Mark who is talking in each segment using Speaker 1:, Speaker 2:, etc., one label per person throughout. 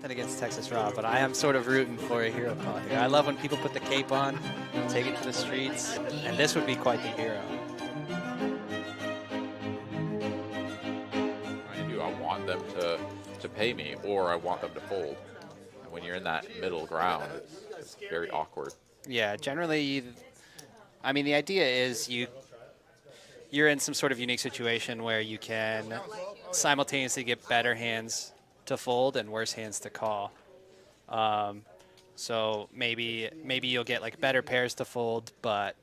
Speaker 1: Nothing against Texas Rob, but I am sort of rooting for a hero call here. I love when people put the cape on, take it to the streets, and this would be quite the hero.
Speaker 2: I want them to pay me, or I want them to fold. And when you're in that middle ground, it's very awkward.
Speaker 1: Yeah, generally, I mean, the idea is you're in some sort of unique situation where you can simultaneously get better hands to fold and worse hands to call. So maybe you'll get like better pairs to fold, but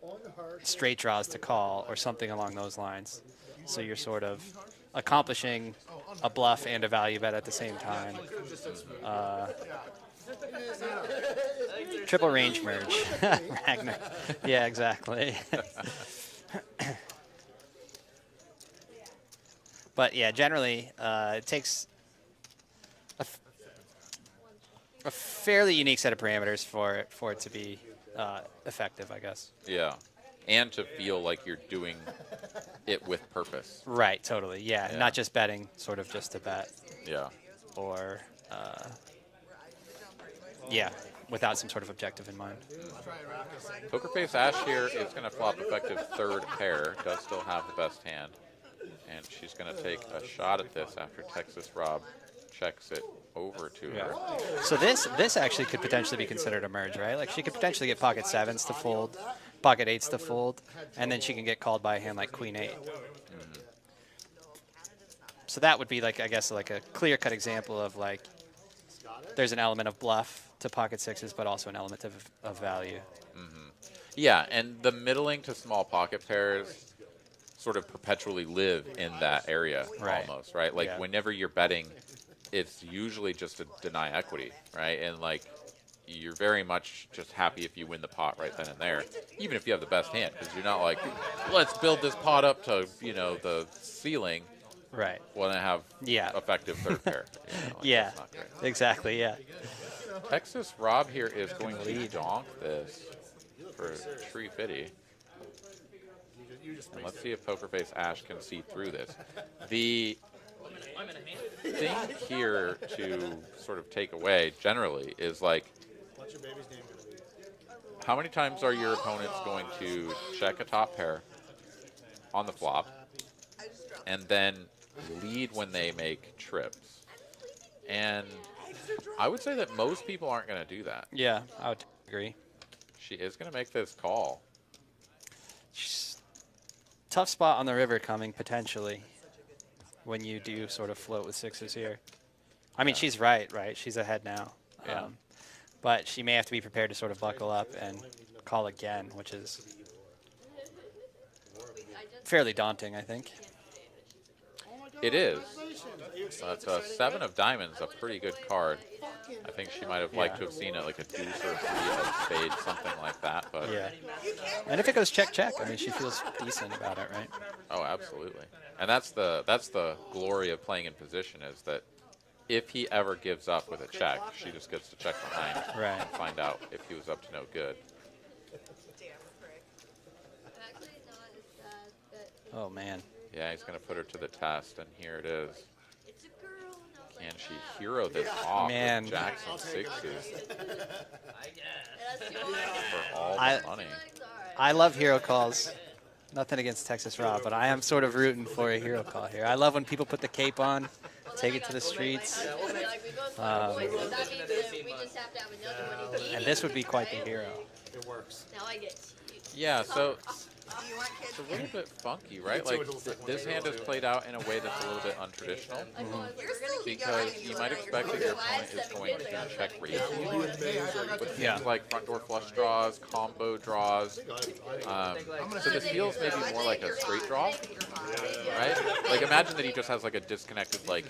Speaker 1: straight draws to call, or something along those lines. So you're sort of accomplishing a bluff and a value bet at the same time. Triple range merge. Ragnar. Yeah, exactly. But yeah, generally, it takes a fairly unique set of parameters for it to be effective, I guess.
Speaker 2: Yeah, and to feel like you're doing it with purpose.
Speaker 1: Right, totally. Yeah, not just betting, sort of just to bet.
Speaker 2: Yeah.
Speaker 1: Or, yeah, without some sort of objective in mind.
Speaker 2: Poker face Ash here is going to flop effective third pair. Does still have the best hand. And she's going to take a shot at this after Texas Rob checks it over to her.
Speaker 1: So this actually could potentially be considered a merge, right? Like she could potentially get pocket sevens to fold, pocket eights to fold, and then she can get called by a hand like queen eight. So that would be like, I guess, like a clear-cut example of like there's an element of bluff to pocket sixes, but also an element of value.
Speaker 2: Yeah, and the middling to small pocket pairs sort of perpetually live in that area almost, right? Like whenever you're betting, it's usually just to deny equity, right? And like you're very much just happy if you win the pot right then and there, even if you have the best hand, because you're not like, let's build this pot up to, you know, the ceiling.
Speaker 1: Right.
Speaker 2: When I have effective third pair. You know, like
Speaker 1: yeah, exactly, yeah.
Speaker 2: Texas Rob here is going to donk this for 350. And let's see if Poker Face Ash can see through this. The thing here to sort of take away generally is like, how many times are your opponents going to check a top pair on the flop and then lead when they make trips? And I would say that most people aren't going to do that.
Speaker 1: Yeah, I would agree.
Speaker 2: She is going to make this call.
Speaker 1: Tough spot on the river coming, potentially, when you do sort of float with sixes here. I mean, she's right? She's ahead now.
Speaker 2: Yeah.
Speaker 1: But she may have to be prepared to sort of buckle up and call again, which is fairly daunting, I think.
Speaker 2: It is. But seven of diamonds, a pretty good card. I think she might have liked to have seen it like a deuce or a three of spades, something like that. But
Speaker 1: yeah. And if it goes check, check, I mean, she feels decent about it, right?
Speaker 2: Oh, absolutely. And that's the glory of playing in position, is that if he ever gives up with a check, she just gets to check behind and find out if he was up to no good.
Speaker 1: Oh, man.
Speaker 2: Yeah, he's going to put her to the test, and here it is. Can she hero this off with jacks and sixes for all the money?
Speaker 1: I love hero calls. Nothing against Texas Rob, but I am sort of rooting for a hero call here. I love when people put the cape on, take it to the streets. And this would be quite the hero.
Speaker 3: It works.
Speaker 2: Yeah, so it's a little bit funky, right? Like this hand is played out in a way that's a little bit untraditional, because you might expect that your opponent is going to check raise you with things like front door flush draws, combo draws. So this feels maybe more like a straight draw, right? Like imagine that he just has like a disconnected like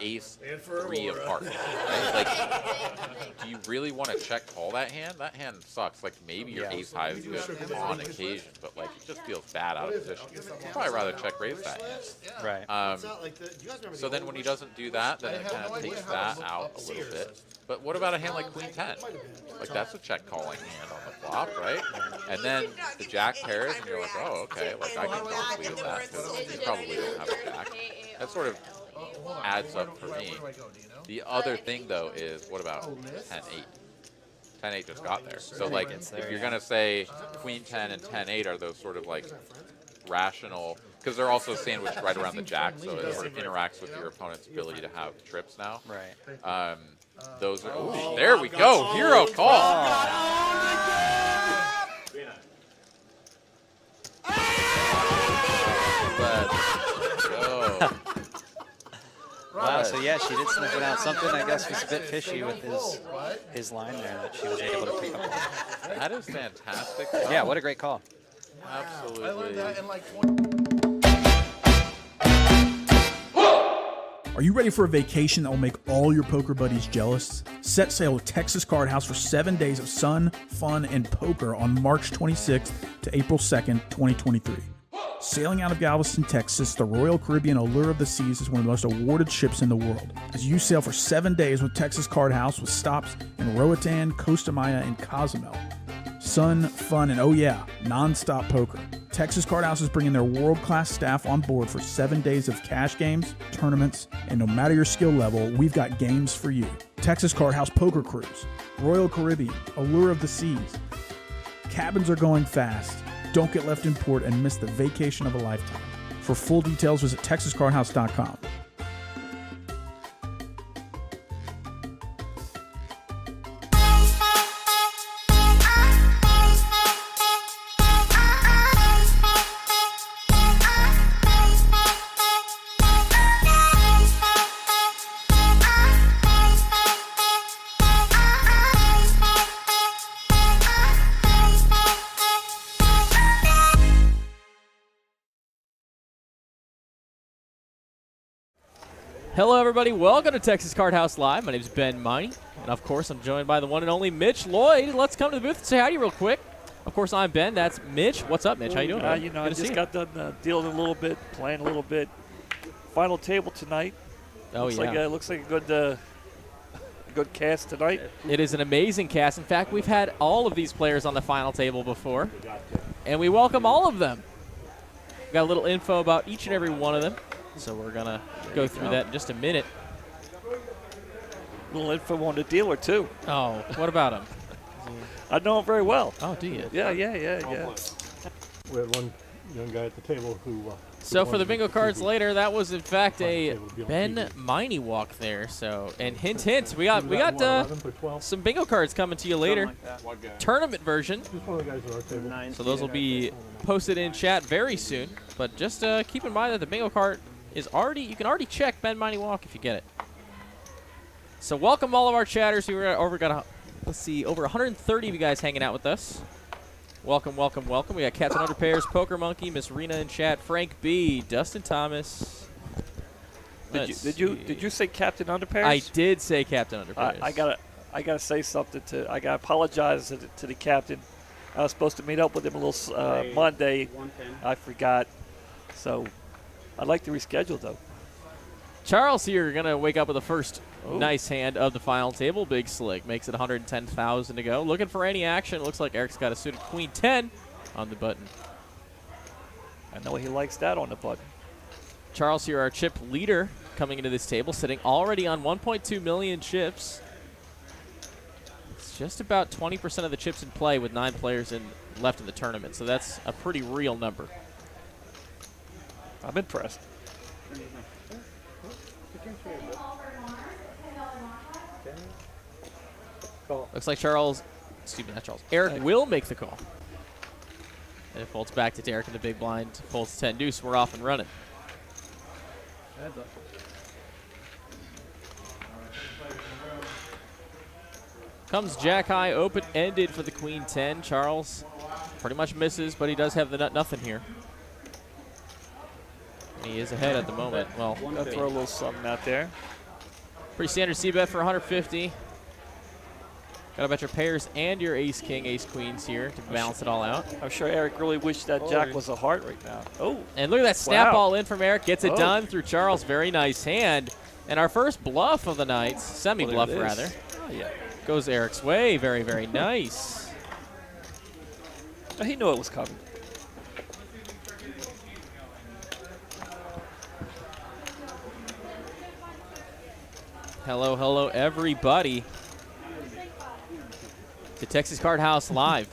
Speaker 2: ace three of hearts, right? Like, do you really want to check call that hand? That hand sucks. Like maybe your ace high is good on occasion, but like it just feels bad out of position. I'd probably rather check raise that hand.
Speaker 1: Right.
Speaker 2: So then when he doesn't do that, then it kind of takes that out a little bit. But what about a hand like Queen 10? Like that's a check calling hand on the flop, right? And then the jack pairs, and you're like, oh, okay, like I can donk lead with that because you probably don't have a jack. That sort of adds up for me. The other thing, though, is what about 10-8? 10-8 just got there. So, like, if you're going to say Queen 10 and 10-8 are those sort of, like, rational, because they're also sandwiched right around the jack, so it sort of interacts with your opponent's ability to have trips now.
Speaker 1: Right.
Speaker 2: Those are, oh, there we go, hero call. Let's go.
Speaker 1: Wow, so yeah, she did sniff it out. Something, I guess, was a bit fishy with his line there that she was able to pick up on.
Speaker 2: That is fantastic.
Speaker 1: Yeah, what a great call.
Speaker 2: Absolutely.
Speaker 3: Are you ready for a vacation that will make all your poker buddies jealous? Set sail with Texas Card House for 7 days of sun, fun, and poker on March 26th to April 2nd, 2023. Sailing out of Galveston, Texas, the Royal Caribbean Allure of the Seas is one of the most awarded ships in the world. As you sail for 7 days with Texas Card House with stops in Roatan, Costa Maya, and Cozumel. Sun, fun, and oh yeah, non-stop poker. Texas Card House is bringing their world-class staff on board for 7 days of cash games, tournaments, and no matter your skill level, we've got games for you. Texas Card House Poker Cruise, Royal Caribbean, Allure of the Seas. Cabins are going fast. Don't get left in port and miss the vacation of a lifetime. For full details, visit TexasCardHouse.com.
Speaker 4: Hello, everybody. Welcome to Texas Card House Live. My name is Ben Miney, and of course, I'm joined by the one and only Mitch Lloyd. Let's come to the booth and say howdy real quick. Of course, I'm Ben. That's Mitch. What's up, Mitch? How you doing?
Speaker 5: I just got done dealing a little bit, playing a little bit. Final table tonight.
Speaker 4: Oh,
Speaker 5: Looks like a good cast tonight.
Speaker 4: It is an amazing cast. In fact, we've had all of these players on the final table before, and we welcome all of them. We've got a little info about each and every one of them, so we're going to go through that in just a minute.
Speaker 5: A little info on the dealer, too.
Speaker 4: Oh, what about him?
Speaker 5: I know him very well.
Speaker 4: Oh, do you?
Speaker 5: Yeah.
Speaker 6: We had one young guy at the table who...
Speaker 4: So for the bingo cards later, that was in fact a Ben Miney walk there. So, and hint, hint, we got some bingo cards coming to you later. Tournament version. So those will be posted in chat very soon. But just keep in mind that the bingo card is already, you can already check Ben Miney walk if you get it. So welcome all of our chatters who are let's see, over 130 of you guys hanging out with us. Welcome, welcome, welcome. We got Captain Underpairs, Poker Monkey, Miss Rena in chat, Frank B, Dustin Thomas.
Speaker 5: Did you say Captain Underpairs?
Speaker 4: I did say Captain Underpairs.
Speaker 5: I gotta say something I gotta apologize to the captain. I was supposed to meet up with him a little Monday. I forgot. So I'd like to reschedule though.
Speaker 4: Charles here gonna wake up with the first nice hand of the final table. Big slick makes it 110,000 to go. Looking for any action. Looks like Eric's got a suited Queen 10 on the button.
Speaker 5: I know he likes that on the button.
Speaker 4: Charles here, our chip leader, coming into this table, sitting already on 1.2 million chips. It's just about 20% of the chips in play with 9 players left in the tournament. So that's a pretty real number.
Speaker 5: I'm impressed.
Speaker 4: Looks like Eric will make the call. And it folds back to Derek in the big blind. Folds 10 deuce. We're off and running. Comes Jack high, open-ended for the Queen 10. Charles pretty much misses, but he does have the nut nothing here. And he is ahead at the moment. Well,
Speaker 5: I'll throw a little something out there.
Speaker 4: Pretty standard C-bet for 150. Got to bet your pairs and your ace-king, ace-queens here to balance it all out.
Speaker 5: I'm sure Eric really wished that Jack was a heart right now. Oh.
Speaker 4: And look at that snap ball in from Eric. Gets it done through Charles. Very nice hand. And our first bluff of the night, semi-bluff rather, goes Eric's way. Very, very nice.
Speaker 5: He knew it was coming.
Speaker 4: Hello, hello, everybody. The Texas Card House Live,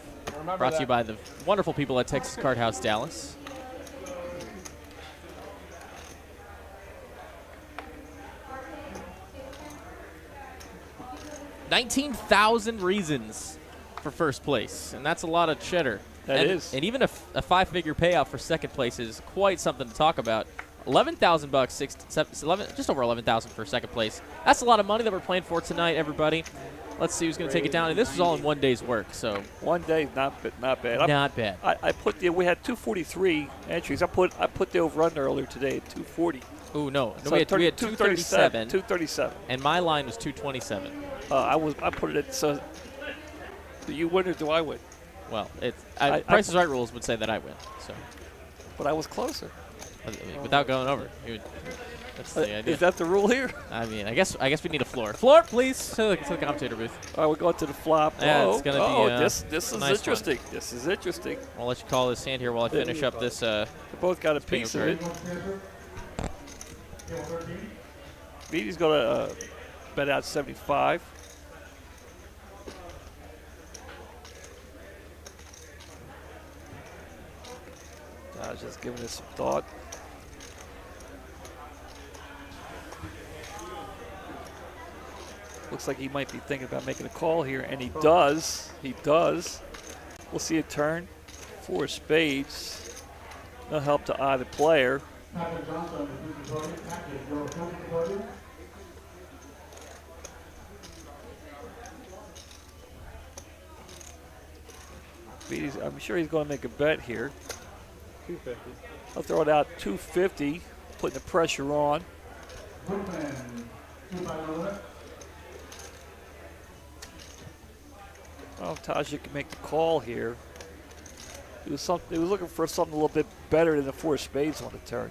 Speaker 4: brought to you by the wonderful people at Texas Card House Dallas. $19,000 reasons for first place, and that's a lot of cheddar.
Speaker 5: That is.
Speaker 4: And even a five-figure payout for second place is quite something to talk about. $11,000, just over $11,000 for second place. That's a lot of money that we're playing for tonight, everybody. Let's see who's going to take it down. And this was all in one day's work, so
Speaker 5: 1 day, not bad.
Speaker 4: not bad.
Speaker 5: I put we had 243 entries. I put the over under earlier today at 240.
Speaker 4: Ooh, no,
Speaker 5: So
Speaker 4: we had 237,
Speaker 5: 237.
Speaker 4: and my line was 227.
Speaker 5: I put it at, so do you win or do I win?
Speaker 4: Well, Price is Right rules would say that I win. So,
Speaker 5: But I was closer.
Speaker 4: without going over, that's the idea.
Speaker 5: Is that the rule here?
Speaker 4: I mean, I guess we need a floor. Floor, please, to the commentator booth.
Speaker 5: All right, we're going to the flop.
Speaker 4: Yeah, it's gonna be,
Speaker 5: this is
Speaker 4: nice
Speaker 5: interesting. This is interesting.
Speaker 4: I'll let you call this hand here while I finish up this.
Speaker 5: They both got a piece of
Speaker 4: bingo
Speaker 5: it. Beatty's going to bet out 75. I was just giving this some thought. Looks like he might be thinking about making a call here, and he does. He does. We'll see a turn. 4 spades. No help to either player. I'm sure he's going to make a bet here.
Speaker 6: 250.
Speaker 5: I'll throw it out 250, putting the pressure on. Well, Tajik can make the call here. He was looking for something a little bit better than the 4 spades on the turn.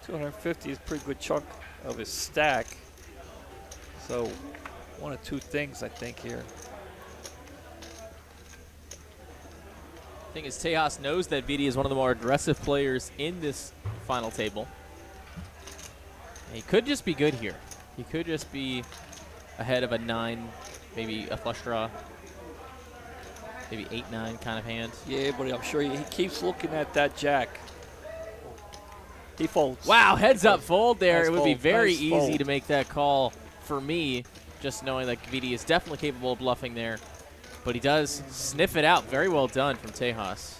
Speaker 5: $250 is a pretty good chunk of his stack. So, one of two things I think here.
Speaker 4: The thing is, Tejas knows that Vidi is one of the more aggressive players in this final table. And he could just be good here. He could just be ahead of a 9, maybe a flush draw, maybe 8-9 kind of hand.
Speaker 5: Yeah, but I'm sure he keeps looking at that jack. He folds.
Speaker 4: Wow, heads up fold there.
Speaker 5: Nice
Speaker 4: It would be
Speaker 5: fold,
Speaker 4: very
Speaker 5: nice
Speaker 4: easy
Speaker 5: fold.
Speaker 4: to make that call for me, just knowing that Vidi is definitely capable of bluffing there. But he does sniff it out. Very well done from Tejas.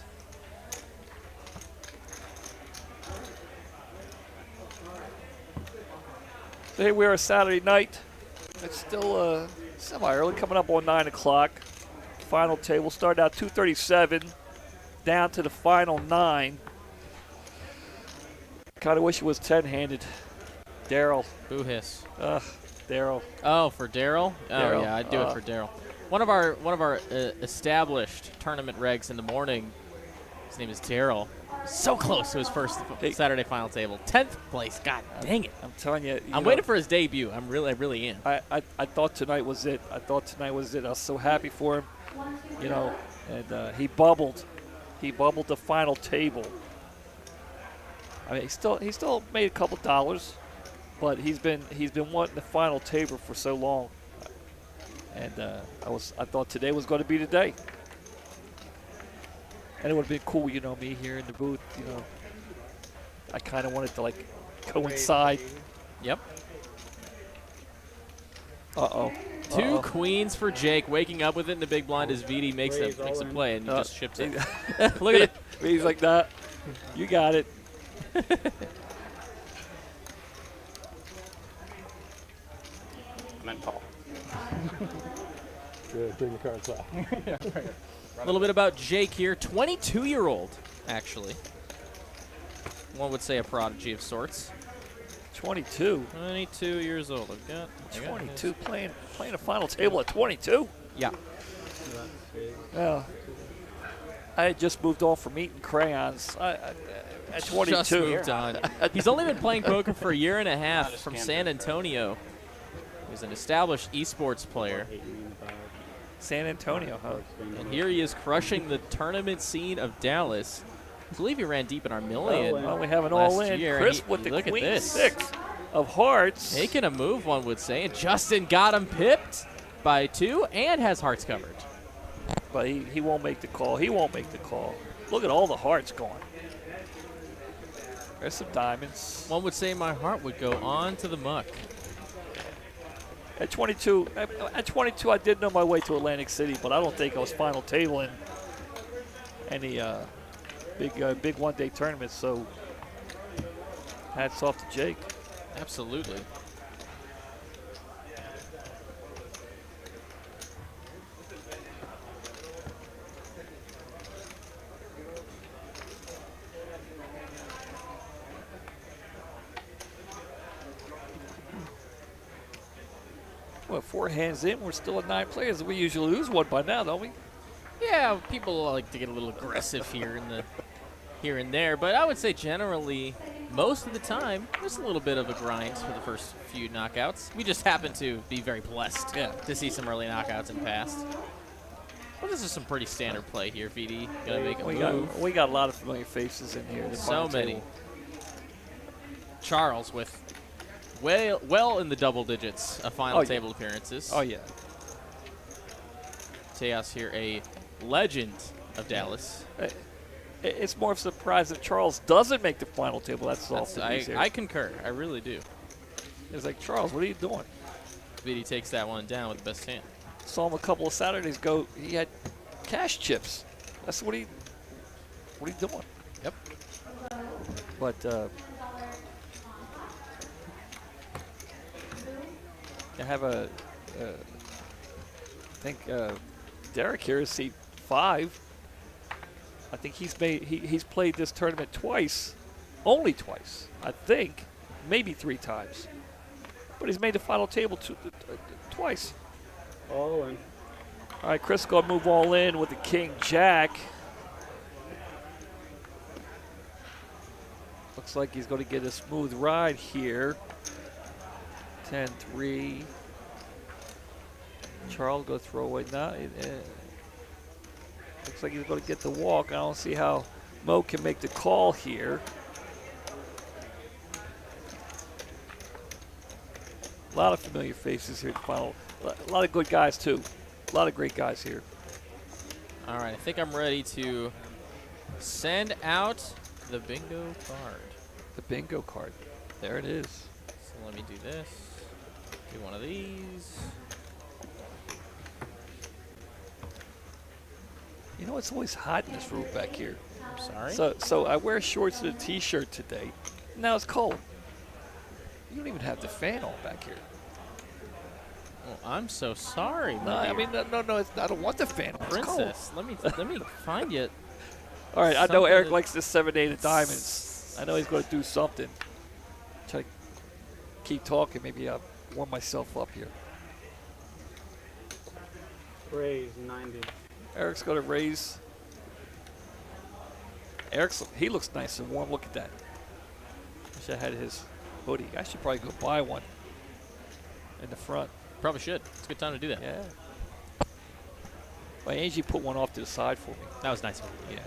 Speaker 5: So here we are Saturday night. It's still semi-early, coming up on 9 o'clock. Final table started out 237, down to the final 9. Kind of wish it was 10-handed. Daryl.
Speaker 4: Boo hiss.
Speaker 5: Daryl.
Speaker 4: Oh, for Daryl? Oh,
Speaker 5: Daryl,
Speaker 4: yeah, I'd do it for Daryl. One of our established tournament regs in the morning, his name is Daryl. So close to his first Saturday final table. 10th place. God dang it.
Speaker 5: I'm telling you.
Speaker 4: I'm waiting for his debut. I really am.
Speaker 5: I thought tonight was it. I was so happy for him. You know, and he bubbled. He bubbled the final table. I mean, he still made a couple dollars, but he's been wanting the final table for so long. And I thought today was going to be the day. And it would have been cool, you know, me here in the booth, you know. I kind of wanted to, like, coincide.
Speaker 4: Yep.
Speaker 5: Uh-oh.
Speaker 4: Two queens for Jake, waking up with it in the big blind as Vidi makes a play, and he just ships it. Look at it.
Speaker 5: He's like, nah, you got it.
Speaker 1: Mental.
Speaker 6: Good, bring the cards out.
Speaker 4: A little bit about Jake here. 22-year-old, actually. One would say a prodigy of sorts.
Speaker 5: 22.
Speaker 4: 22 years old. I got
Speaker 5: 22 playing a final table at 22.
Speaker 4: Yeah.
Speaker 5: Yeah. I had just moved on from eating crayons. At 22.
Speaker 4: Just moved on. He's only been playing poker for a year and a half from San Antonio. He's an established esports player.
Speaker 5: San Antonio, huh?
Speaker 4: And here he is crushing the tournament scene of Dallas. I believe he ran deep in our million.
Speaker 5: Well, we have an
Speaker 4: last
Speaker 5: all-in.
Speaker 4: year.
Speaker 5: Chris with the
Speaker 4: look at
Speaker 5: queen
Speaker 4: this.
Speaker 5: 6 of hearts.
Speaker 4: Making a move, one would say. And Justin got him pipped by 2 and has hearts covered.
Speaker 5: But he won't make the call. He won't make the call. Look at all the hearts going. There's some diamonds.
Speaker 4: One would say my heart would go on to the muck.
Speaker 5: At 22, I did know my way to Atlantic City, but I don't think I was final table in any big one-day tournaments. So hats off to Jake.
Speaker 4: Absolutely.
Speaker 5: Well, 4 hands in, we're still at 9 players. We usually lose one by now, don't we?
Speaker 4: Yeah, people like to get a little aggressive here and there, but I would say generally, most of the time, there's a little bit of a grind for the first few knockouts. We just happen to be very blessed to see some early knockouts in the past. But this is some pretty standard play here. VD gonna make a move.
Speaker 5: We got a lot of familiar faces in here.
Speaker 4: So many. Table. Charles with well in the double digits of final table appearances.
Speaker 5: Oh, yeah.
Speaker 4: Tejas here, a legend of Dallas.
Speaker 5: It's more of a surprise if Charles doesn't make the final table. That's all.
Speaker 4: I concur. I really do.
Speaker 5: It's like, Charles, what are you doing?
Speaker 4: VD takes that one down with the best hand.
Speaker 5: Saw him a couple of Saturdays ago. He had cash chips. That's what he doing?
Speaker 4: Yep.
Speaker 5: But I have I think Derek here is seat 5. I think he's played this tournament twice, only twice. I think, maybe 3 times, but he's made the final table twice.
Speaker 6: All in.
Speaker 5: All right, Chris gonna move all in with the King Jack. Looks like he's going to get a smooth ride here. 10-3. Charles go throw away now. Looks like he's going to get the walk. I don't see how Mo can make the call here. A lot of familiar faces here at the final. A lot of good guys too. A lot of great guys here.
Speaker 4: All right, I think I'm ready to send out the bingo card.
Speaker 5: The bingo card. There it is.
Speaker 4: So let me do this. Do one of these.
Speaker 5: You know, it's always hot in this room back here.
Speaker 4: I'm sorry?
Speaker 5: So I wear shorts and a t-shirt today. Now it's cold. You don't even have the fan on back here.
Speaker 4: Oh, I'm so sorry,
Speaker 5: No, I mean, no, I don't want the fan on.
Speaker 4: Princess, let me find you.
Speaker 5: All right, I know Eric likes this 7-8 of diamonds. I know he's going to do something. Try to keep talking. Maybe I'll warm myself up here.
Speaker 6: Raise 90.
Speaker 5: Eric's going to raise. He looks nice and warm. Look at that. Wish I had his hoodie. I should probably go buy one in the front.
Speaker 4: Probably should. It's a good time to do that.
Speaker 5: Yeah. Well, Angie put one off to the side for me.
Speaker 4: That was nice of you.
Speaker 5: Yeah.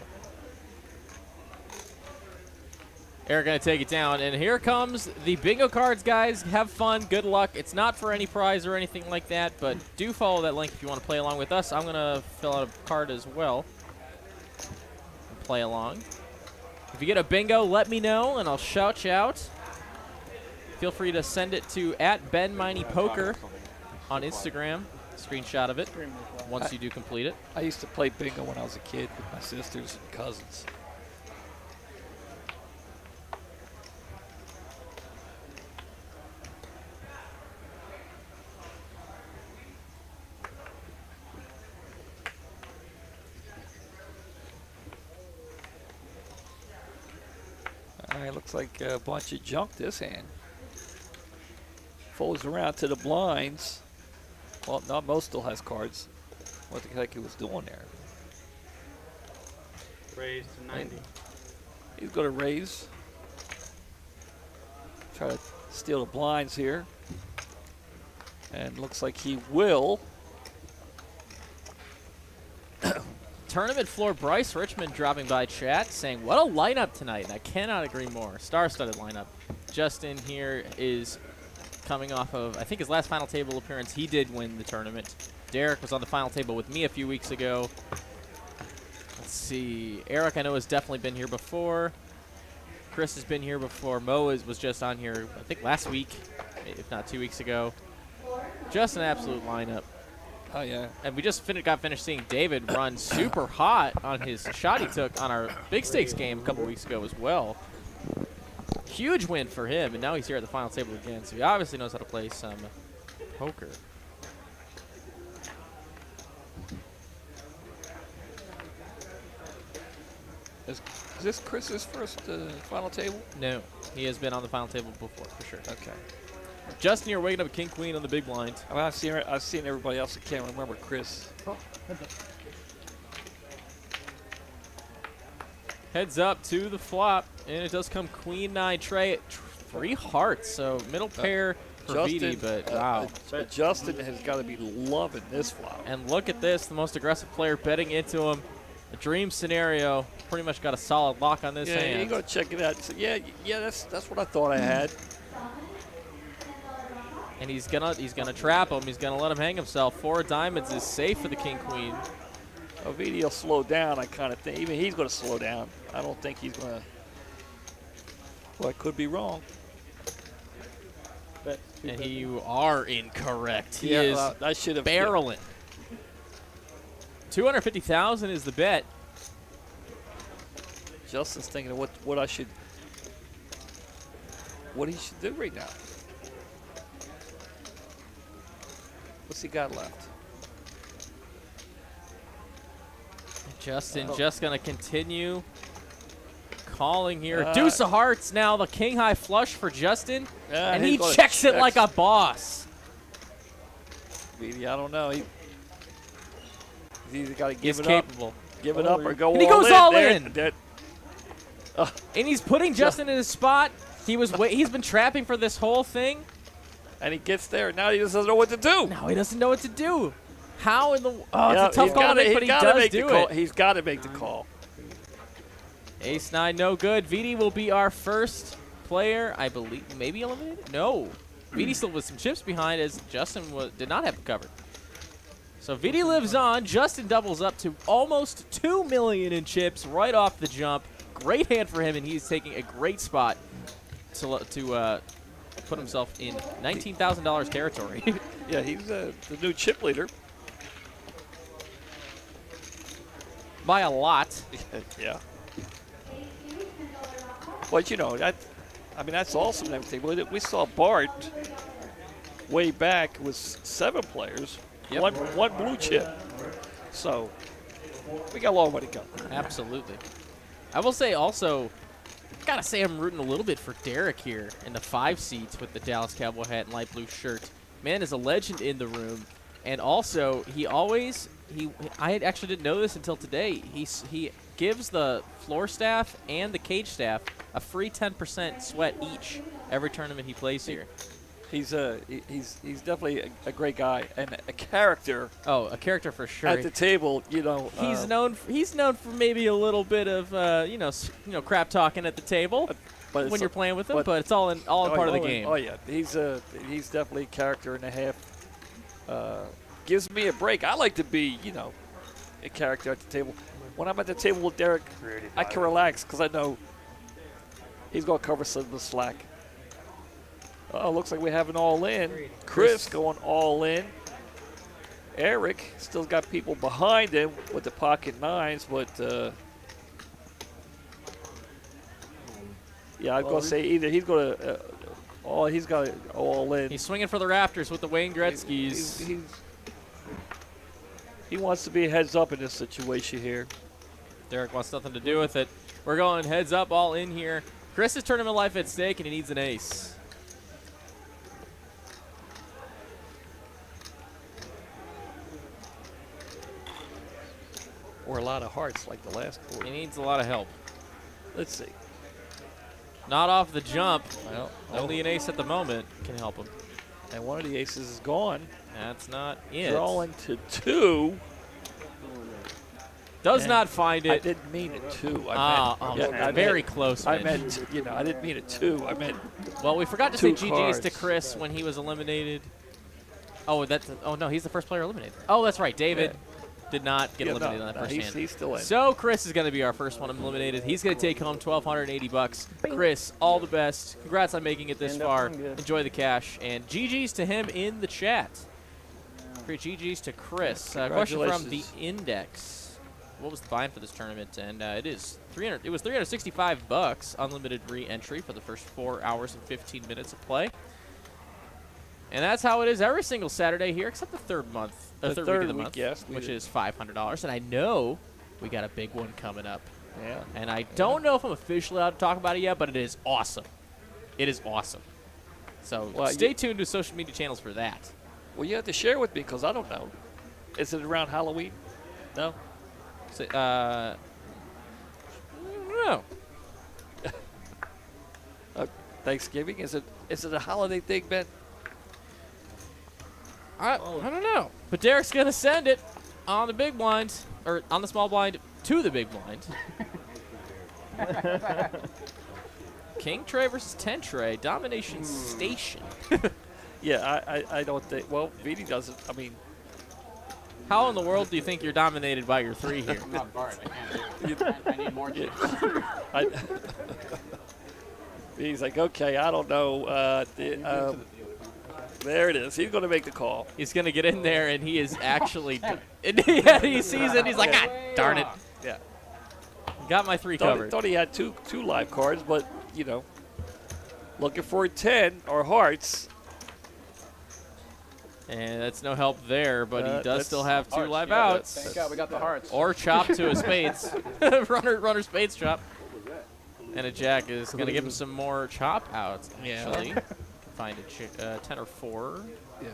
Speaker 4: Eric going to take it down, and here comes the bingo cards, guys. Have fun. Good luck. It's not for any prize or anything like that, but do follow that link if you want to play along with us. I'm going to fill out a card as well and play along. If you get a bingo, let me know, and I'll shout you out. Feel free to send it to @BenMineyPoker on Instagram. Screenshot of it once you do complete it.
Speaker 5: I used to play bingo when I was a kid with my sisters and cousins. All right, looks like a bunch of junk this hand. Folds around to the blinds. Well, not most still has cards. What the heck he was doing there?
Speaker 6: Raise to 90.
Speaker 5: He's going to raise. Try to steal the blinds here. And looks like he will.
Speaker 4: Tournament floor, Bryce Richmond dropping by chat saying, what a lineup tonight, and I cannot agree more. Star-studded lineup. Justin here is coming off of, I think, his last final table appearance. He did win the tournament. Derek was on the final table with me a few weeks ago. Let's see. Eric, I know, has definitely been here before. Chris has been here before. Mo was just on here, I think, last week, if not 2 weeks ago. Just an absolute lineup.
Speaker 5: Oh, yeah.
Speaker 4: And we just got finished seeing David run super hot on his shot he took on our big stakes game a couple weeks ago as well. Huge win for him, and now he's here at the final table again, so he obviously knows how to play some poker.
Speaker 5: Is this Chris's first final table?
Speaker 4: No, he has been on the final table before, for sure.
Speaker 5: Okay.
Speaker 4: Justin, you're waking up King Queen on the big blind.
Speaker 5: I mean, I've seen everybody else. I can't remember Chris.
Speaker 4: Heads up to the flop, and it does come Queen 9 tray at 3 hearts, so middle pair for Vidi, but wow.
Speaker 5: Justin has got to be loving this flop.
Speaker 4: And look at this, the most aggressive player betting into him. A dream scenario. Pretty much got a solid lock on this hand.
Speaker 5: Yeah, you go check it out. So, yeah, that's what I thought I had.
Speaker 4: And he's gonna trap him. He's gonna let him hang himself. 4 diamonds is safe for the King Queen.
Speaker 5: Vidi will slow down, I kind of think. Even he's going to slow down. I don't think he's going to. Well, I could be wrong.
Speaker 4: And you are incorrect. He
Speaker 5: Yeah,
Speaker 4: is
Speaker 5: I should have
Speaker 4: barreling. 250,000 is the bet.
Speaker 5: Justin's thinking of what he should do right now. What's he got left?
Speaker 4: Justin just going to continue calling here. Deuce of hearts now, the king high flush for Justin. And he checks it like a boss.
Speaker 5: Vidi, I don't know. He's either got to
Speaker 4: He's capable.
Speaker 5: give it up or go all in.
Speaker 4: And he goes all in.
Speaker 5: And
Speaker 4: he's putting Justin in his spot. He's been trapping for this whole thing.
Speaker 5: And he gets there. Now he just doesn't know what to do.
Speaker 4: Now he doesn't know what to do. How in the... Oh, it's a tough call to make, but he does do it.
Speaker 5: He's got to make the call.
Speaker 4: Ace-9, no good. Vidi will be our first player, I believe. Maybe eliminated? No. Vidi still with some chips behind as Justin did not have it covered. So Vidi lives on. Justin doubles up to almost 2 million in chips right off the jump. Great hand for him, and he's taking a great spot to put himself in $19,000 territory.
Speaker 5: Yeah, he's the new chip leader.
Speaker 4: By a lot.
Speaker 5: Yeah. But, you know, that's awesome and everything. We saw Bart way back with 7 players, one blue chip. So we got a long way to go.
Speaker 4: Absolutely. I will say also, gotta say I'm rooting a little bit for Derek here in the 5 seats with the Dallas Cowboy hat and light blue shirt. Man is a legend in the room. And also, I actually didn't know this until today. He gives the floor staff and the cage staff a free 10% sweat each every tournament he plays here.
Speaker 5: He's definitely a great guy and a character.
Speaker 4: Oh, a character for sure.
Speaker 5: At the table, you know.
Speaker 4: He's known for maybe a little bit of crap talking at the table when you're playing with him, but it's all part of the game.
Speaker 5: Oh yeah, he's definitely a character and a half. Gives me a break. I like to be, a character at the table. When I'm at the table with Derek, I can relax because I know he's going to cover some of the slack. Oh, looks like we have an all-in. Chris going all in. Eric still got people behind him with the pocket 9s, but yeah, I'm going to say either he's going to he's got it all in.
Speaker 4: He's swinging for the rafters with the Wayne Gretzky's.
Speaker 5: He wants to be heads up in this situation here.
Speaker 4: Derek wants nothing to do with it. We're going heads up, all in here. Chris's tournament life at stake, and he needs an ace.
Speaker 5: Or a lot of hearts like the last board.
Speaker 4: He needs a lot of help.
Speaker 5: Let's see.
Speaker 4: Not off the jump.
Speaker 5: Well,
Speaker 4: only an ace at the moment can help him.
Speaker 5: And one of the aces is gone.
Speaker 4: That's not it.
Speaker 5: Drawing to 2.
Speaker 4: Does
Speaker 3: And
Speaker 4: not find
Speaker 3: I
Speaker 4: it.
Speaker 3: didn't mean it to.
Speaker 4: Very close.
Speaker 3: I
Speaker 4: Mitch.
Speaker 3: meant, I didn't mean it to. I meant
Speaker 4: Well, we forgot to say
Speaker 3: two
Speaker 4: GG's to
Speaker 3: cards.
Speaker 4: Chris when he was eliminated. Oh, no, he's the first player eliminated. Oh, that's right. David did not get eliminated on that first hand.
Speaker 3: He's still in.
Speaker 4: So Chris is going to be our first one eliminated. He's going to take home $1,280. Chris, all the best. Congrats on making it this far. Enjoy the cash. And GG's to him in the chat. Great GG's to Chris. Question from the Index. What was the buy-in for this tournament? And it is $300. It was $365 unlimited re-entry for the first 4 hours and 15 minutes of play. And that's how it is every single Saturday here, except the third week of the month,
Speaker 3: yes,
Speaker 4: which is $500. And I know we got a big one coming up.
Speaker 3: Yeah.
Speaker 4: And I don't know if I'm officially allowed to talk about it yet, but it is awesome. It is awesome. So stay tuned to social media channels for that.
Speaker 3: Well, you have to share with me because I don't know. Is it around Halloween? No?
Speaker 4: So, no.
Speaker 3: Thanksgiving? Is it a holiday thing, Ben?
Speaker 4: I don't know. But Derek's going to send it on the big blind, or on the small blind to the big blind. King tray versus 10 tray, domination station.
Speaker 3: Yeah, I don't think. Well, Vidi doesn't. I mean,
Speaker 4: how in the world do you think you're dominated by your 3 here?
Speaker 7: I'm not guard. I can't. I need more chips.
Speaker 3: He's like, okay, I don't know. There it is. He's going to make the call.
Speaker 4: He's going to get in there, and he is actually. Yeah, he sees it. He's like, God darn it.
Speaker 3: Yeah.
Speaker 4: Got my 3 covered.
Speaker 3: Thought he had two live cards, but looking for a 10 or hearts.
Speaker 4: And that's no help there, but he does still have 2 live
Speaker 7: yeah,
Speaker 4: outs.
Speaker 7: Thank God we got the hearts.
Speaker 4: Or chop to a spades. runner spades chop. And a jack is going to give him some more chop outs, actually.
Speaker 3: Yeah.
Speaker 4: Find a 10 or 4.
Speaker 3: Yeah.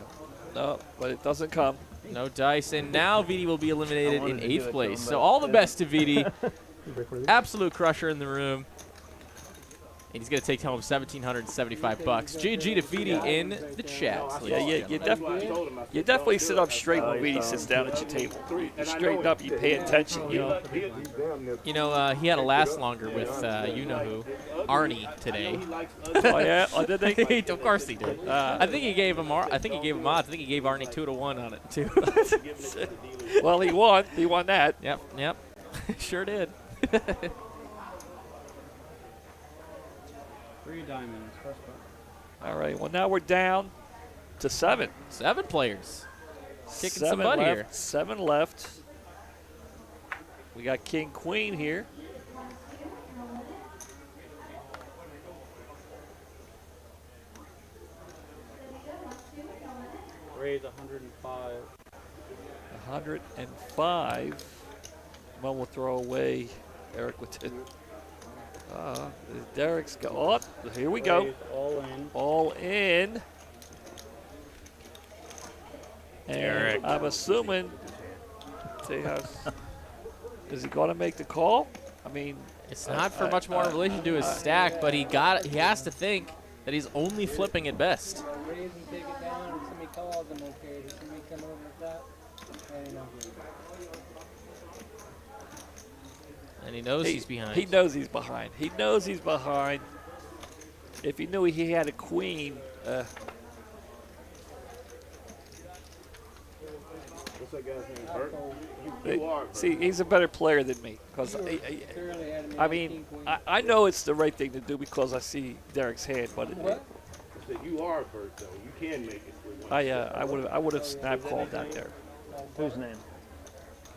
Speaker 3: No, but it doesn't come.
Speaker 4: No dice. And now Vidi will be eliminated in 8th place. So all the best to Vidi. Absolute crusher in the room. And he's going to take home $1,775. GG to Vidi in the chat.
Speaker 3: Yeah, you definitely sit up straight when Vidi sits down at your table. You straighten up, you pay attention,
Speaker 4: You know, he had to last longer with you-know-who, Arnie, today.
Speaker 3: Oh, yeah? Oh, did they?
Speaker 4: Of course he did. I think he gave him odds. I think he gave Arnie 2-1 on it, too.
Speaker 3: Well, he won. He won that.
Speaker 4: Yep. Sure did.
Speaker 7: 3 diamonds. First one.
Speaker 3: All right, well, now we're down to 7.
Speaker 4: 7 players. Kicking
Speaker 3: 7
Speaker 4: some butt
Speaker 3: left,
Speaker 4: here.
Speaker 3: 7 left. We got King Queen here.
Speaker 7: Raise 105.
Speaker 3: 105. One will throw away. Eric with it. Derek's go. Oh, here we go.
Speaker 7: Raise all in.
Speaker 3: All in. And
Speaker 4: Derek.
Speaker 3: I'm assuming. Is he going to make the call? I mean,
Speaker 4: It's not for much more in relation to his stack, but he has to think that he's only flipping at best.
Speaker 8: Raise and take it down, and somebody calls, I'm okay. Does somebody come over with that? I don't know.
Speaker 4: And he knows he's behind.
Speaker 3: He knows he's behind. He knows he's behind. If he knew he had a queen,
Speaker 6: What's that guy's name? Bert? You are.
Speaker 3: see, he's a better player than me. Because
Speaker 8: Clearly had him
Speaker 3: I
Speaker 8: in
Speaker 3: mean,
Speaker 8: king, queen.
Speaker 3: I know it's the right thing to do because I see Derek's hand, but
Speaker 8: What?
Speaker 6: I said you are Bert, though. You can make it.
Speaker 3: I would have snap called that there.
Speaker 9: Whose name?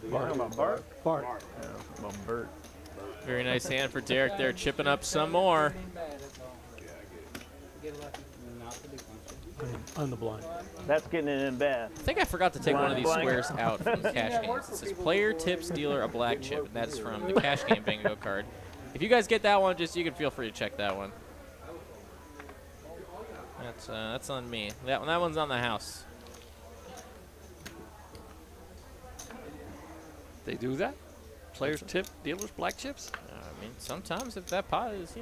Speaker 6: Bart.
Speaker 9: Bart?
Speaker 6: Bart.
Speaker 9: Well, Bert.
Speaker 4: Very nice hand for Derek there, chipping up some more.
Speaker 8: Ain't bad, that's all. Get lucky. Not the big one.
Speaker 6: On the blind.
Speaker 9: That's getting it in bad.
Speaker 4: I think I forgot to take one of these squares out from the cash games. It says player tips dealer a black chip, and that's from the cash game bingo card. If you guys get that one, you can feel free to check that one. That's on me. That one's on the house.
Speaker 3: They do that? Players tip dealers black chips?
Speaker 4: I mean, sometimes if that pot is,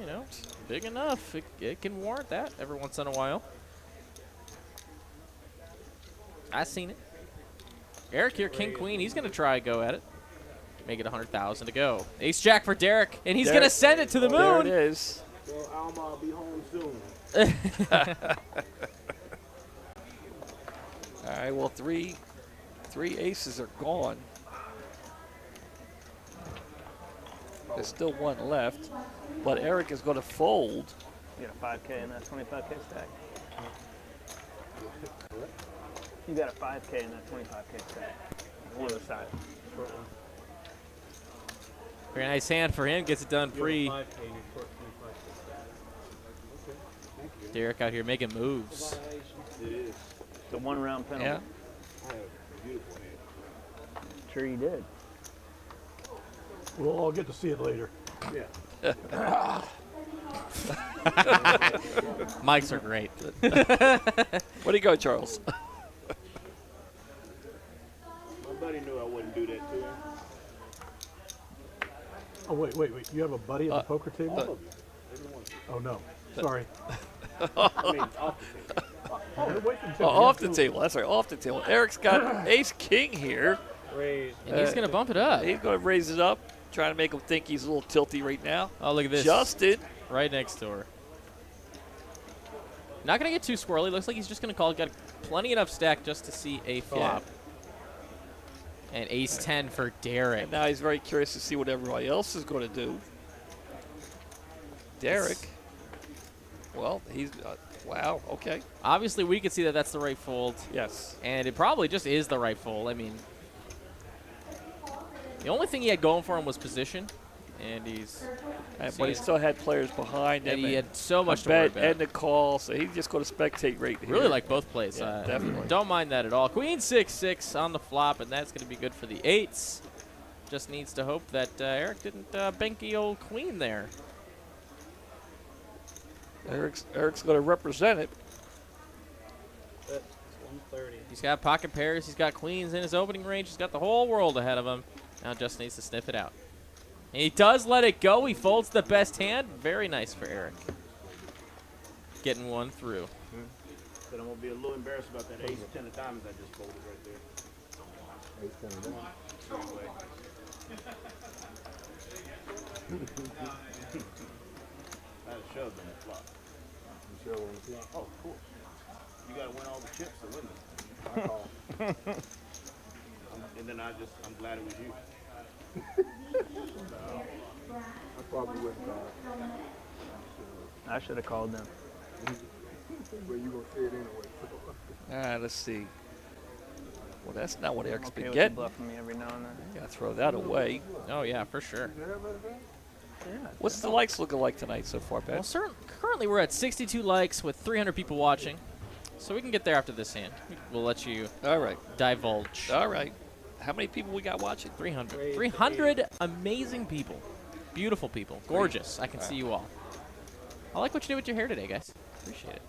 Speaker 4: big enough, it can warrant that every once in a while. I've seen it. Eric here, King Queen, he's going to try go at it. Make it 100,000 to go. Ace Jack for Derek, and he's
Speaker 5: Derek.
Speaker 4: gonna send it to the
Speaker 5: There it
Speaker 4: moon.
Speaker 5: is.
Speaker 10: So I'll be home soon.
Speaker 5: All right, well, three aces are gone. There's still one left, but Eric is going to fold.
Speaker 9: You got a 5K in that 25K stack. You got a 5K in that 25K stack. On the side.
Speaker 4: Very nice hand for him. Gets it done pre.
Speaker 7: 5K in your short 25 stack.
Speaker 4: Derek out here making moves.
Speaker 10: It is.
Speaker 9: The 1 round penalty.
Speaker 5: Yeah.
Speaker 10: I have a beautiful hand.
Speaker 9: Sure you did.
Speaker 6: We'll all get to see it later.
Speaker 10: Yeah.
Speaker 4: Mics are great.
Speaker 5: Where do you go, Charles?
Speaker 10: My buddy knew I wouldn't do that to him.
Speaker 6: Oh, wait. You have a buddy at the poker table?
Speaker 10: All of you. Everyone.
Speaker 6: Oh, no. Sorry.
Speaker 10: I mean, off the table.
Speaker 5: Off the table. That's right, off the table. Eric's got ace king here.
Speaker 7: Raise.
Speaker 4: And he's gonna bump it up.
Speaker 5: He's going to raise it up, trying to make him think he's a little tilty right now.
Speaker 4: Oh, look at this.
Speaker 5: Justin.
Speaker 4: Right next door. Not gonna get too squirrely. Looks like he's just gonna call. Got plenty enough stack just to see a flop. And ace 10 for Derek.
Speaker 5: And now he's very curious to see what everybody else is going to do. Derek. Well, he's wow. Okay.
Speaker 4: Obviously, we can see that that's the right fold.
Speaker 5: Yes.
Speaker 4: And it probably just is the right fold. I mean, the only thing he had going for him was position. And he's...
Speaker 5: But he still had players behind him.
Speaker 4: And he had so much
Speaker 5: a
Speaker 4: to worry
Speaker 5: bet
Speaker 4: about.
Speaker 5: and the call, so he's just going to spectate right here.
Speaker 4: Really like both plays.
Speaker 5: Yeah, definitely.
Speaker 4: Don't mind that at all. Queen 6-6 on the flop, and that's going to be good for the eights. Just needs to hope that Eric didn't banky old queen there.
Speaker 5: Eric's going to represent it.
Speaker 7: That's 130.
Speaker 4: He's got pocket pairs. He's got queens in his opening range. He's got the whole world ahead of him. Now just needs to sniff it out. And he does let it go. He folds the best hand. Very nice for Eric. Getting one through.
Speaker 10: But I'm going to be a little embarrassed about that ace 10 of diamonds I just folded right there.
Speaker 6: Ace 10 of diamonds.
Speaker 10: Anyway. I had shoved in the flop.
Speaker 6: You sure want to see?
Speaker 10: Oh, of course. You got to win all the chips to win this.
Speaker 6: I call.
Speaker 10: And then I'm glad it was you.
Speaker 6: I probably wouldn't call.
Speaker 9: I should have called them.
Speaker 6: Well, you going to see it anyway.
Speaker 5: All right, let's see. Well, that's not what Eric's
Speaker 9: Okay
Speaker 5: been
Speaker 9: with you
Speaker 5: getting.
Speaker 9: bluffing me every now and then.
Speaker 5: You got to throw that away.
Speaker 4: Oh, yeah, for sure.
Speaker 5: What's the likes looking like tonight so far, Ben?
Speaker 4: Well, currently we're at 62 likes with 300 people watching. So we can get there after this hand. We'll let you
Speaker 5: All right.
Speaker 4: divulge.
Speaker 5: All right. How many people we got watching?
Speaker 4: 300. 300 amazing people. Beautiful people. Gorgeous. I can see you all. I like what you did with your hair today, guys. Appreciate it.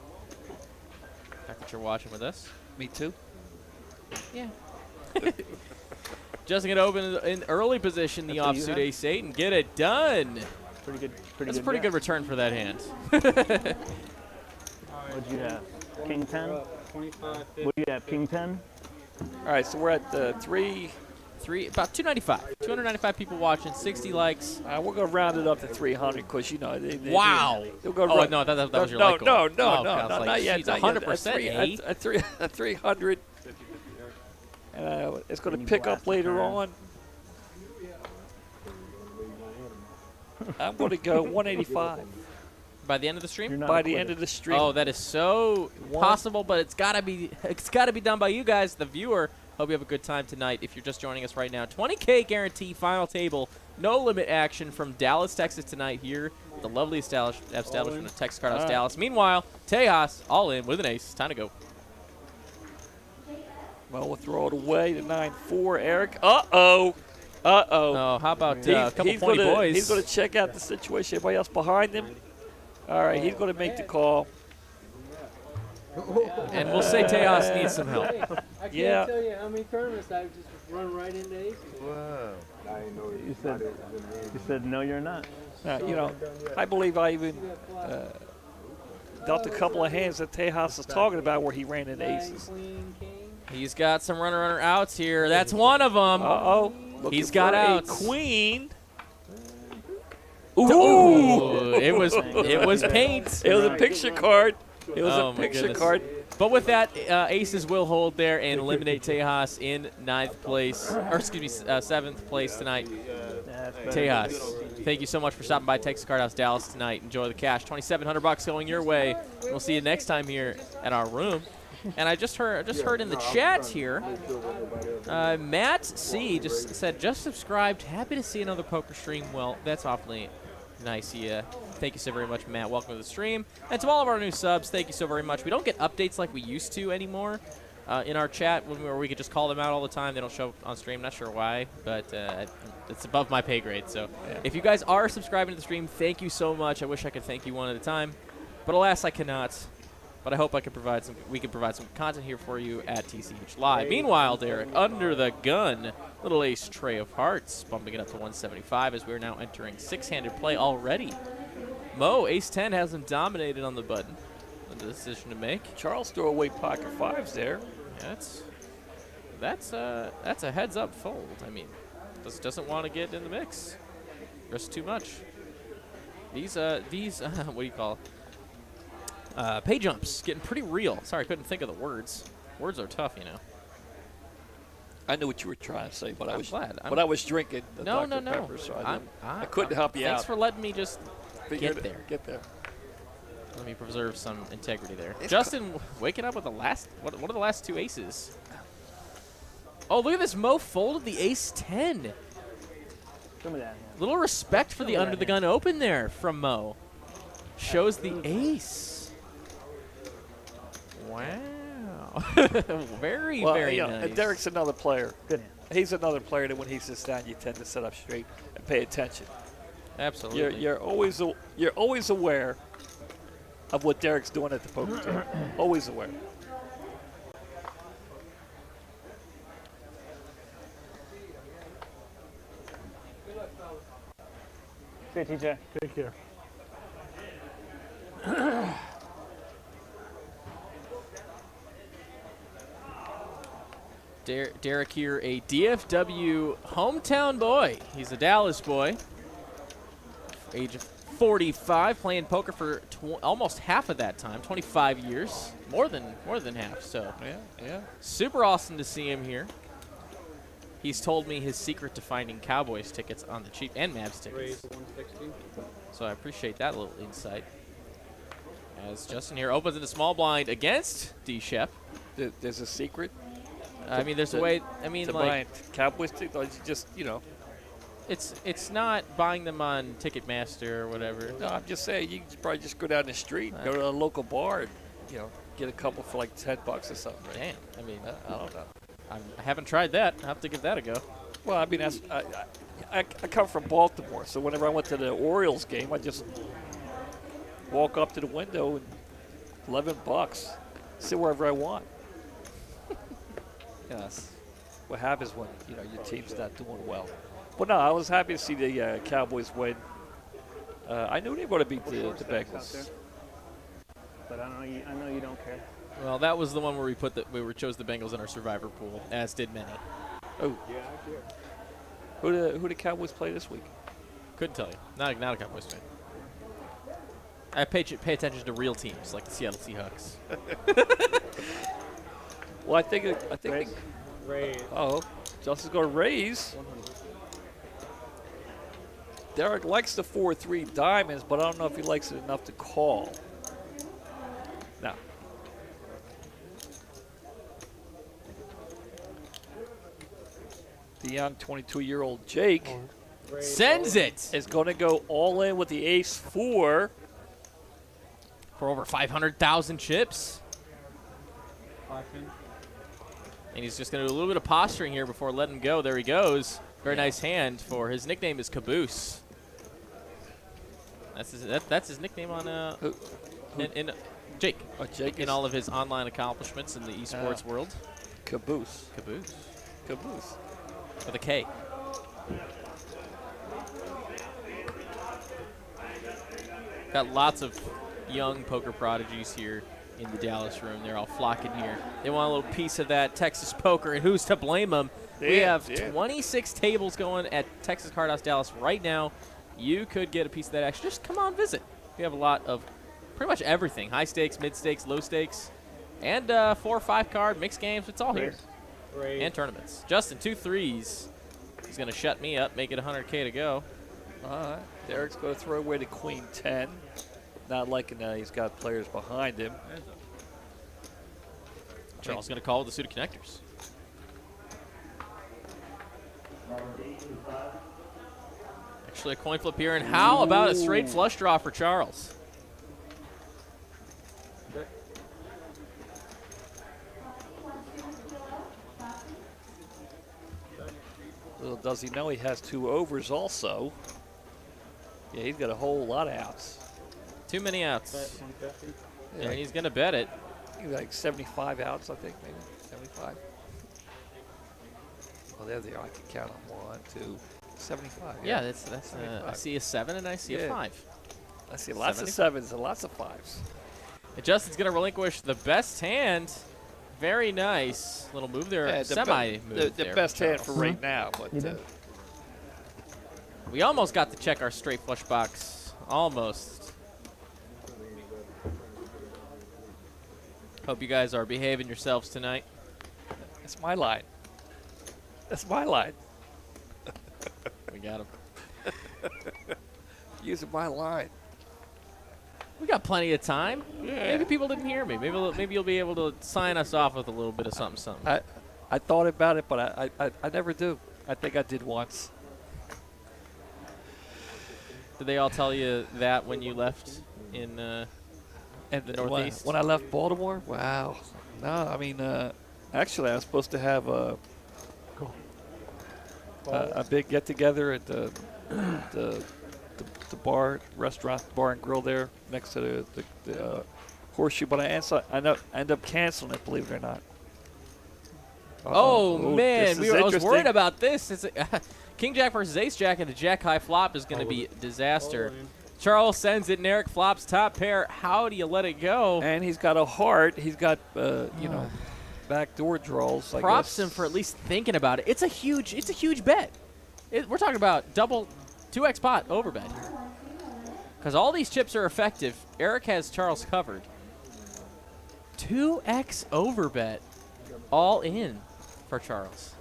Speaker 4: The fact that you're watching with us.
Speaker 5: Me too.
Speaker 4: Yeah. Just going to open in early position the
Speaker 9: That's what you
Speaker 4: offsuit
Speaker 9: had?
Speaker 4: ace-8 and get it done.
Speaker 9: Pretty good.
Speaker 4: That's a pretty good return for that hand.
Speaker 9: What'd you have? King 10?
Speaker 7: 25, 50.
Speaker 9: What do you have? King 10?
Speaker 5: All right, so we're at
Speaker 4: About 295. 295 people watching, 60 likes.
Speaker 5: we're going to round it up to 300 because, you know.
Speaker 4: Wow.
Speaker 5: They'll go
Speaker 4: Oh, no, that was your like goal.
Speaker 5: No,
Speaker 4: Oh, God,
Speaker 5: not yet.
Speaker 4: geez,
Speaker 5: Not
Speaker 4: 100%,
Speaker 5: yet. At 300. It's going to pick up later on. I'm going to go 185
Speaker 4: By the end of the stream?
Speaker 9: You're not
Speaker 5: by
Speaker 9: a
Speaker 5: the
Speaker 9: quitter.
Speaker 5: end of the stream.
Speaker 4: Oh, that is so possible, but it's gotta be done by you guys, the viewer. Hope you have a good time tonight. If you're just joining us right now, 20K guarantee, final table, no limit action from Dallas, Texas tonight here, the lovely establishment of Texas Card House Dallas. Meanwhile, Tejas all in with an ace. Time to go.
Speaker 5: Well, we'll throw it away to 9-4. Eric. Uh-oh.
Speaker 4: Oh, how about a couple pointy boys?
Speaker 5: He's going to check out the situation. Everybody else behind him. All right, he's going to make the call.
Speaker 4: And we'll say Tejas needs some help.
Speaker 8: I can't
Speaker 5: Yeah.
Speaker 8: tell you how many tournaments I've just run right into aces.
Speaker 6: I ain't know
Speaker 9: You said no, you're not.
Speaker 5: You know, I believe I even dealt a couple of hands that Tejas was talking about where he ran into aces.
Speaker 8: Queen, king.
Speaker 4: He's got some runner outs here. That's one of them.
Speaker 5: Uh-oh.
Speaker 4: He's got
Speaker 5: for
Speaker 4: outs.
Speaker 5: a queen.
Speaker 4: Ooh, it was paint.
Speaker 5: It was a picture card. It was
Speaker 4: Oh,
Speaker 5: a
Speaker 4: my
Speaker 5: picture
Speaker 4: goodness.
Speaker 5: card.
Speaker 4: But with that, aces will hold there and eliminate Tejas in 9th place, or excuse me, 7th place tonight. Tejas, thank you so much for stopping by Texas Card House Dallas tonight. Enjoy the cash, $2,700 going your way. We'll see you next time here at our room. And I just heard in the chat here, Matt C just said, just subscribed. Happy to see another poker stream. Well, that's awfully nice. Yeah. Thank you so very much, Matt. Welcome to the stream. And to all of our new subs, thank you so very much. We don't get updates like we used to anymore in our chat where we could just call them out all the time. They don't show up on stream. Not sure why, but it's above my pay grade. So if you guys are subscribing to the stream, thank you so much. I wish I could thank you one at a time, but alas, I cannot. But I hope we can provide some content here for you at TCH Live. Meanwhile, Derek, under the gun, little ace tray of hearts, bumping it up to 175 as we're now entering 6-handed play already. Mo, ace-10 has him dominated on the button. A decision to make.
Speaker 5: Charles threw away pocket fives there.
Speaker 4: Yeah, that's a heads-up fold. I mean, just doesn't want to get in the mix. Risk too much. These what do you call it? Pay jumps getting pretty real. Sorry, I couldn't think of the words. Words are tough, you know.
Speaker 5: I knew what you were trying to say, but I was
Speaker 4: glad.
Speaker 5: But I was drinking the
Speaker 4: No,
Speaker 5: Dr.
Speaker 4: no.
Speaker 5: Pepper, so I couldn't help you
Speaker 4: Thanks
Speaker 5: out.
Speaker 4: for letting me just get there.
Speaker 5: Get there.
Speaker 4: Let me preserve some integrity there. Justin waking up with the last. What are the last two aces? Oh, look at this. Mo folded the ace-10.
Speaker 9: Show me that.
Speaker 4: Little respect for the under the gun open there from Mo. Shows the ace. Wow. very nice.
Speaker 5: And Derek's another player.
Speaker 9: Good hand.
Speaker 5: He's another player that when he sits down, you tend to sit up straight and pay attention.
Speaker 4: Absolutely.
Speaker 5: You're always aware of what Derek's doing at the poker table. Always aware.
Speaker 9: See you, TJ.
Speaker 6: Take care.
Speaker 4: Derek here, a DFW hometown boy. He's a Dallas boy. Age of 45, playing poker for almost half of that time, 25 years, more than half. So
Speaker 5: yeah.
Speaker 4: Super awesome to see him here. He's told me his secret to finding Cowboys tickets on the cheap and Mavs tickets. So I appreciate that little insight. As Justin here opens in the small blind against D-Shep.
Speaker 5: There's a secret.
Speaker 4: I mean, there's a way. I mean,
Speaker 5: to
Speaker 4: like
Speaker 5: buying Cowboys tickets, or just
Speaker 4: it's not buying them on Ticketmaster or whatever.
Speaker 5: No, I'm just saying you can probably just go down the street, go to a local bar, and get a couple for like $10 or something. Right?
Speaker 4: Damn. I mean,
Speaker 5: I don't know.
Speaker 4: I haven't tried that. I'll have to give that a go.
Speaker 5: Well, I mean, I come from Baltimore, so whenever I went to the Orioles game, I just walk up to the window and $11, sit wherever I want. Yes. What happens when your team's not doing well? But no, I was happy to see the Cowboys win. I knew they were going to beat the Bengals.
Speaker 9: But I know you don't care.
Speaker 4: Well, that was the one where we chose the Bengals in our survivor pool, as did many.
Speaker 5: Oh. Yeah. Who the Cowboys play this week?
Speaker 4: Couldn't tell you. Not a Cowboys fan. I pay attention to real teams like the Seattle Seahawks.
Speaker 5: Well, I think.
Speaker 8: Raise.
Speaker 5: Oh, Justin's going to raise. Derek likes the 4-3 diamonds, but I don't know if he likes it enough to call. No. The young 22-year-old Jake
Speaker 4: sends it.
Speaker 5: Is going to go all in with the ace-4
Speaker 4: for over 500,000 chips. And he's just going to do a little bit of posturing here before letting go. There he goes. Very nice hand for his nickname is Caboose. That's his nickname on in Jake.
Speaker 5: Oh, Jake
Speaker 4: in all of his online accomplishments in the esports world.
Speaker 5: Caboose.
Speaker 4: Caboose.
Speaker 5: Caboose.
Speaker 4: With a K. Got lots of young poker prodigies here in the Dallas room. They're all flocking here. They want a little piece of that Texas poker, and who's to blame them? We have 26 tables going at Texas Card House Dallas right now. You could get a piece of that action. Just come on, visit. We have a lot of pretty much everything. High stakes, mid stakes, low stakes, and 4 or 5 card mixed games. It's all here. And tournaments. Justin, 2 threes. He's going to shut me up, make it 100K to go.
Speaker 5: All right. Derek's going to throw away the queen 10. Not liking that he's got players behind him.
Speaker 4: Charles going to call with the suited connectors. Actually, a coin flip here. And how about a straight flush draw for Charles?
Speaker 5: Little does he know he has 2 overs also. Yeah, he's got a whole lot of outs.
Speaker 4: Too many outs. And he's going to bet it.
Speaker 5: He's like 75 outs, I think, maybe 75. Oh, there they are. I can count them. 1, 2, 75.
Speaker 4: Yeah, that's. I see a 7 and I see a 5.
Speaker 5: I see lots of 7s and lots of 5s.
Speaker 4: And Justin's going to relinquish the best hand. Very nice little move there.
Speaker 5: Yeah, the best hand for right now, but
Speaker 4: we almost got to check our straight flush box. Almost. Hope you guys are behaving yourselves tonight.
Speaker 5: That's my line. That's my line.
Speaker 4: We got him.
Speaker 5: Using my line.
Speaker 4: We got plenty of time.
Speaker 5: Yeah.
Speaker 4: Maybe people didn't hear me. Maybe you'll be able to sign us off with a little bit of something.
Speaker 5: I thought about it, but I never do. I think I did once.
Speaker 4: Did they all tell you that when you left in the Northeast?
Speaker 5: When I left Baltimore? Wow. No, I mean, actually, I was supposed to have a big get-together at the restaurant, bar and grill there next to the Horseshoe, but I ended up canceling it, believe it or not.
Speaker 4: Oh man, I was worried about this. It's King Jack versus Ace Jack, and the Jack High flop is going to be disaster. Charles sends it, and Eric flops top pair. How do you let it go?
Speaker 5: And he's got a heart. He's got backdoor draws.
Speaker 4: Props him for at least thinking about it. It's a huge bet. We're talking about double 2x pot over bet here. Because all these chips are effective. Eric has Charles covered. 2x over bet. All in for Charles.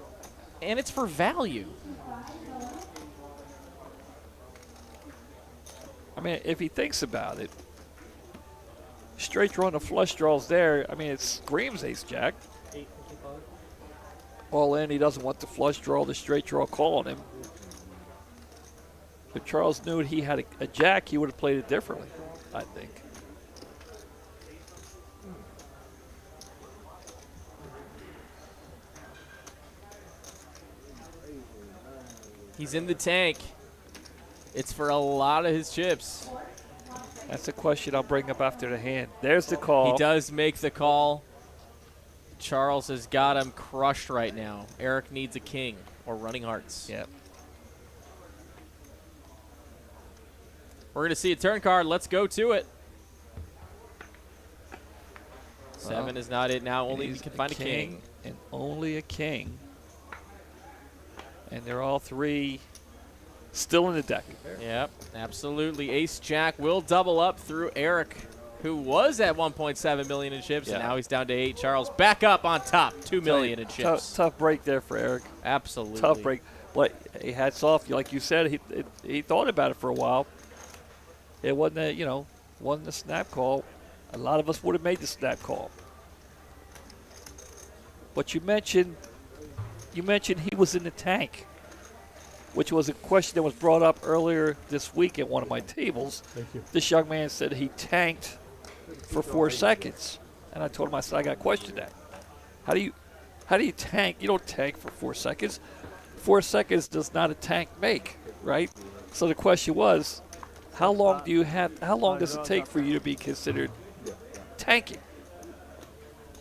Speaker 4: And it's for value.
Speaker 5: I mean, if he thinks about it, straight draw and the flush draws there. I mean, it screams ace jack. All in, he doesn't want the flush draw, the straight draw call on him. If Charles knew he had a jack, he would have played it differently, I think.
Speaker 4: He's in the tank. It's for a lot of his chips.
Speaker 5: That's a question I'll bring up after the hand. There's the call.
Speaker 4: He does make the call. Charles has got him crushed right now. Eric needs a king or running hearts.
Speaker 5: Yep.
Speaker 4: We're going to see a turn card. Let's go to it. 7 is not it now. Only we can find a king.
Speaker 5: And only a king. And they're all 3 still in the deck.
Speaker 4: Yep, absolutely. Ace Jack will double up through Eric, who was at 1.7 million in chips, and now he's down to 8. Charles back up on top, 2 million in chips.
Speaker 5: Tough break there for Eric.
Speaker 4: Absolutely.
Speaker 5: Tough break. But hey, hats off. Like you said, he thought about it for a while. It wasn't wasn't a snap call. A lot of us would have made the snap call. But you mentioned he was in the tank, which was a question that was brought up earlier this week at one of my tables.
Speaker 6: Thank you.
Speaker 5: This young man said he tanked for 4 seconds, and I told him, I said, I got to question that. How do you tank? You don't tank for 4 seconds. 4 seconds does not a tank make, right? So the question was, how long does it take for you to be considered tanking?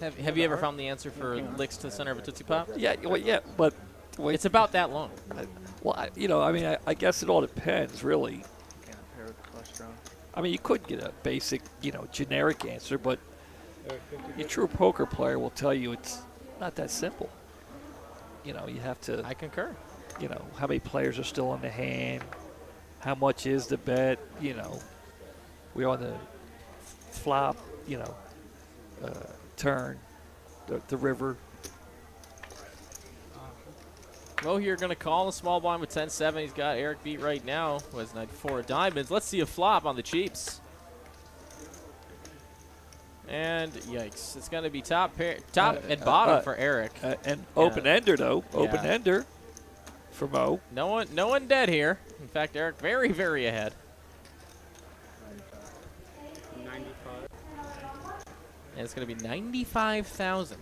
Speaker 4: Have you ever found the answer for licks to the center of a Tootsie Pop?
Speaker 5: Yeah, but
Speaker 4: it's about that long.
Speaker 5: I guess it all depends, really. I mean, you could get a basic, generic answer, but a true poker player will tell you it's not that simple. you know, you have to.
Speaker 4: I concur.
Speaker 5: You know, how many players are still in the hand? How much is the bet? You know, we're on the flop. You know, turn, the river.
Speaker 4: Mo here going to call a small blind with 10-7. He's got Eric beat right now with 94 diamonds. Let's see a flop on the cheaps. And yikes, it's going to be top and bottom for Eric.
Speaker 5: And open-ender, though. Open-ender for Mo.
Speaker 4: No one dead here. In fact, Eric very, very ahead.
Speaker 8: 95.
Speaker 4: And it's going to be 95,000.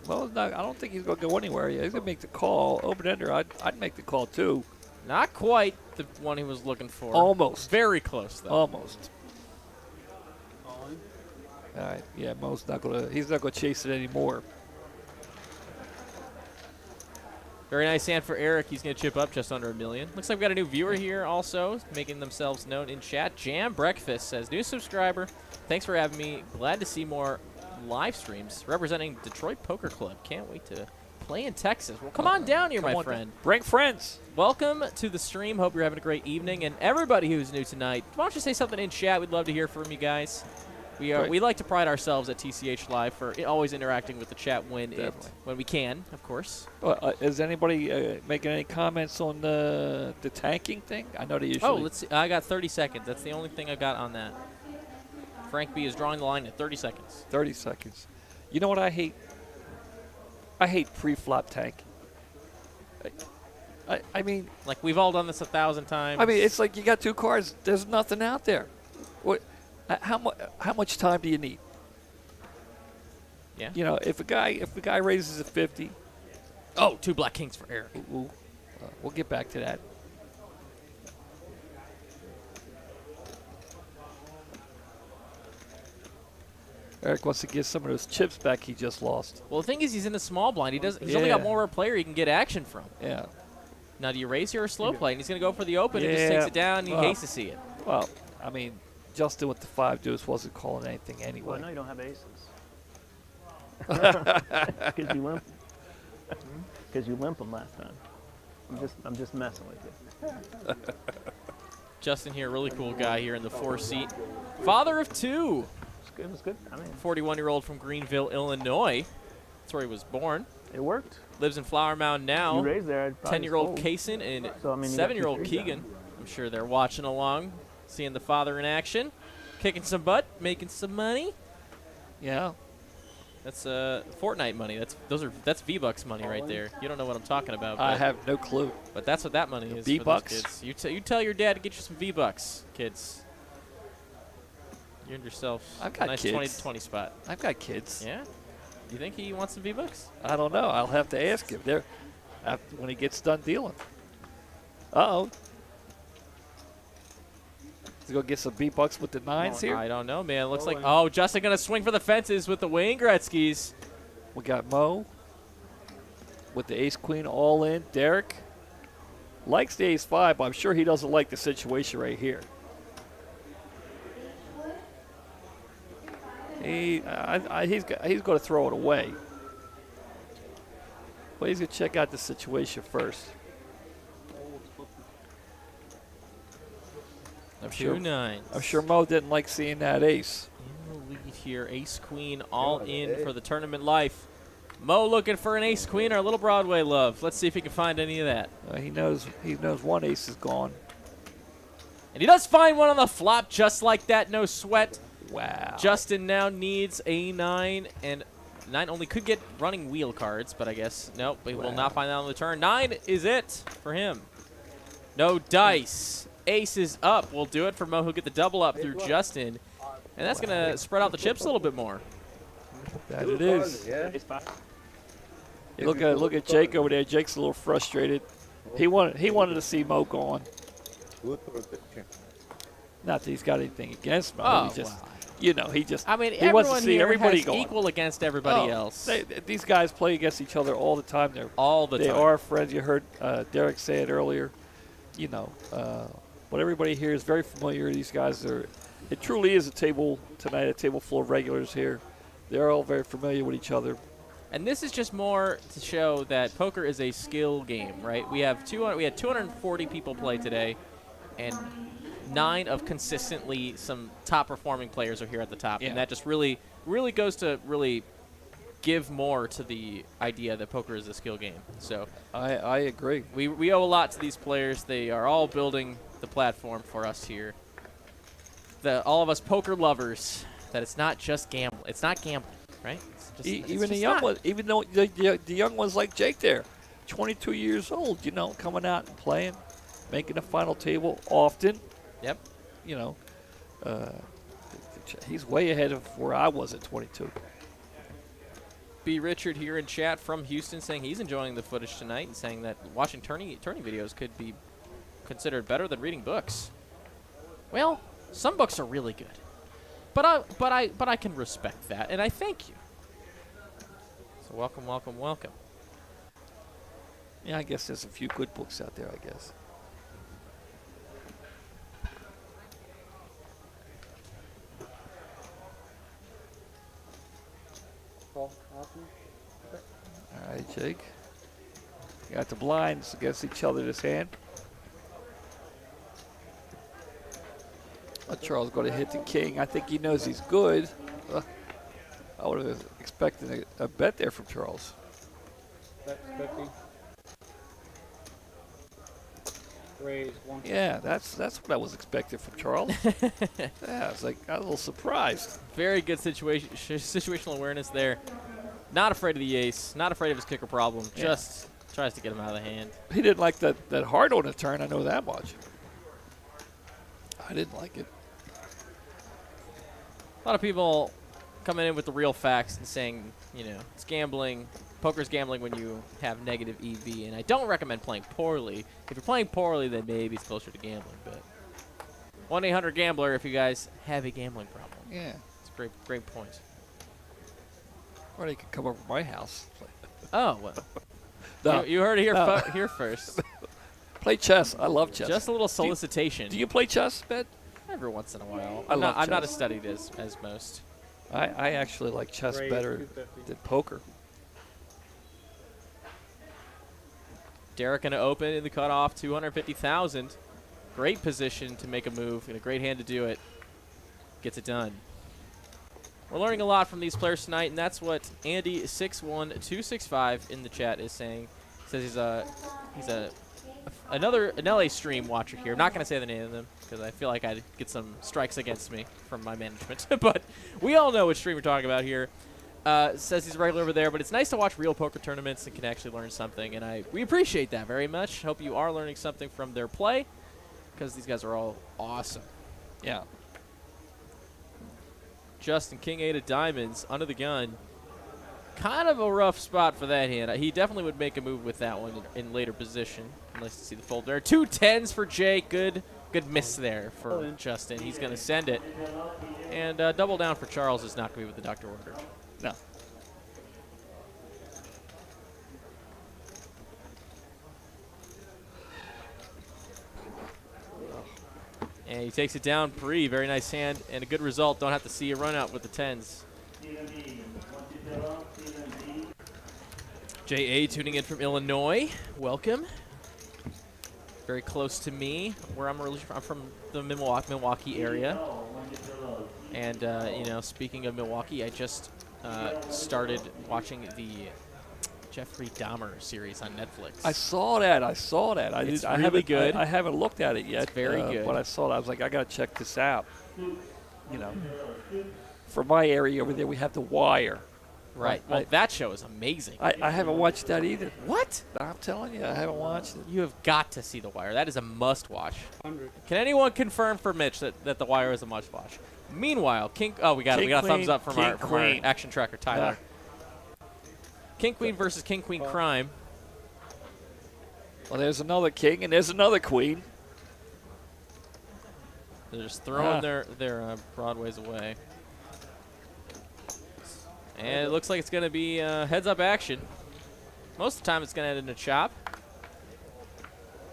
Speaker 5: Well, I don't think he's going to go anywhere. Yeah, he's going to make the call. Open-ender, I'd make the call, too.
Speaker 4: Not quite the one he was looking for.
Speaker 5: Almost.
Speaker 4: Very close, though.
Speaker 5: Almost. All right. Yeah, Mo's not going to. He's not going to chase it anymore.
Speaker 4: Very nice hand for Eric. He's going to chip up just under $1 million. Looks like we've got a new viewer here also, making themselves known in chat. Jam Breakfast says, new subscriber. Thanks for having me. Glad to see more live streams representing Detroit Poker Club. Can't wait to play in Texas. Well, come on down here, my friend.
Speaker 5: Bring friends.
Speaker 4: Welcome to the stream. Hope you're having a great evening. And everybody who's new tonight, why don't you say something in chat? We'd love to hear from you guys. We like to pride ourselves at TCH Live for always interacting with the chat when we can, of course.
Speaker 5: Is anybody making any comments on the tanking thing? I know they usually.
Speaker 4: Oh, let's see. I got 30 seconds. That's the only thing I got on that. Frank B is drawing the line at 30 seconds.
Speaker 5: 30 seconds. You know what I hate? I hate pre-flop tanking. I mean,
Speaker 4: like we've all done this 1,000 times.
Speaker 5: I mean, it's like you got two cards. There's nothing out there. What? How much time do you need?
Speaker 4: Yeah.
Speaker 5: You know, if a guy raises a 50.
Speaker 4: Oh, 2 black kings for Eric.
Speaker 5: Ooh, we'll get back to that. Eric wants to get some of those chips back he just lost.
Speaker 4: Well, the thing is, he's in a small blind. He's only got one more player he can get action from.
Speaker 5: Yeah.
Speaker 4: Now, do you raise here or slow play? And he's going to go for the open and just takes it down. And he hates to see it.
Speaker 5: Well, I mean, Justin with the 5 deuce wasn't calling anything anyway.
Speaker 9: Well, I know you don't have aces. Because you limp. Because you limp them last time. I'm just messing with you.
Speaker 4: Justin here, really cool guy here in the 4 seat. Father of 2.
Speaker 9: It was good. I mean,
Speaker 4: 41-year-old from Greenville, Illinois. That's where he was born.
Speaker 9: It worked.
Speaker 4: Lives in Flower Mound now.
Speaker 9: You raised there.
Speaker 4: 10-year-old Kaysen and 7-year-old Keegan. I'm sure they're watching along, seeing the father in action, kicking some butt, making some money.
Speaker 5: Yeah.
Speaker 4: That's Fortnite money. That's V-Bucks money right there. You don't know what I'm talking about.
Speaker 5: I have no clue.
Speaker 4: But that's what that money is.
Speaker 5: V-Bucks.
Speaker 4: For those kids. You tell your dad to get you some V-Bucks, kids. You earned yourself a nice
Speaker 5: kids.
Speaker 4: 20 spot.
Speaker 5: I've got kids.
Speaker 4: Yeah? You think he wants some V-Bucks?
Speaker 5: I don't know. I'll have to ask him there when he gets done dealing. Uh-oh. He's going to get some V-Bucks with the 9s here?
Speaker 4: I don't know, man. Looks like, oh, Justin going to swing for the fences with the Wayne Gretzkys.
Speaker 5: We got Mo with the ace-queen all in. Derek likes the ace-5, but I'm sure he doesn't like the situation right here. He's going to throw it away. But he's going to check out the situation first. I'm sure Mo didn't like seeing that ace.
Speaker 4: In the lead here, ace-queen all in for the tournament life. Mo looking for an ace-queen, our little Broadway love. Let's see if he can find any of that.
Speaker 5: He knows one ace is gone.
Speaker 4: And he does find one on the flop just like that, no sweat.
Speaker 5: Wow.
Speaker 4: Justin now needs a 9, and 9 only could get running wheel cards, but I guess, nope, he will not find that on the turn. 9 is it for him. No dice. Ace is up. We'll do it for Mo. He'll get the double up through Justin, and that's going to spread out the chips a little bit more.
Speaker 5: That it is. Look at Jake over there. Jake's a little frustrated. He wanted to see Mo gone. Not that he's got anything against Mo.
Speaker 4: Oh,
Speaker 5: he just,
Speaker 4: wow.
Speaker 5: I
Speaker 4: mean,
Speaker 5: he wants to
Speaker 4: everyone
Speaker 5: see
Speaker 4: here
Speaker 5: everybody
Speaker 4: has
Speaker 5: going.
Speaker 4: equal against everybody else.
Speaker 5: These guys play against each other all the time. They are friends. You heard Derek say it earlier. But everybody here is very familiar. These guys it truly is a table tonight, a table full of regulars here. They're all very familiar with each other.
Speaker 4: And this is just more to show that poker is a skill game, right? We had 240 people play today, and 9 of consistently some top-performing players are here at the top.
Speaker 5: Yeah.
Speaker 4: And that just really goes to really give more to the idea that poker is a skill game. So
Speaker 5: I agree.
Speaker 4: we owe a lot to these players. They are all building the platform for us here. All of us poker lovers, that it's not just gambling. It's not gambling, right?
Speaker 5: Even the young ones, even though the young ones like Jake there, 22 years old, you know, coming out and playing, making the final table often.
Speaker 4: Yep.
Speaker 5: You know, he's way ahead of where I was at 22.
Speaker 4: B. Richard here in chat from Houston saying he's enjoying the footage tonight and saying that watching tourney videos could be considered better than reading books. Well, some books are really good, but I can respect that, and I thank you. So welcome, welcome, welcome.
Speaker 5: Yeah, I guess there's a few good books out there, I guess.
Speaker 8: Call, awesome.
Speaker 5: All right, Jake. You got the blinds against each other this hand. Charles going to hit the king. I think he knows he's good. I would have expected a bet there from Charles.
Speaker 8: That's 50. Raise 1.
Speaker 5: Yeah, that's what I was expecting from Charles. Yeah, it's like I was a little surprised.
Speaker 4: Very good situational awareness there. Not afraid of the ace. Not afraid of his kicker problem.
Speaker 5: Yeah.
Speaker 4: Just tries to get him out of the hand.
Speaker 5: He didn't like that hard on the turn. I know that much. I didn't like it.
Speaker 4: A lot of people coming in with the real facts and saying, you know, it's gambling. Poker's gambling when you have negative EV, and I don't recommend playing poorly. If you're playing poorly, then maybe it's closer to gambling. But 1-800-GAMBLER if you guys have a gambling problem.
Speaker 5: Yeah.
Speaker 4: It's a great point.
Speaker 5: Or they could come over to my house.
Speaker 4: Oh, well.
Speaker 5: No.
Speaker 4: You heard it here,
Speaker 5: No.
Speaker 4: here first.
Speaker 5: Play chess. I love chess.
Speaker 4: Just a little solicitation.
Speaker 5: Do you play chess, Ben?
Speaker 4: Every once in a while.
Speaker 5: I love
Speaker 4: I'm not
Speaker 5: chess.
Speaker 4: as studied as most.
Speaker 5: I actually like chess
Speaker 8: Raise
Speaker 5: better
Speaker 8: 250.
Speaker 5: than poker.
Speaker 4: Derek going to open in the cutoff, 250,000. Great position to make a move and a great hand to do it. Gets it done. We're learning a lot from these players tonight, and that's what Andy61265 in the chat is saying. He says he's an LA stream watcher here. I'm not going to say the name of them because I feel like I'd get some strikes against me from my management. But we all know which stream we're talking about here. Says he's regular over there, but it's nice to watch real poker tournaments and can actually learn something, and we appreciate that very much. Hope you are learning something from their play because these guys are all awesome.
Speaker 5: Yeah.
Speaker 4: Justin, King 8 of diamonds, under the gun. Kind of a rough spot for that hand. He definitely would make a move with that one in later position. Nice to see the fold there. 2 10s for Jake. Good miss there for Justin. He's going to send it. And double down for Charles is not going to be what the doctor ordered.
Speaker 5: No.
Speaker 4: And he takes it down pre. Very nice hand and a good result. Don't have to see a run out with the 10s. J.A. tuning in from Illinois. Welcome. Very close to me, where I'm from the Milwaukee area. And, you know, speaking of Milwaukee, I just started watching the Jeffrey Dahmer series on Netflix.
Speaker 5: I saw that.
Speaker 4: It's
Speaker 5: I
Speaker 4: really
Speaker 5: haven't,
Speaker 4: good.
Speaker 5: I haven't looked at it yet.
Speaker 4: It's very good.
Speaker 5: But I saw it. I was like, I got to check this out. You know, for my area over there, we have The Wire.
Speaker 4: Right. Well, that show is amazing.
Speaker 5: I haven't watched that either.
Speaker 4: What?
Speaker 5: I'm telling you, I haven't watched it.
Speaker 4: You have got to see The Wire. That is a must-watch.
Speaker 8: 100.
Speaker 4: Can anyone confirm for Mitch that The Wire is a must-watch? Meanwhile, we got a thumbs up from our action tracker, Tyler. King Queen versus King Queen Crime.
Speaker 5: Well, there's another king and there's another queen.
Speaker 4: They're just throwing their broadways away. And it looks like it's going to be heads-up action. Most of the time it's going to end in a chop.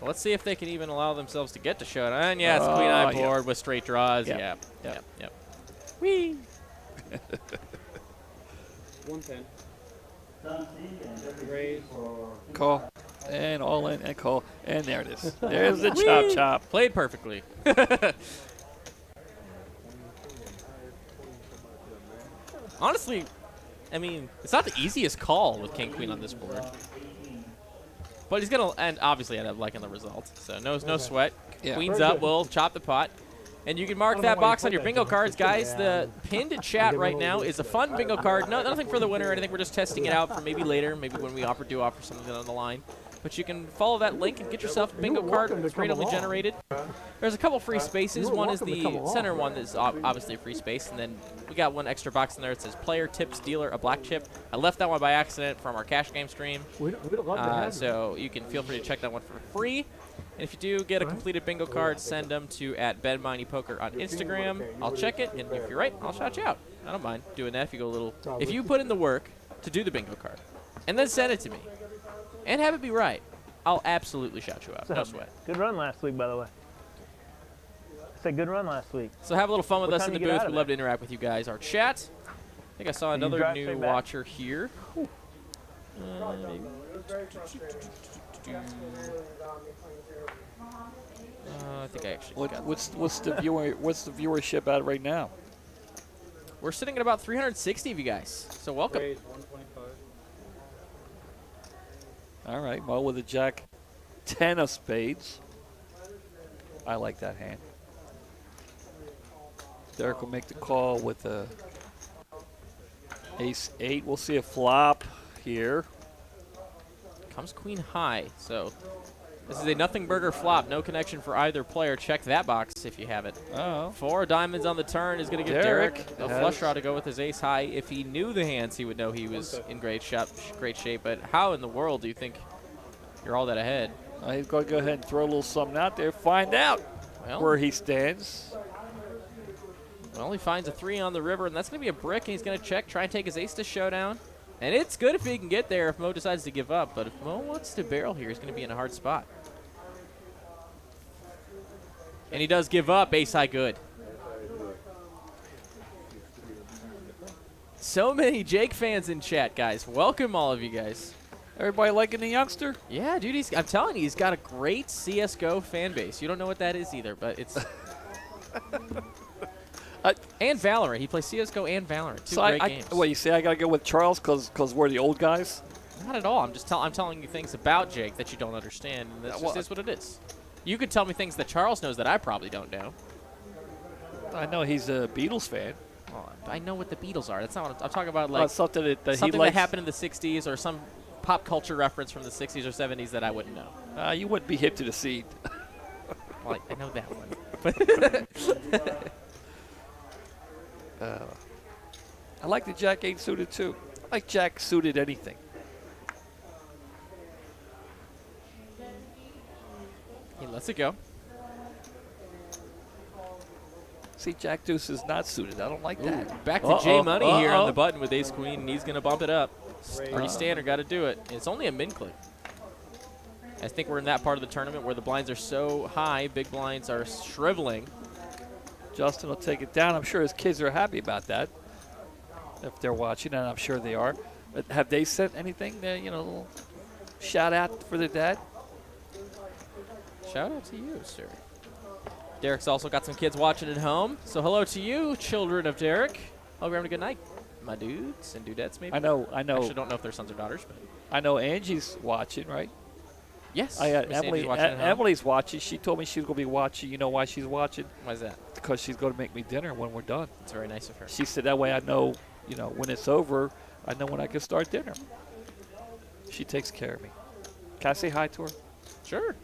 Speaker 4: Well, let's see if they can even allow themselves to get to showdown. And yeah, it's queen-eye board with straight draws.
Speaker 5: Yep.
Speaker 4: Yep. Whee!
Speaker 8: 110. Raise.
Speaker 5: Call. And all in and call. And there it is. There's the chop chop.
Speaker 4: Played perfectly. Honestly, I mean, it's not the easiest call with king queen on this board. But he's gonna, and obviously end up liking the result. So no sweat.
Speaker 5: Yeah.
Speaker 4: Queen's up, we'll chop the pot. And you can mark that box on your bingo cards, guys. The pinned chat right now is a fun bingo card. No, nothing for the winner or anything. We're just testing it out for maybe later, maybe when we do offer something on the line. But you can follow that link and get yourself a bingo card. It's randomly generated. There's a couple free spaces. One is the center one is obviously a free space. And then we got one extra box in there. It says player, tips, dealer, a black chip. I left that one by accident from our cash game stream. So you can feel free to check that one for free. And if you do get a completed bingo card, send them to @BenMineyPoker on Instagram. I'll check it, and if you're right, I'll shout you out. I don't mind doing that if you go a little. If you put in the work to do the bingo card, and then send it to me, and have it be right, I'll absolutely shout you out. No sweat.
Speaker 9: Good run last week, by the way. I said good run last week.
Speaker 4: So have a little fun with
Speaker 9: What
Speaker 4: us
Speaker 9: time
Speaker 4: in
Speaker 9: do
Speaker 4: the
Speaker 9: you get
Speaker 4: booth.
Speaker 9: out of
Speaker 4: We'd love to interact with you guys. Our chat. I think I saw
Speaker 9: Did you
Speaker 4: another
Speaker 9: drive
Speaker 4: new
Speaker 9: straight back?
Speaker 4: watcher here. I think I actually got
Speaker 5: What's the viewership at right now?
Speaker 4: We're sitting at about 360 of you guys. So welcome.
Speaker 8: Raise 125.
Speaker 5: All right. Well, with a jack 10 of spades. I like that hand. Derek will make the call with a ace 8. We'll see a flop here.
Speaker 4: Comes queen high. So this is a nothing burger flop. No connection for either player. Check that box if you have it.
Speaker 5: Oh.
Speaker 4: 4 diamonds on the turn is going to give Derek a flush draw to go with his ace high. If he knew the hands, he would know he was in great shape. But how in the world do you think you're all that ahead?
Speaker 5: He's going to go ahead and throw a little something out there. Find out where he stands.
Speaker 4: Well, he finds a 3 on the river, and that's going to be a brick, and he's going to check, try and take his ace to showdown. And it's good if he can get there if Mo decides to give up. But if Mo wants to barrel here, he's going to be in a hard spot. And he does give up. Ace high good. So many Jake fans in chat, guys. Welcome, all of you guys.
Speaker 5: Everybody liking the youngster?
Speaker 4: Yeah, dude. I'm telling you, he's got a great CSGO fan base. You don't know what that is either, but it's... and Valorant. He plays CSGO and Valorant. Two great games.
Speaker 5: What, you say I got to go with Charles because we're the old guys?
Speaker 4: Not at all. I'm telling you things about Jake that you don't understand, and that just is what it is. You could tell me things that Charles knows that I probably don't know.
Speaker 5: I know he's a Beatles fan.
Speaker 4: Well, I know what the Beatles are. That's not what I'm talking about. Like
Speaker 5: something that
Speaker 4: something
Speaker 5: he likes.
Speaker 4: that happened in the 60s or some pop culture reference from the 60s or 70s that I wouldn't know.
Speaker 5: You wouldn't be hip to the scene.
Speaker 4: Well, I know that one.
Speaker 5: I like the Jack 8 suited too. I like Jack suited anything.
Speaker 4: He lets it go.
Speaker 5: See, Jack Deuce is not suited. I don't like that.
Speaker 4: Back to J Money here on the button with ace queen, and he's going to bump it up. Pretty standard, got to do it. It's only a min click. I think we're in that part of the tournament where the blinds are so high, big blinds are shriveling.
Speaker 5: Justin will take it down. I'm sure his kids are happy about that if they're watching, and I'm sure they are. But have they sent anything? Little shout out for their dad?
Speaker 4: Shout out to you, sir. Derek's also got some kids watching at home. So hello to you, children of Derek. Hope you're having a good night, my dudes and dudettes, maybe.
Speaker 5: I know.
Speaker 4: Actually, don't know if they're sons or daughters, but
Speaker 5: I know Angie's watching, right?
Speaker 4: yes.
Speaker 5: Emily's watching. She told me she's going to be watching. You know why she's watching?
Speaker 4: Why is that?
Speaker 5: Because she's going to make me dinner when we're done.
Speaker 4: It's very nice of her.
Speaker 5: She said that way I know, when it's over, I know when I can start dinner. She takes care of me. Can I say hi to her?
Speaker 4: Sure.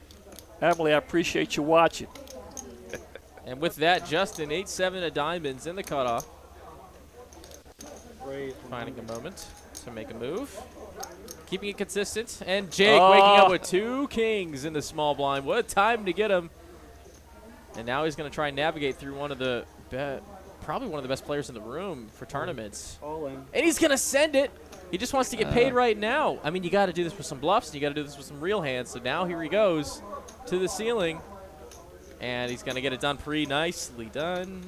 Speaker 5: Emily, I appreciate you watching.
Speaker 4: And with that, Justin, 8-7 of diamonds in the cutoff. Finding a moment to make a move. Keeping it consistent. And Jake waking up with 2 kings in the small blind. What a time to get him. And now he's going to try and navigate through one of the, probably one of the best players in the room for tournaments.
Speaker 8: All in.
Speaker 4: And he's going to send it. He just wants to get paid right now. I mean, you got to do this with some bluffs, and you got to do this with some real hands. So now here he goes to the ceiling. And he's going to get it done pretty nicely done.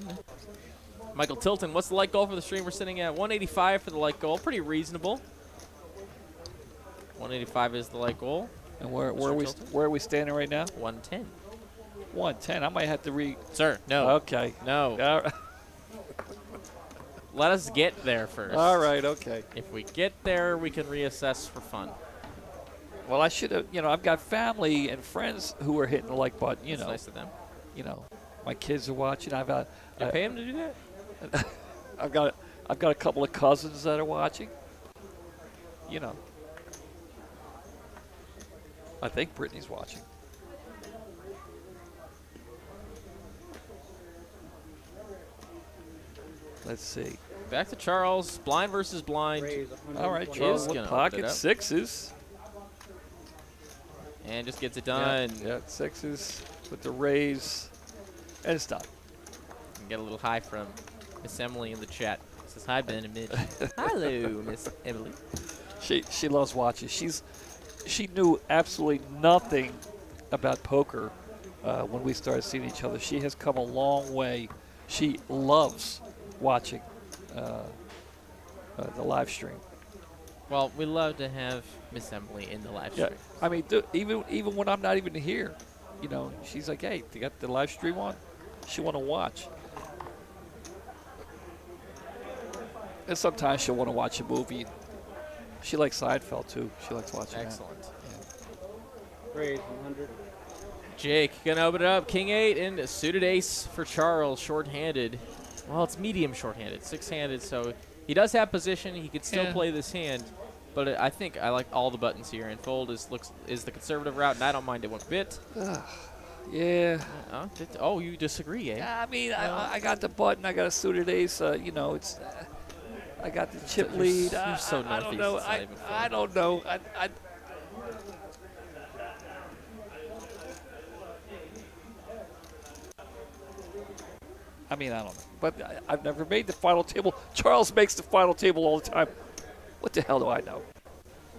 Speaker 4: Michael Tilton, what's the light goal for the stream? We're sitting at 185 for the light goal. Pretty reasonable. 185 is the light goal.
Speaker 5: And where are we standing right now?
Speaker 4: 110.
Speaker 5: 110. I might have to
Speaker 4: Sir, no.
Speaker 5: Okay.
Speaker 4: No.
Speaker 5: All right.
Speaker 4: Let us get there first.
Speaker 5: All right. Okay.
Speaker 4: If we get there, we can reassess for fun.
Speaker 5: Well, I should have. I've got family and friends who are hitting the like button.
Speaker 4: It's nice of them.
Speaker 5: My kids are watching. I've got.
Speaker 4: You pay them to do that?
Speaker 5: I've got a couple of cousins that are watching. I think Brittany's watching. Let's see.
Speaker 4: Back to Charles. Blind versus blind.
Speaker 5: All right, Charles with pocket sixes.
Speaker 4: And just gets it done.
Speaker 5: Yeah, sixes with the raise. And it's done.
Speaker 4: Get a little hi from Miss Emily in the chat. Says hi, Ben and Mitch. Hello, Miss Emily.
Speaker 5: She loves watching. She knew absolutely nothing about poker when we started seeing each other. She has come a long way. She loves watching the live stream.
Speaker 4: Well, we love to have Miss Emily in the live stream.
Speaker 5: I mean, even when I'm not even here, she's like, hey, you got the live stream on? She want to watch. And sometimes she'll want to watch a movie. She likes Seinfeld, too. She likes watching
Speaker 4: Excellent.
Speaker 5: that.
Speaker 8: Raise 100.
Speaker 4: Jake gonna open it up. King 8 and a suited ace for Charles. Short-handed. Well, it's medium short-handed. Six-handed, so he does have position. He could still play this hand. But I think I like all the buttons here. And fold is the conservative route, and I don't mind it one bit.
Speaker 5: Yeah.
Speaker 4: Oh, you disagree, eh?
Speaker 5: I mean, I got the button. I got a suited ace. It's. I got the chip lead.
Speaker 4: You're so
Speaker 5: I don't
Speaker 4: northeast,
Speaker 5: know.
Speaker 4: it's not even fun.
Speaker 5: I don't know. I mean, I don't know. But I've never made the final table. Charles makes the final table all the time. What the hell do I know?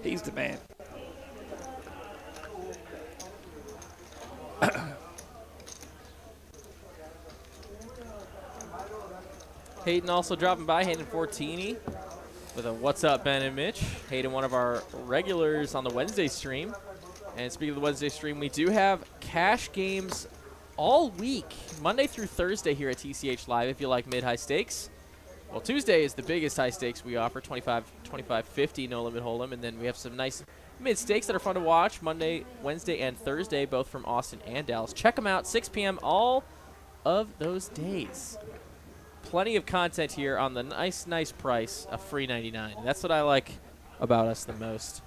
Speaker 5: He's the man.
Speaker 4: Hayden also dropping by. Hayden Fortini with a What's Up, Ben and Mitch. Hayden, one of our regulars on the Wednesday stream. And speaking of the Wednesday stream, we do have cash games all week, Monday through Thursday here at TCH Live if you like mid-high stakes. Well, Tuesday is the biggest high stakes we offer, 25-50 no limit hold'em, and then we have some nice mid stakes that are fun to watch Monday, Wednesday, and Thursday, both from Austin and Dallas. Check them out, 6 p.m. all of those days. Plenty of content here on the nice price of free $99. That's what I like about us the most.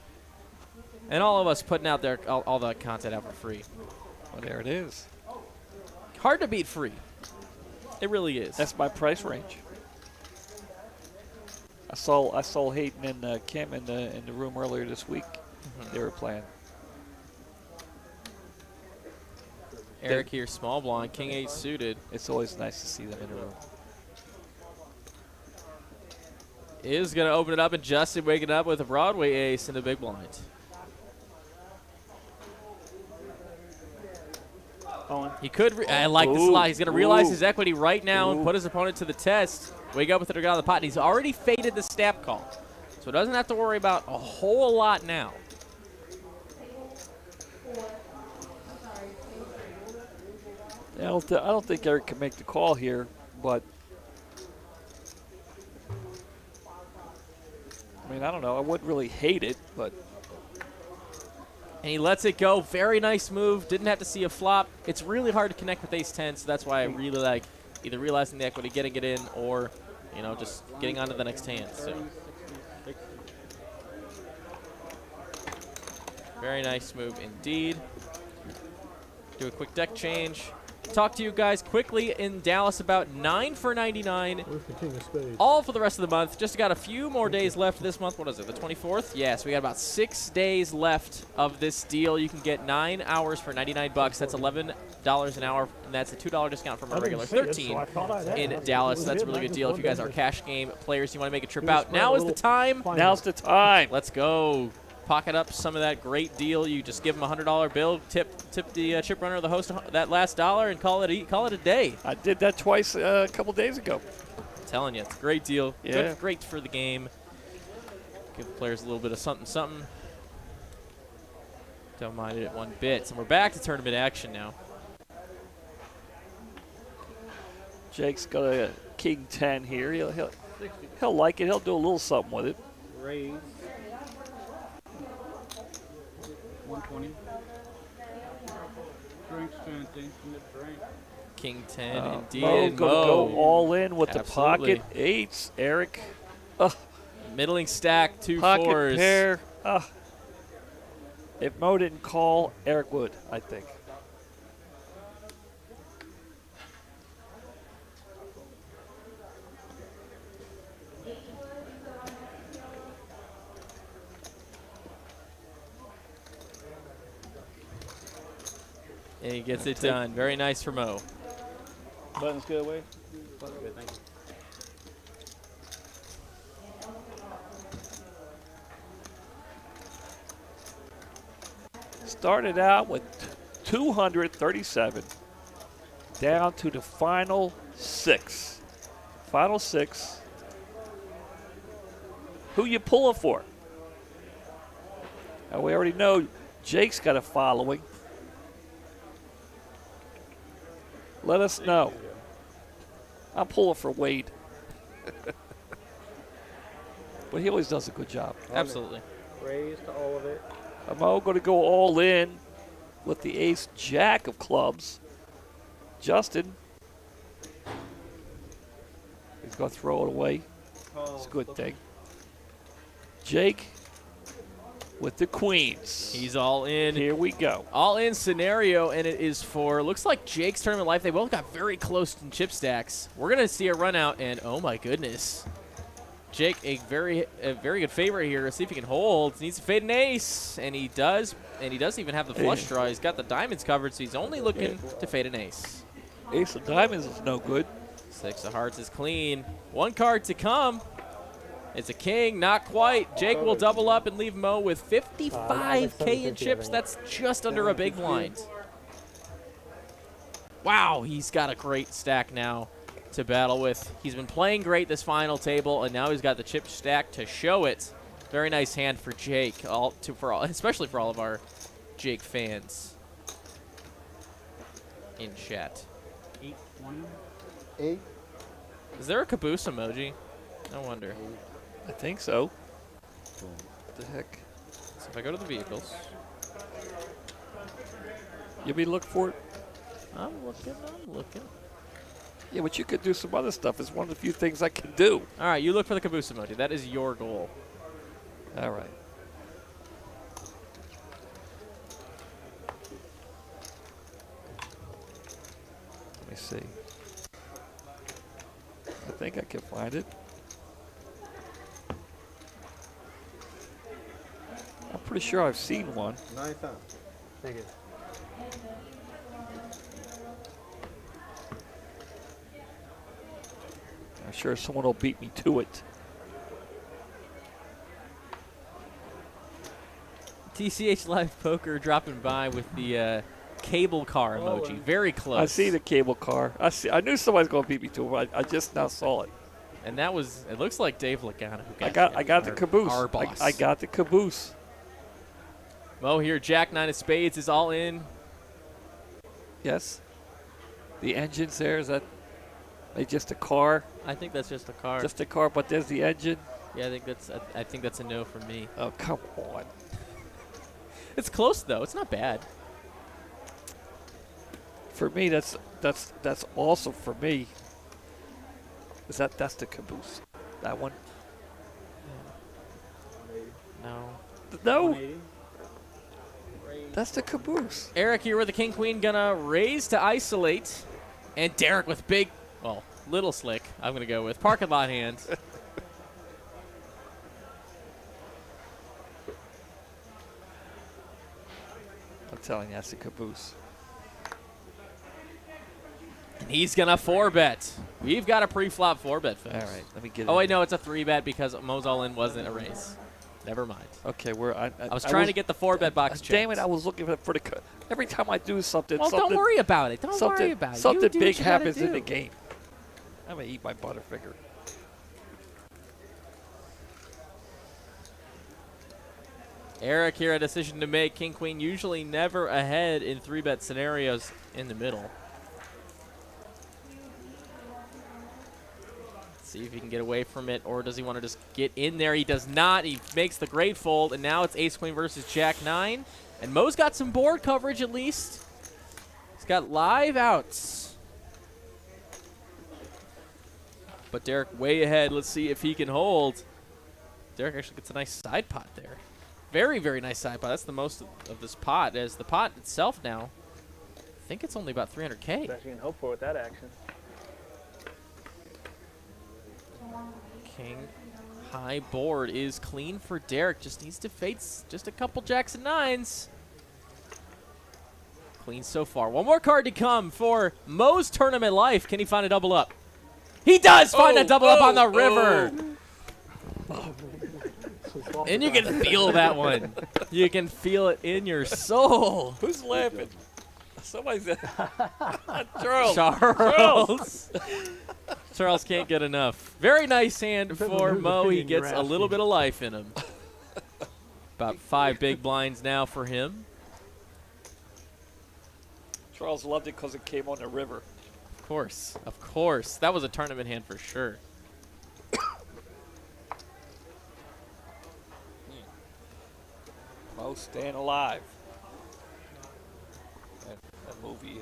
Speaker 4: And all of us putting out there all the content out for free.
Speaker 5: Well, there it is.
Speaker 4: Hard to beat free. It really is.
Speaker 5: That's my price range. I saw Hayden and Kim in the room earlier this week. They were playing.
Speaker 4: Eric here, small blind, King 8 suited.
Speaker 5: It's always nice to see them in the room.
Speaker 4: Is going to open it up, and Justin waking up with a Broadway ace in the big blind. He could. I like this a lot. He's going to realize his equity right now and put his opponent to the test. Wake up with it on the pot. And he's already faded the snap call, so doesn't have to worry about a whole lot now.
Speaker 5: I don't think Eric can make the call here, but I mean, I don't know. I wouldn't really hate it, but.
Speaker 4: And he lets it go. Very nice move. Didn't have to see a flop. It's really hard to connect with ace-10, so that's why I really like either realizing the equity, getting it in, or, just getting on to the next hand. So. Very nice move indeed. Do a quick deck change. Talk to you guys quickly in Dallas about 9 for 99.
Speaker 6: Where's the king of spades?
Speaker 4: All for the rest of the month. Just got a few more days left this month. What is it, the 24th? Yes, we got about 6 days left of this deal. You can get 9 hours for 99 bucks. That's $11 an hour, and that's a $2 discount from our regular 13 in Dallas. That's a really good deal if you guys are cash game players. You want to make a trip out. Now is the time.
Speaker 5: Now's the time.
Speaker 4: Let's go. Pocket up some of that great deal. You just give them a $100 bill, tip the chip runner, the host, that last dollar, and call it a day.
Speaker 5: I did that twice a couple days ago.
Speaker 4: I'm telling you, it's a great deal.
Speaker 5: Yeah.
Speaker 4: Good, great for the game. Give the players a little bit of something. Don't mind it one bit. And we're back to tournament action now.
Speaker 5: Jake's got a king 10 here. He'll like it. He'll do a little something with it.
Speaker 8: Raise. 120. Drinks chanting from the drink.
Speaker 4: King 10, indeed.
Speaker 5: Mo
Speaker 4: and
Speaker 5: gonna
Speaker 4: Mo.
Speaker 5: go all in with
Speaker 4: Absolutely.
Speaker 5: the pocket eights. Eric,
Speaker 4: Middling stack, 2
Speaker 5: pocket
Speaker 4: fours.
Speaker 5: pair. If Mo didn't call, Eric would, I think.
Speaker 4: And he gets it done. Very nice for Mo.
Speaker 10: Button's good, Wade? Button's good, thank you.
Speaker 5: Started out with 237, down to the final 6. Final 6. Who you pulling for? Now we already know Jake's got a following. Let us know. I'm pulling for Wade. But he always does a good job.
Speaker 4: Absolutely.
Speaker 8: Raise to all of it.
Speaker 5: Mo going to go all in with the ace jack of clubs. Justin, he's going to throw it away. It's a good thing. Jake with the queens.
Speaker 4: He's all in.
Speaker 5: Here we go.
Speaker 4: All in scenario, and it is for, looks like Jake's tournament life. They both got very close in chip stacks. We're going to see a run out, and oh my goodness. Jake, a very good favorite here. See if he can hold. Needs to fade an ace, and he does. And he doesn't even have the flush draw. He's got the diamonds covered, so he's only looking to fade an ace.
Speaker 5: Ace of diamonds is no good.
Speaker 4: 6 of hearts is clean. 1 card to come. It's a king, not quite. Jake will double up and leave Mo with 55K in chips. That's just under a big blind. Wow, he's got a great stack now to battle with. He's been playing great this final table, and now he's got the chip stack to show it. Very nice hand for Jake, especially for all of our Jake fans in chat.
Speaker 8: 820.
Speaker 7: 8.
Speaker 4: Is there a caboose emoji? No wonder.
Speaker 5: I think so. What the heck?
Speaker 4: So if I go to the vehicles.
Speaker 5: You be look for it?
Speaker 4: I'm looking.
Speaker 5: Yeah, but you could do some other stuff. It's one of the few things I can do.
Speaker 4: All right, you look for the caboose emoji. That is your goal.
Speaker 5: All right. Let me see. I think I can find it. I'm pretty sure I've seen one.
Speaker 7: 9,000. Thank you.
Speaker 5: I'm sure someone will beat me to it.
Speaker 4: TCH Live Poker dropping by with the cable car emoji. Very close.
Speaker 5: I see the cable car. I knew somebody's going to beat me to it, but I just now saw it.
Speaker 4: And that was, it looks like Dave Lagana who
Speaker 5: I got the caboose.
Speaker 4: Our boss.
Speaker 5: I got the caboose.
Speaker 4: Mo here, Jack 9 of spades is all in.
Speaker 5: Yes. The engine's there. Is that just a car?
Speaker 4: I think that's just a car.
Speaker 5: Just a car, but there's the engine.
Speaker 4: Yeah, I think that's a no for me.
Speaker 5: Oh, come on.
Speaker 4: It's close though. It's not bad.
Speaker 5: For me, that's also for me. That's the caboose. That one.
Speaker 4: No.
Speaker 5: No.
Speaker 8: 180.
Speaker 5: That's the caboose.
Speaker 4: Eric here with the king queen gonna raise to isolate, and Derek with big, well, little slick. I'm gonna go with parking lot hand.
Speaker 5: I'm telling you, that's the caboose.
Speaker 4: And he's gonna 4-bet. We've got a pre-flop 4-bet, folks.
Speaker 5: All right, let me get it.
Speaker 4: Oh wait, no, it's a 3-bet because Mo's all in wasn't a raise. Never mind.
Speaker 5: Okay,
Speaker 4: I was trying to get the 4-bet box checked.
Speaker 5: Damn it, I was looking for the. Every time I do something,
Speaker 4: Well, don't worry about it. Don't worry about it.
Speaker 5: Something
Speaker 4: You do
Speaker 5: big
Speaker 4: what you gotta
Speaker 5: happens in
Speaker 4: do.
Speaker 5: the game. I'm gonna eat my Butterfinger.
Speaker 4: Eric here, a decision to make. King, queen, usually never ahead in 3-bet scenarios in the middle. See if he can get away from it, or does he want to just get in there? He does not. He makes the great fold, and now it's ace-queen versus jack-9. And Mo's got some board coverage at least. He's got live outs. But Derek way ahead. Let's see if he can hold. Derek actually gets a nice side pot there. Very, very nice side pot. That's the most of this pot. As the pot itself now, I think it's only about 300K.
Speaker 9: Best you can hope for with that action.
Speaker 4: King high board is clean for Derek. Just needs to face just a couple jacks and 9s. Clean so far. One more card to come for Mo's tournament life. Can he find a double up? He does find a double up on the river. And you can feel that one. You can feel it in your soul.
Speaker 5: Who's laughing? Somebody's Charles.
Speaker 4: Charles. Charles can't get enough. Very nice hand for Mo. He gets a little bit of life in him. About 5 big blinds now for him.
Speaker 5: Charles loved it because it came on the river.
Speaker 4: Of course. Of course. That was a tournament hand for sure.
Speaker 5: Mo staying alive. That movie,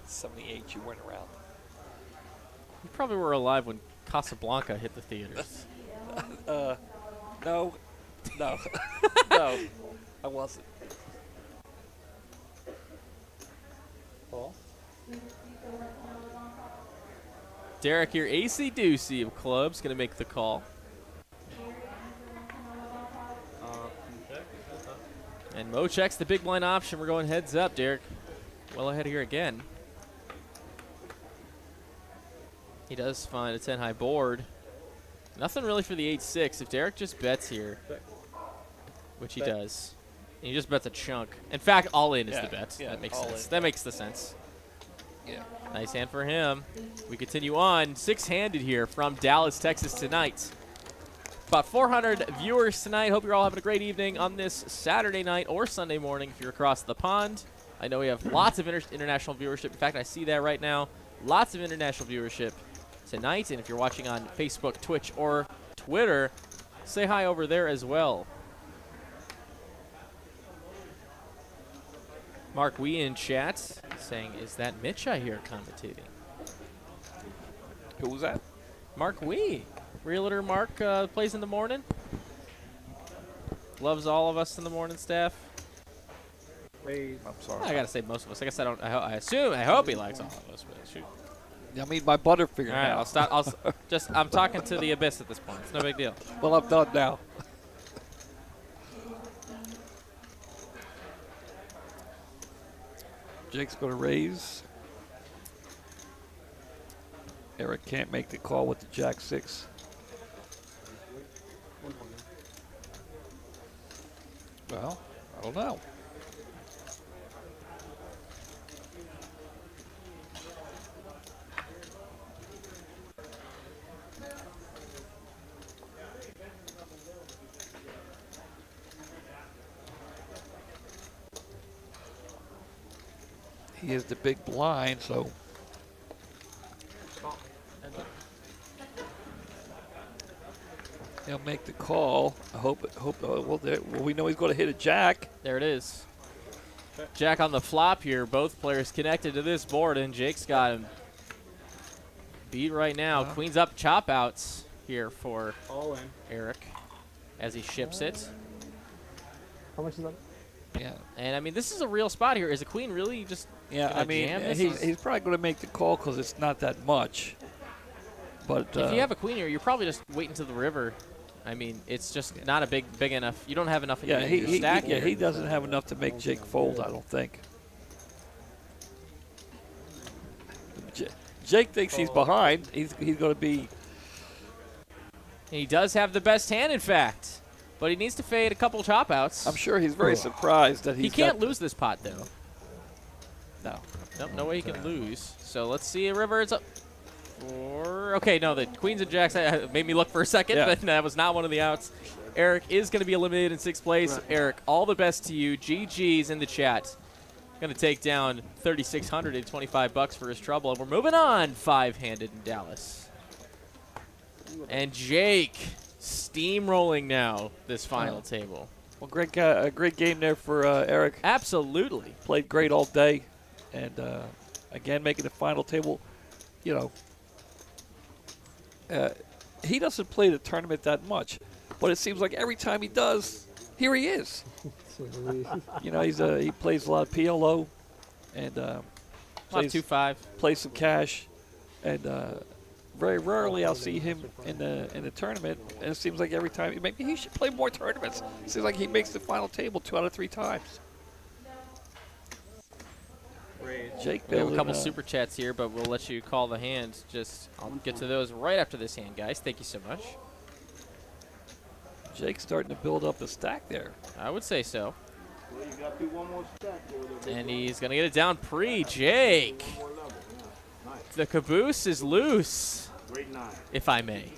Speaker 5: 78, you weren't around.
Speaker 4: You probably were alive when Casablanca hit the theaters.
Speaker 5: No. No. No. I wasn't. Paul?
Speaker 4: Derek here, AC-deucey of clubs, going to make the call. And Mo checks the big blind option. We're going heads up, Derek. Well ahead here again. He does find a 10 high board. Nothing really for the 8-6. If Derek just bets here, which he does, and he just bets a chunk. In fact, all in is the bet.
Speaker 5: Yeah,
Speaker 4: that makes
Speaker 5: all
Speaker 4: sense.
Speaker 5: in.
Speaker 4: That makes the sense.
Speaker 5: Yeah.
Speaker 4: Nice hand for him. We continue on. 6-handed here from Dallas, Texas tonight. About 400 viewers tonight. Hope you're all having a great evening on this Saturday night or Sunday morning if you're across the pond. I know we have lots of international viewership. In fact, I see that right now. Lots of international viewership tonight. And if you're watching on Facebook, Twitch, or Twitter, say hi over there as well. Mark Wee in chat saying, is that Mitch I hear commentating?
Speaker 5: Who was that?
Speaker 4: Mark Wee. Realtor Mark plays in the morning. Loves all of us in the morning staff.
Speaker 5: I'm sorry.
Speaker 4: I gotta say most of us. I guess I don't. I assume. I hope he likes all of us. But shoot.
Speaker 5: I mean, my Butterfinger.
Speaker 4: All right,
Speaker 5: now.
Speaker 4: I'll stop. I'm talking to the abyss at this point. It's no big deal.
Speaker 5: Well, I'm done now. Jake's going to raise. Eric can't make the call with the Jack-6. Well, I don't know. He is the big blind, so he'll make the call. I hope. Well, we know he's going to hit a jack.
Speaker 4: There it is. Jack on the flop here. Both players connected to this board, and Jake's got him beat right now. Queens up, chop outs here for
Speaker 8: All in.
Speaker 4: Eric as he ships it.
Speaker 6: How much is that?
Speaker 5: Yeah.
Speaker 4: And I mean, this is a real spot here. Is the queen really just?
Speaker 5: Yeah, I mean,
Speaker 4: jam this?
Speaker 5: he's probably going to make the call because it's not that much. But
Speaker 4: If you have a queen here, you're probably just waiting to the river. I mean, it's just not a big enough. You don't have enough in your stack here.
Speaker 5: he doesn't have enough to make Jake fold, I don't think. Jake thinks he's behind. He's going to be.
Speaker 4: He does have the best hand, in fact, but he needs to fade a couple chop outs.
Speaker 5: I'm sure he's very surprised that
Speaker 4: he can't lose this pot though.
Speaker 5: No.
Speaker 4: Nope, no way he can lose. So let's see. A river is up. Okay, no, the queens and jacks made me look for a second, but that was not one of the outs. Eric is going to be eliminated in 6th place. Right. Eric, all the best to you. GG's in the chat. Going to take down $3,625 for his trouble. And we're moving on 5-handed in Dallas. And Jake steamrolling now this final table.
Speaker 5: Well, a great game there for Eric.
Speaker 4: Absolutely.
Speaker 5: Played great all day. And, again, making the final table. You know, he doesn't play the tournament that much. But it seems like every time he does, here he is. You know, he plays a lot of PLO and plays
Speaker 4: 2-5.
Speaker 5: Plays some cash, and very rarely I'll see him in the tournament. And it seems like every time maybe he should play more tournaments. It seems like he makes the final table 2 out of 3 times. Jake,
Speaker 4: we have a couple super chats here, but we'll let you call the hand. I'll get to those right after this hand, guys. Thank you so much.
Speaker 5: Jake's starting to build up a stack there.
Speaker 4: I would say so.
Speaker 10: Well, you got to do one more stack over there.
Speaker 4: And he's going to get it down Jake.
Speaker 10: Nice.
Speaker 4: The caboose is loose.
Speaker 10: Great 9.
Speaker 4: If I may.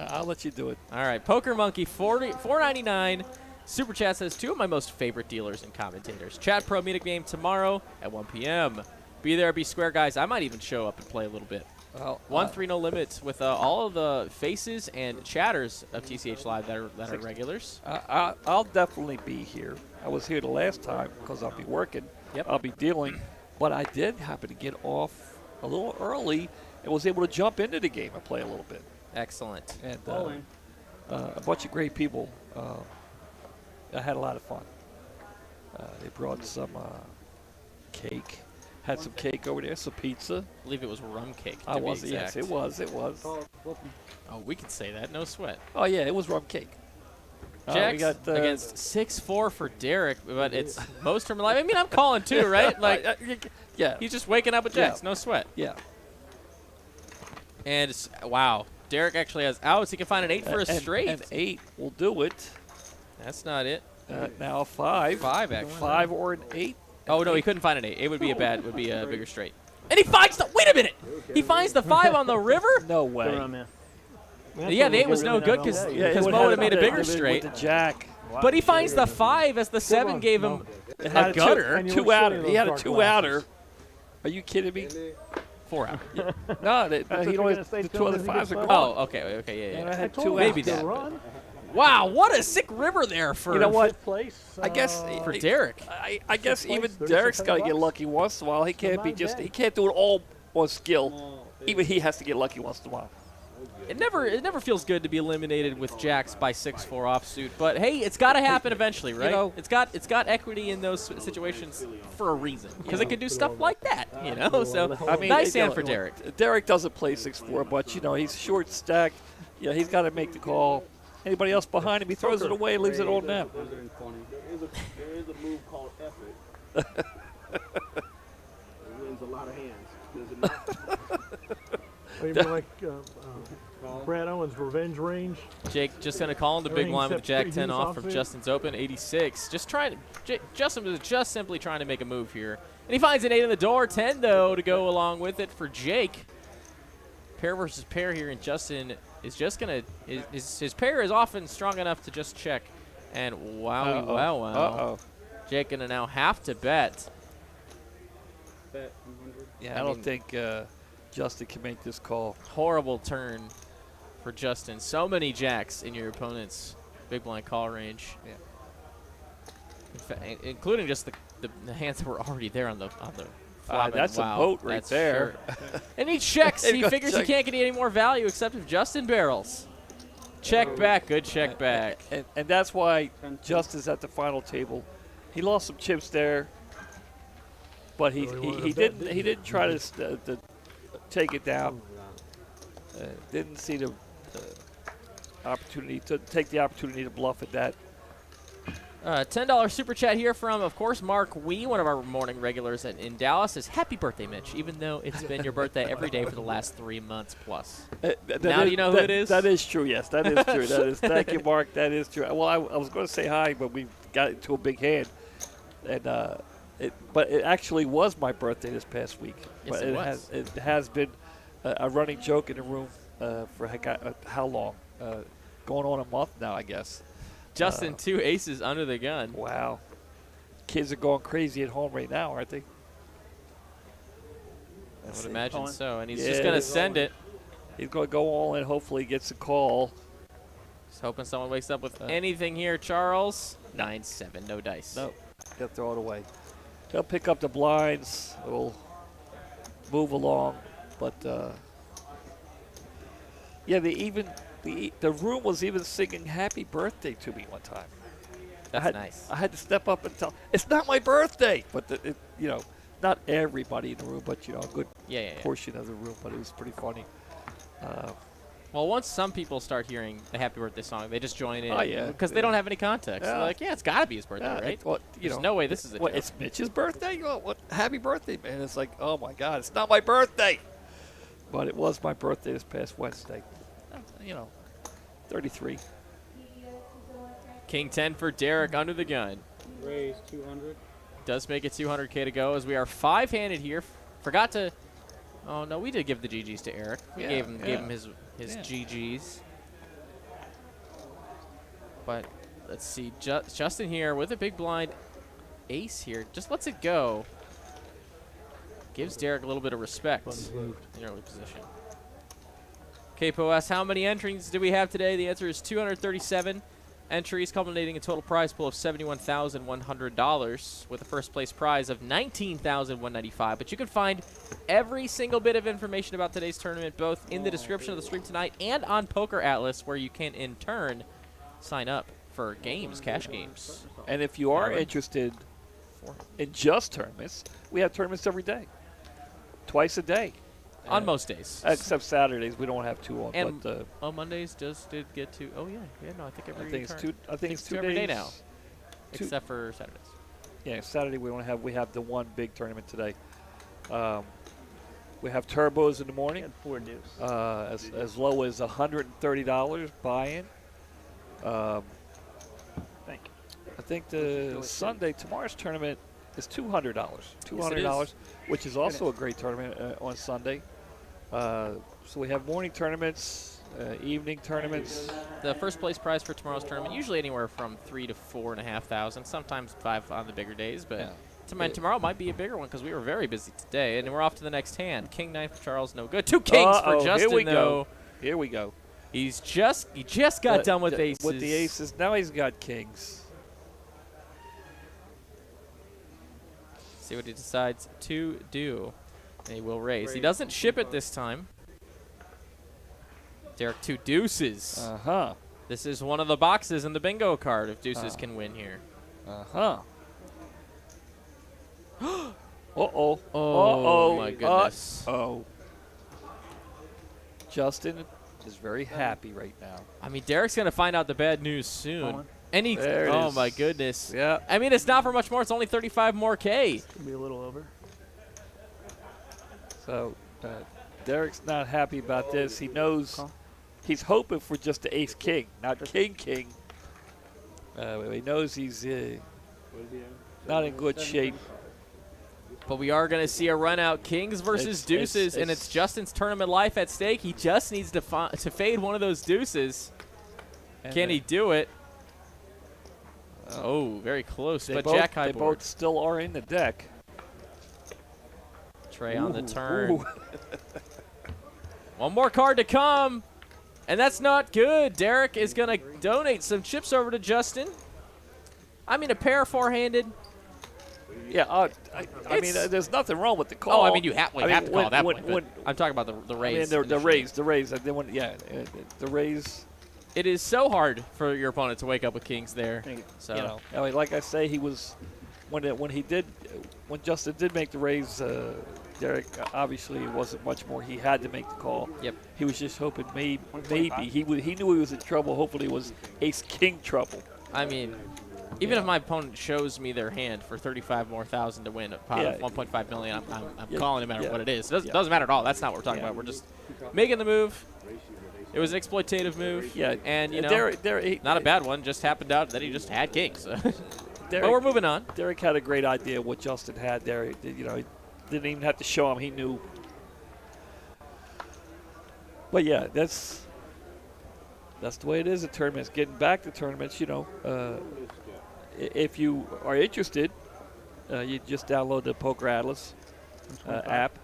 Speaker 5: I'll let you do it.
Speaker 4: All right. Poker Monkey, $4.99. Super Chat says 2 of my most favorite dealers and commentators. Chat Pro meet a game tomorrow at 1 p.m. Be there, be square, guys. I might even show up and play a little bit.
Speaker 5: Well,
Speaker 4: 1-3 no limits with all of the faces and chatters of TCH Live that are regulars.
Speaker 5: I'll definitely be here. I was here the last time because I'll be working.
Speaker 4: Yep.
Speaker 5: I'll be dealing. But I did happen to get off a little early and was able to jump into the game and play a little bit.
Speaker 4: Excellent.
Speaker 5: And a bunch of great people. I had a lot of fun. They brought some cake. Had some cake over there, some pizza.
Speaker 4: I believe it was rum cake.
Speaker 5: Yes, it was.
Speaker 4: Oh, we could say that. No sweat.
Speaker 5: Oh, yeah, it was rum cake.
Speaker 4: Jax
Speaker 5: we got,
Speaker 4: against 6-4 for Derek, but it's most from life. I mean, I'm calling too, right? Like,
Speaker 5: yeah.
Speaker 4: He's just waking up with Jax. No sweat.
Speaker 5: Yeah.
Speaker 4: And, wow. Derek actually has outs. He can find an 8 for a straight.
Speaker 5: And 8 will do it.
Speaker 4: That's not it.
Speaker 5: Now 5.
Speaker 4: 5, actually.
Speaker 5: 5 or an 8.
Speaker 4: Oh, no, he couldn't find an 8. 8 would be a bigger straight. And he finds the, wait a minute! He finds the 5 on the river?
Speaker 5: No way.
Speaker 4: Yeah, the 8 was no good because Mo would have made a bigger straight.
Speaker 5: With the jack.
Speaker 4: But he finds the 5 as the 7 gave him a gutter.
Speaker 5: 2-outer. He had a 2-outer. Are you kidding me?
Speaker 4: 4-out.
Speaker 5: No, he only the 2 other 5s are gone.
Speaker 4: Oh, okay, yeah.
Speaker 5: And I had 2
Speaker 4: maybe that. Wow, what a sick river there for
Speaker 5: I guess
Speaker 4: for Derek.
Speaker 5: I guess even Derek's got to get lucky once in a while. He can't be he can't do it all on skill. Even he has to get lucky once in a while.
Speaker 4: It never feels good to be eliminated with jacks by 6-4 offsuit, but hey, it's got to happen eventually, right?
Speaker 5: You know,
Speaker 4: it's got equity in those situations for a reason because it can do stuff like that, you know. So I mean, nice hand for Derek.
Speaker 5: Derek doesn't play 6-4, but you know he's short stacked. Yeah, he's got to make the call. Anybody else behind him, he throws it away, leaves it on them.
Speaker 10: There is a move called effort. It wins a lot of hands. Does it not?
Speaker 6: You mean like Brad Owens' revenge range?
Speaker 4: Jake just going to call him the big line with Jack 10 off from Justin's open, 86. Justin was just simply trying to make a move here. And he finds an 8 in the door, 10 though to go along with it for Jake. Pair versus pair here, and Justin is just going to, his pair is often strong enough to just check. And wow. Jake going to now have to bet.
Speaker 5: Yeah, I don't think Justin can make this call.
Speaker 4: Horrible turn for Justin. So many jacks in your opponent's big blind call range.
Speaker 5: Yeah.
Speaker 4: In fact, including just the hands that were already there on the
Speaker 5: that's a boat right there.
Speaker 4: Sure. And he checks. He figures he can't get any more value except if Justin barrels. Check back. Good check back.
Speaker 5: And that's why Justin's at the final table. He lost some chips there, but he didn't try to take it down. Didn't see the opportunity to take the opportunity to bluff at that.
Speaker 4: $10 super chat here from, of course, Mark Wee, one of our morning regulars in Dallas, says, happy birthday, Mitch, even though it's been your birthday every day for the last 3 months plus. Now do you know who it is?
Speaker 5: That is true, yes. That is true. Thank you, Mark. That is true. Well, I was going to say hi, but we got into a big hand. And but it actually was my birthday this past week.
Speaker 4: Yes,
Speaker 5: but it has been a running joke in the room for how long? Going on a month now, I guess.
Speaker 4: Justin, 2 aces under the gun.
Speaker 5: Wow. Kids are going crazy at home right now, aren't they?
Speaker 4: I would imagine so. And he's
Speaker 5: Yeah.
Speaker 4: just going to send it.
Speaker 5: He's going to go all in. Hopefully he gets a call.
Speaker 4: Just hoping someone wakes up with anything here, Charles. 9-7, no dice.
Speaker 5: Nope. Got to throw it away. They'll pick up the blinds. We'll move along. But, yeah, the room was even singing happy birthday to me one time.
Speaker 4: That's nice.
Speaker 5: I had to step up and tell, it's not my birthday. But, not everybody in the room, but, a good portion of the room. But it was pretty funny.
Speaker 4: Well, once some people start hearing the happy birthday song, they just join in.
Speaker 5: Oh, yeah.
Speaker 4: Because they don't have any context.
Speaker 5: Yeah.
Speaker 4: They're like, it's got to be his birthday, right?
Speaker 5: Well,
Speaker 4: There's no way this is a joke.
Speaker 5: It's Mitch's birthday? Happy birthday, man. It's like, oh, my God, it's not my birthday. But it was my birthday this past Wednesday. 33.
Speaker 4: King 10 for Derek under the gun.
Speaker 8: Raise 200.
Speaker 4: Does make it 200K to go as we are 5-handed here. Forgot to. Oh no, we did give the GGs to Eric. We gave him his GGs. But let's see, Justin here with a big blind ace here. Just lets it go. Gives Derek a little bit of respect in early position. Capo asks, how many entries do we have today? The answer is 237 entries, culminating a total prize pool of $71,100 with a first place prize of $19,195. But you can find every single bit of information about today's tournament both in the description of the stream tonight and on Poker Atlas, where you can in turn sign up for games, cash games.
Speaker 5: And if you are interested in just tournaments, we have tournaments every day, twice a day.
Speaker 4: On most days.
Speaker 5: Except Saturdays, we don't have 2 on.
Speaker 4: And
Speaker 5: but,
Speaker 4: on Mondays did get to. Oh yeah, no, I think every.
Speaker 5: I think it's 2
Speaker 4: every
Speaker 5: days.
Speaker 4: day now, except for Saturdays.
Speaker 5: Yeah, Saturday we don't have. We have the one big tournament today. We have turbos in the morning.
Speaker 9: 4 deuce.
Speaker 5: As low as $130 buy-in.
Speaker 9: Thank you.
Speaker 5: I think the tomorrow's tournament is $200. $200, which is also a great tournament on Sunday. So we have morning tournaments, evening tournaments.
Speaker 4: The first place prize for tomorrow's tournament, usually anywhere from $3,000 to $4,500, sometimes $5,000 on the bigger days, but tomorrow might be a bigger one because we were very busy today, and we're off to the next hand. King 9 for Charles, no good. 2 kings for Justin, though.
Speaker 5: Here we go.
Speaker 4: He just got done with aces.
Speaker 5: With the aces, now he's got kings.
Speaker 4: See what he decides to do. And he will raise. He doesn't ship it this time. Derek, 2 deuces.
Speaker 5: Uh-huh.
Speaker 4: This is one of the boxes in the bingo card if deuces can win here.
Speaker 5: Uh-huh. Uh-oh.
Speaker 4: Oh, my goodness.
Speaker 5: Uh-oh. Justin is very happy right now.
Speaker 4: I mean, Derek's going to find out the bad news soon. And he, oh, my goodness.
Speaker 5: Yeah.
Speaker 4: I mean, it's not for much more. It's only 35 more K.
Speaker 9: It's going to be a little over.
Speaker 5: So, Derek's not happy about this. He knows he's hoping for just the ace-king, not king-king. He knows he's not in good shape.
Speaker 4: But we are going to see a run out, kings versus deuces, and it's Justin's tournament life at stake. He just needs to fade one of those deuces. Can he do it? Oh, very close, but jack high
Speaker 5: board. They both still are in the deck.
Speaker 4: Trey on the turn. One more card to come, and that's not good. Derek is going to donate some chips over to Justin. I mean, a pair 4-handed.
Speaker 5: Yeah, I mean, there's nothing wrong with the call.
Speaker 4: Oh, I mean, you have to call at that point. I'm talking about the raise.
Speaker 5: I mean, the raise. The raise.
Speaker 4: It is so hard for your opponent to wake up with kings there. So
Speaker 5: I mean, like I say, he was when Justin did make the raise. Derek obviously it wasn't much more. He had to make the call.
Speaker 4: Yep.
Speaker 5: He was just hoping maybe he knew he was in trouble. Hopefully, it was ace-king trouble.
Speaker 4: I mean, even if my opponent shows me their hand for 35 more thousand to win a pot of 1.5 million, I'm calling no matter what it is. It doesn't matter at all. That's not what we're talking about. We're just making the move. It was an exploitative move.
Speaker 5: Yeah,
Speaker 4: and
Speaker 5: Derek,
Speaker 4: not a bad one. Just happened out that he just had kings. But we're moving on.
Speaker 5: Derek had a great idea what Justin had there. He didn't even have to show him. He knew. But yeah, That's the way it is at tournaments. Getting back to tournaments, you know, if you are interested, you just download the Poker Atlas app.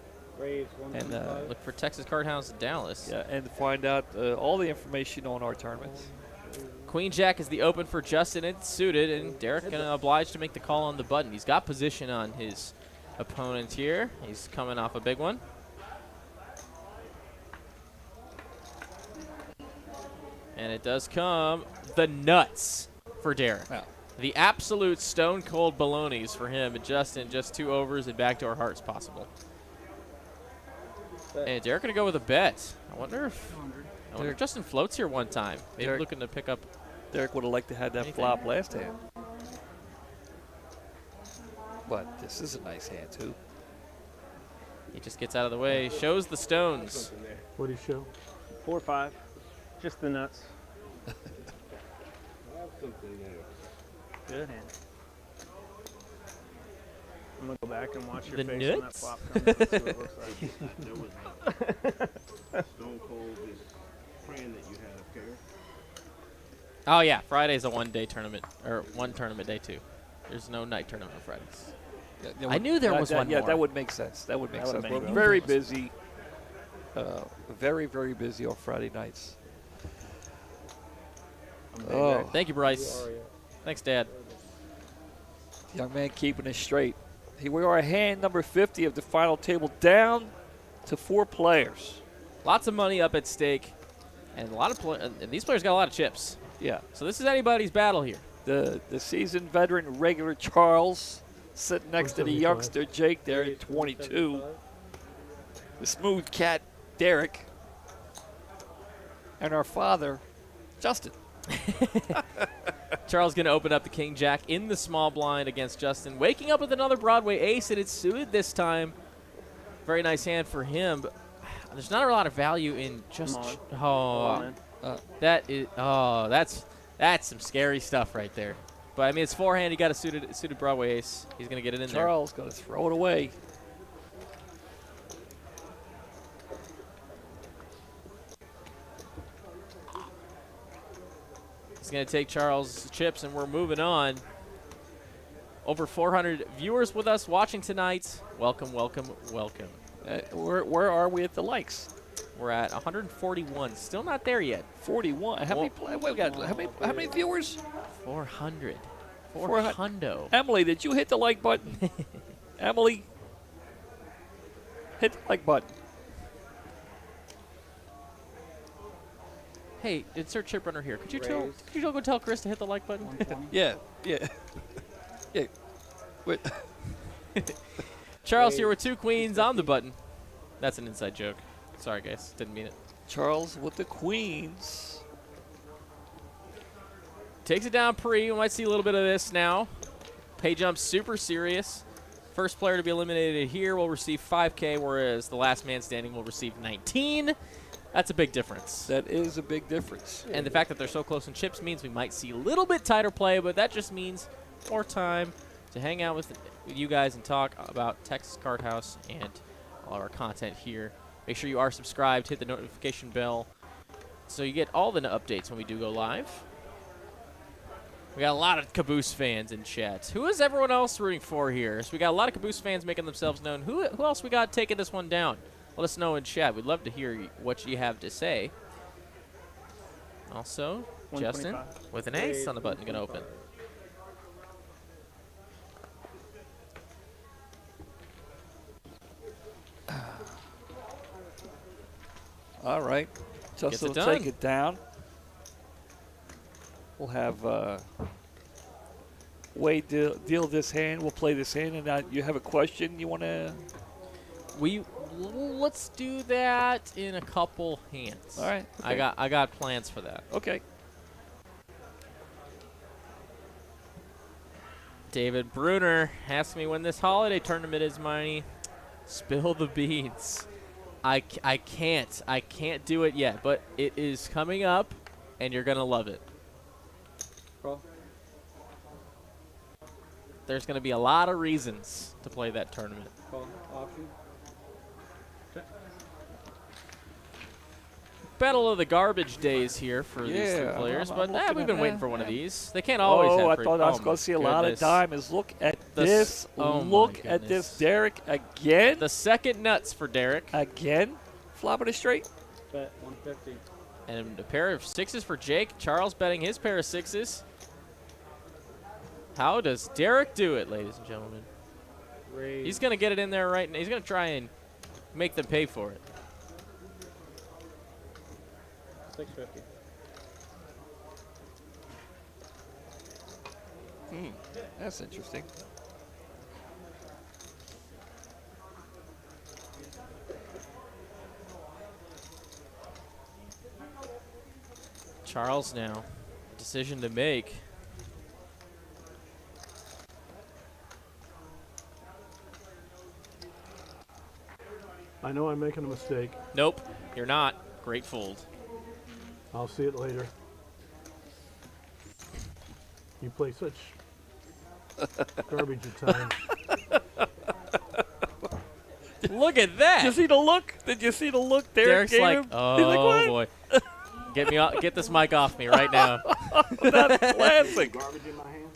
Speaker 5: And
Speaker 4: look for Texas Card House Dallas.
Speaker 5: Yeah, and find out all the information on our tournaments.
Speaker 4: Queen Jack is the open for Justin. It's suited, and Derek gonna oblige to make the call on the button. He's got position on his opponent here. He's coming off a big one. And it does come the nuts for Derek.
Speaker 5: Wow.
Speaker 4: The absolute stone cold balonies for him and Justin. Just 2 overs and backdoor hearts possible. And Derek gonna go with a bet. I wonder if Justin floats here one time. Maybe
Speaker 5: Derek,
Speaker 4: looking to pick up.
Speaker 5: Derek would have liked to have that flop last hand. But this is a nice hand too.
Speaker 4: He just gets out of the way, shows the stones.
Speaker 6: What do you show?
Speaker 9: 4 or 5. Just the nuts. Good hand. I'm gonna go back and watch your
Speaker 4: The
Speaker 9: face when that
Speaker 4: nuts?
Speaker 9: flop comes. Let's see what it looks like.
Speaker 10: There was Stone Cold is praying that you had a pair.
Speaker 4: Oh yeah, Friday's a 1-day tournament, or 1 tournament day too. There's no night tournament on Fridays. I knew there was one
Speaker 5: Yeah,
Speaker 4: more.
Speaker 5: that would make sense. That would make
Speaker 9: That
Speaker 5: sense.
Speaker 9: would
Speaker 5: We're
Speaker 9: make
Speaker 5: very busy. Very, very busy on Friday nights. Oh,
Speaker 4: Thank you, Bryce. Thanks, Dad.
Speaker 5: young man keeping it straight. Here we are, hand number 50 of the final table, down to 4 players.
Speaker 4: Lots of money up at stake, and a lot of and these players got a lot of chips.
Speaker 5: Yeah,
Speaker 4: So this is anybody's battle here.
Speaker 5: the seasoned veteran regular Charles sitting next to the youngster Jake there at 22. The smooth cat Derek, and our father Justin.
Speaker 4: Charles going to open up the King Jack in the small blind against Justin. Waking up with another Broadway ace, and it's suited this time. Very nice hand for him. But there's not a lot of value in just. That's some scary stuff right there. But I mean, it's forehand. He got a suited Broadway ace. He's going to get it in there.
Speaker 5: Charles going to throw it away.
Speaker 4: He's going to take Charles' chips, and we're moving on. Over 400 viewers with us watching tonight. Welcome, welcome, welcome.
Speaker 5: Where are we at the likes?
Speaker 4: We're at 141. Still not there yet.
Speaker 5: 41. How many? We got how many viewers?
Speaker 4: 400.
Speaker 5: 400.
Speaker 4: 400.
Speaker 5: Emily, did you hit the like button? Emily, hit the like button.
Speaker 4: Hey, insert chip runner here. Could you go tell Chris to hit the like button?
Speaker 5: Yeah. Yeah. Wait.
Speaker 4: Charles here with 2 queens on the button. That's an inside joke. Sorry, guys. Didn't mean it.
Speaker 5: Charles with the queens.
Speaker 4: Takes it down pre. We might see a little bit of this now. Pay jump super serious. First player to be eliminated here will receive 5K, whereas the last man standing will receive 19. That's a big difference.
Speaker 5: That is a big difference.
Speaker 4: And the fact that they're so close in chips means we might see a little bit tighter play, but that just means more time to hang out with you guys and talk about Texas Card House and all of our content here. Make sure you are subscribed, hit the notification bell so you get all the updates when we do go live. We got a lot of Caboose fans in chat. Who is everyone else rooting for here? So we got a lot of Caboose fans making themselves known. Who else we got taking this one down? Let us know in chat. We'd love to hear what you have to say. Also, Justin with an ace on the button, gonna open.
Speaker 5: All right. Justin will take it down. We'll have Wade deal this hand. We'll play this hand, and you have a question you want to?
Speaker 4: Let's do that in a couple hands.
Speaker 5: All right. Okay.
Speaker 4: I got plans for that.
Speaker 5: Okay.
Speaker 4: David Bruner asked me when this holiday tournament is, Miney. Spill the beans. I can't do it yet, but it is coming up, and you're gonna love it.
Speaker 8: Call.
Speaker 4: There's gonna be a lot of reasons to play that tournament.
Speaker 8: Call. Option.
Speaker 4: battle of the garbage days here for these two players,
Speaker 5: I'm
Speaker 4: but
Speaker 5: looking
Speaker 4: we've
Speaker 5: at
Speaker 4: been waiting
Speaker 5: that.
Speaker 4: for one of these. They can't always have
Speaker 5: I
Speaker 4: free-
Speaker 5: thought I was
Speaker 4: oh
Speaker 5: going
Speaker 4: my
Speaker 5: to see a lot of
Speaker 4: goodness.
Speaker 5: diamonds. Look at
Speaker 4: The s-
Speaker 5: this.
Speaker 4: oh my
Speaker 5: Look at
Speaker 4: goodness.
Speaker 5: this. Derek again.
Speaker 4: The second nuts for Derek.
Speaker 5: Again. Flopping it straight.
Speaker 8: Bet 150.
Speaker 4: And a pair of sixes for Jake. Charles betting his pair of sixes. How does Derek do it, ladies and gentlemen?
Speaker 8: Raise.
Speaker 4: He's going to get it in there right now. He's going to try and make them pay for it.
Speaker 8: 650.
Speaker 5: That's interesting.
Speaker 4: Charles now. Decision to make.
Speaker 6: I know I'm making a mistake.
Speaker 4: Nope, you're not. Great fold.
Speaker 6: I'll see it later. You play such garbage at times.
Speaker 4: Look at that.
Speaker 5: Did you see the look? Did you see the look Derek
Speaker 4: Derek's
Speaker 5: gave
Speaker 4: like,
Speaker 5: him?
Speaker 4: oh
Speaker 5: He's like, what?
Speaker 4: boy. Get this mic off me right now.
Speaker 5: That's classic.
Speaker 10: Garbage in my hand.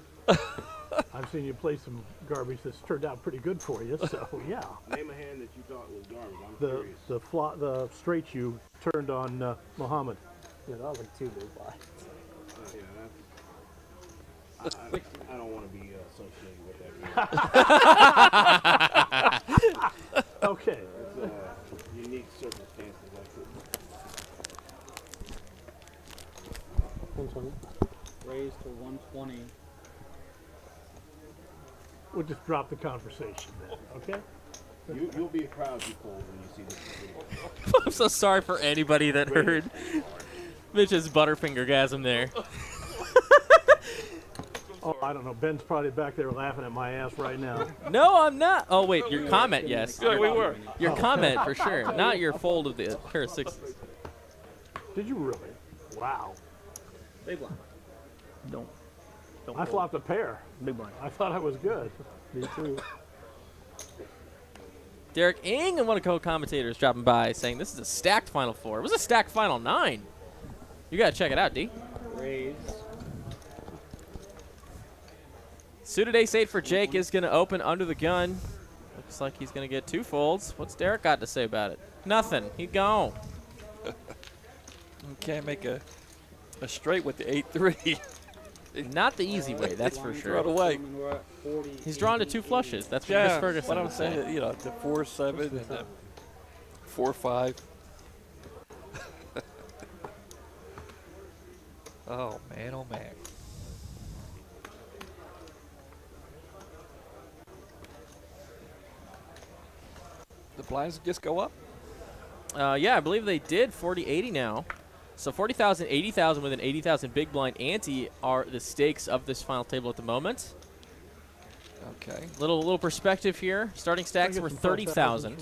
Speaker 6: I've seen you play some garbage that's turned out pretty good for you, so yeah.
Speaker 10: Name a hand that you thought was garbage. I'm
Speaker 6: The
Speaker 10: curious.
Speaker 6: the straight you turned on Muhammad.
Speaker 9: Yeah, that was like 2 big blinds.
Speaker 10: Yeah, that's, I don't want to be associated with that. Really.
Speaker 6: Okay.
Speaker 10: It's unique circumstances. I couldn't.
Speaker 8: 120. Raise to 120.
Speaker 6: We'll just drop the conversation then, okay?
Speaker 10: You'll be proud you fold when you see this video.
Speaker 4: I'm so sorry for anybody that heard Mitch's butterfingergasm there.
Speaker 6: Oh, I don't know. Ben's probably back there laughing at my ass right now.
Speaker 4: No, I'm not. Oh, wait, your comment, yes.
Speaker 5: Yeah, we were.
Speaker 4: Your comment, for sure. Not your fold of the pair of sixes.
Speaker 6: Did you really? Wow.
Speaker 8: Big blind.
Speaker 9: Don't
Speaker 6: I flopped a pair.
Speaker 9: Big blind.
Speaker 6: I thought I was good.
Speaker 9: Me too.
Speaker 4: Derek Ing and one of co-commentators dropping by saying this is a stacked Final Four. It was a stacked Final 9. You got to check it out, D.
Speaker 8: Raise.
Speaker 4: Suited ace-8 for Jake is going to open under the gun. Looks like he's going to get 2 folds. What's Derek got to say about it? Nothing. He's gone.
Speaker 5: You can't make a straight with the 8-3.
Speaker 4: Not the easy way, that's for
Speaker 5: Throw it
Speaker 4: sure.
Speaker 5: away.
Speaker 8: We're at 40.
Speaker 4: He's drawn to 2 flushes. That's what
Speaker 5: Yeah,
Speaker 4: Chris Ferguson
Speaker 5: what I'm
Speaker 4: would say.
Speaker 5: saying, you know, the 4-7 and the 4-5. Oh man, oh man. The blinds just go up?
Speaker 4: Yeah, I believe they did 40-80 now. So 40,000, 80,000 with an 80,000 big blind ante are the stakes of this final table at the moment.
Speaker 5: Okay.
Speaker 4: Little perspective here. Starting stacks were 30,000,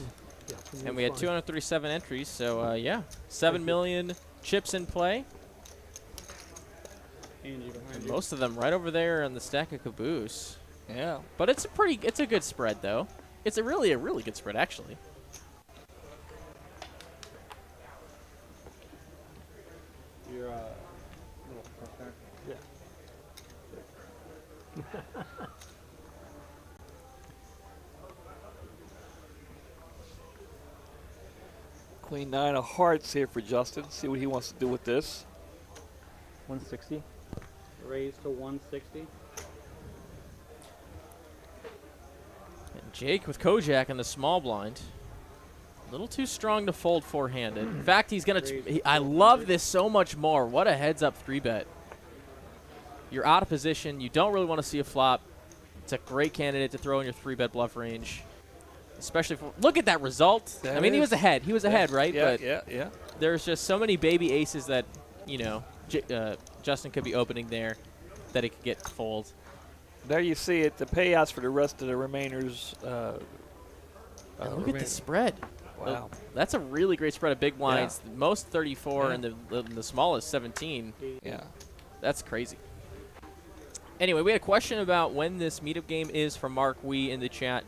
Speaker 6: Yeah,
Speaker 4: and we had 237 entries. So yeah, 7 million chips in play.
Speaker 8: Angie behind you.
Speaker 4: Most of them right over there on the stack of caboose.
Speaker 5: Yeah.
Speaker 4: But it's a good spread though. It's a really good spread actually.
Speaker 8: Your little push there.
Speaker 5: Queen 9 of hearts here for Justin. See what he wants to do with this.
Speaker 9: 160.
Speaker 8: Raise to 160.
Speaker 4: And Jake with Kojak in the small blind. A little too strong to fold four-handed. In fact, he's going to... I love this so much more. What a heads-up 3-bet. You're out of position. You don't really want to see a flop. It's a great candidate to throw in your 3-bet bluff range. Especially for... Look at that result. I mean, he was ahead. He was ahead, right?
Speaker 5: Yeah,
Speaker 4: But
Speaker 5: yeah.
Speaker 4: there's just so many baby aces that, you know, Justin could be opening there that he could get fold.
Speaker 5: There you see it. The payouts for the rest of the remainers.
Speaker 4: And look at the spread.
Speaker 5: Wow.
Speaker 4: That's a really great spread of big blinds. The most 34 and the smallest 17.
Speaker 5: Yeah.
Speaker 4: That's crazy. Anyway, we had a question about when this meetup game is from Mark Wee in the chat.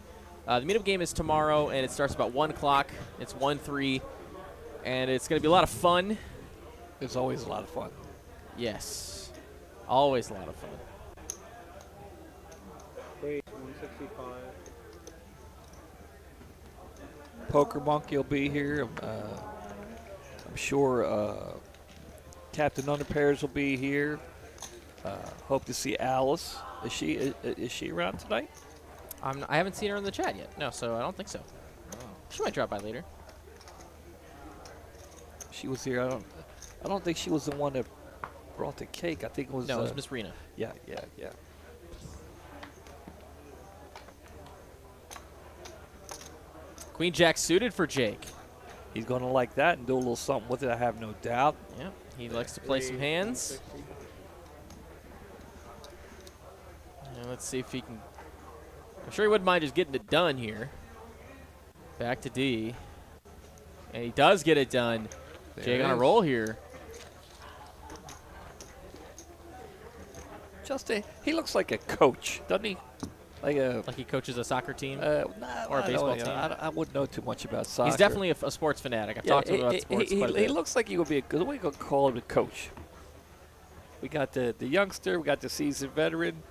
Speaker 4: The meetup game is tomorrow, and it starts about 1 o'clock. It's 1-3, and it's going to be a lot of fun.
Speaker 5: It's always a lot of fun.
Speaker 4: Yes. Always a lot of fun.
Speaker 7: Raise 165.
Speaker 5: Poker Monkey will be here. I'm sure Captain Underpairs will be here. Hope to see Alice. Is she around tonight?
Speaker 4: I haven't seen her in the chat yet. No, so I don't think so. She might drop by later.
Speaker 5: She was here. I don't think she was the one that brought the cake. I think it was.
Speaker 4: No, it was Miss Rena.
Speaker 5: Yeah.
Speaker 4: Queen Jack suited for Jake.
Speaker 5: He's going to like that and do a little something with it, I have no doubt.
Speaker 4: Yeah, he likes to play some hands. And let's see if he can. I'm sure he wouldn't mind just getting it done here. Back to D. And he does get it done. Jake on a roll here.
Speaker 5: Justin, he looks like a coach, doesn't he?
Speaker 4: Like he coaches a soccer team or a baseball team.
Speaker 5: I wouldn't know too much about soccer.
Speaker 4: He's definitely a sports fanatic. I've talked to him about sports quite a bit.
Speaker 5: He looks like he would be a good. We're going to call him a coach. We got the youngster. We got the seasoned veteran.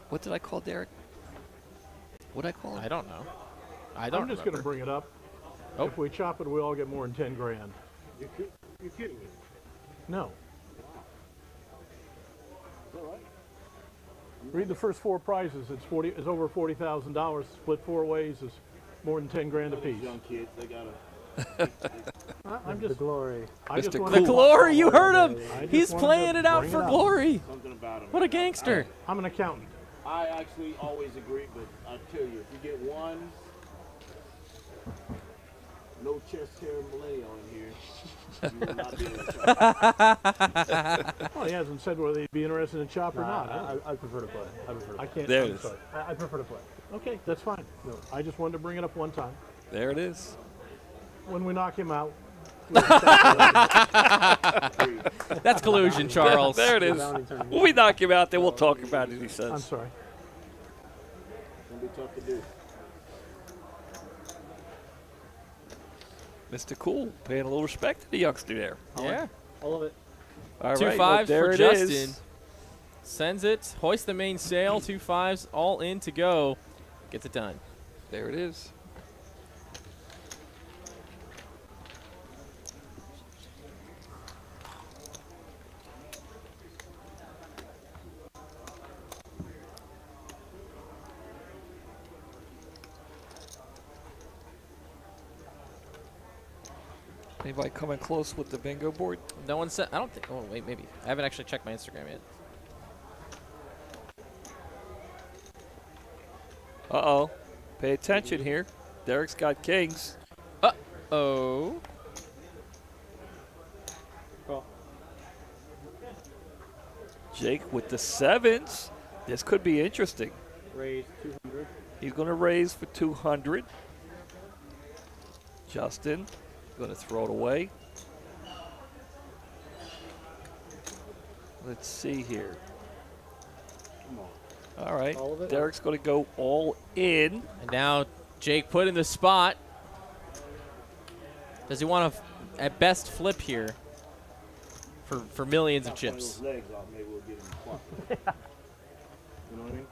Speaker 5: What did I call Derek? What did I call him?
Speaker 4: I don't know.
Speaker 6: I'm just going to bring it up.
Speaker 4: Oh.
Speaker 6: If we chop it, we all get more than 10 grand.
Speaker 10: You're kidding me.
Speaker 6: No.
Speaker 10: All right.
Speaker 6: Read the first 4 prizes. It's over $40,000. Split 4 ways is more than 10 grand a piece.
Speaker 10: Young kids, they gotta.
Speaker 6: I'm just
Speaker 7: The glory.
Speaker 6: I just
Speaker 5: Mr.
Speaker 6: wanna-
Speaker 4: The glory, you heard him.
Speaker 6: I just
Speaker 4: He's
Speaker 6: wanted
Speaker 4: playing
Speaker 6: to
Speaker 4: it out
Speaker 6: bring
Speaker 4: for
Speaker 6: up.
Speaker 4: glory.
Speaker 10: Something about them.
Speaker 4: What a gangster.
Speaker 6: I'm an accountant.
Speaker 10: I actually always agree, but I tell you, if you get one, no chest hair millennial in here, you will not be able to chop.
Speaker 6: Well, he hasn't said whether he'd be interested in chop or not.
Speaker 7: I prefer to play. I prefer to
Speaker 6: I
Speaker 7: play.
Speaker 6: can't.
Speaker 5: There
Speaker 6: I'm
Speaker 5: it is.
Speaker 6: sorry.
Speaker 7: I prefer to play.
Speaker 6: Okay, that's fine. No, I just wanted to bring it up one time.
Speaker 5: There it is.
Speaker 6: When we knock him out,
Speaker 4: That's collusion, Charles.
Speaker 5: There it is. When we knock him out, then we'll talk about it, he says.
Speaker 6: I'm sorry.
Speaker 10: It's gonna be tough to do.
Speaker 5: Mr. Cool, paying a little respect to the youngster there.
Speaker 4: Yeah.
Speaker 7: All of it.
Speaker 5: All right,
Speaker 4: 2
Speaker 5: well,
Speaker 4: 5s
Speaker 5: there
Speaker 4: for
Speaker 5: it
Speaker 4: Justin.
Speaker 5: is.
Speaker 4: Sends it. Hoist the main sail. 2 5s all in to go. Gets it done.
Speaker 5: There it is. Anybody coming close with the bingo board?
Speaker 4: No one said. I don't think. Oh, wait, maybe. I haven't actually checked my Instagram yet.
Speaker 5: Uh-oh. Pay attention here. Derek's got kings.
Speaker 4: Oh.
Speaker 5: Jake with the sevens. This could be interesting.
Speaker 7: Raise 200.
Speaker 5: He's going to raise for 200. Justin going to throw it away. Let's see here.
Speaker 10: Come on.
Speaker 5: All right.
Speaker 7: All of it?
Speaker 5: Derek's going to go all in.
Speaker 4: And now Jake put in the spot. Does he want to, at best, flip here for millions of
Speaker 10: Chop one
Speaker 4: chips?
Speaker 10: those legs off, maybe we'll get him quiet. You know what I mean?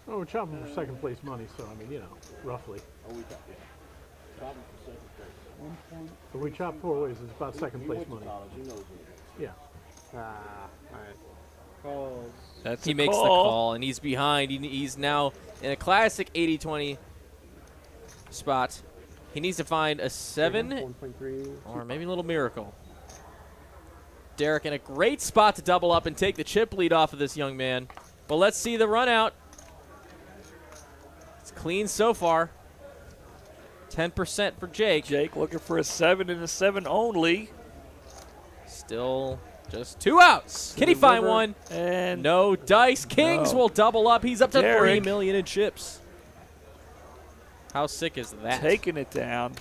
Speaker 6: Well, we're chopping for second place money, so I mean, you know, roughly.
Speaker 10: Oh, we chop, yeah. Chop him for second place.
Speaker 6: If we chop 4 ways, it's about second
Speaker 10: He
Speaker 6: place
Speaker 10: went to
Speaker 6: money.
Speaker 10: college, he knows it.
Speaker 6: Yeah.
Speaker 7: All right. Calls.
Speaker 5: That's
Speaker 4: He
Speaker 5: a
Speaker 4: makes
Speaker 5: call.
Speaker 4: the call, and he's behind. He's now in a classic 80-20 spot. He needs to find a 7
Speaker 7: 1.3.
Speaker 4: or maybe a little miracle. Derek in a great spot to double up and take the chip lead off of this young man. But let's see the run out. It's clean so far. 10% for Jake.
Speaker 5: Jake looking for a 7 and a 7 only.
Speaker 4: Still just 2 outs. Can he find
Speaker 5: River
Speaker 4: one?
Speaker 5: And
Speaker 4: No dice. Kings
Speaker 5: No.
Speaker 4: will double up. He's up to
Speaker 5: Derek.
Speaker 4: $3 million in chips. How sick is that?
Speaker 5: taking it down.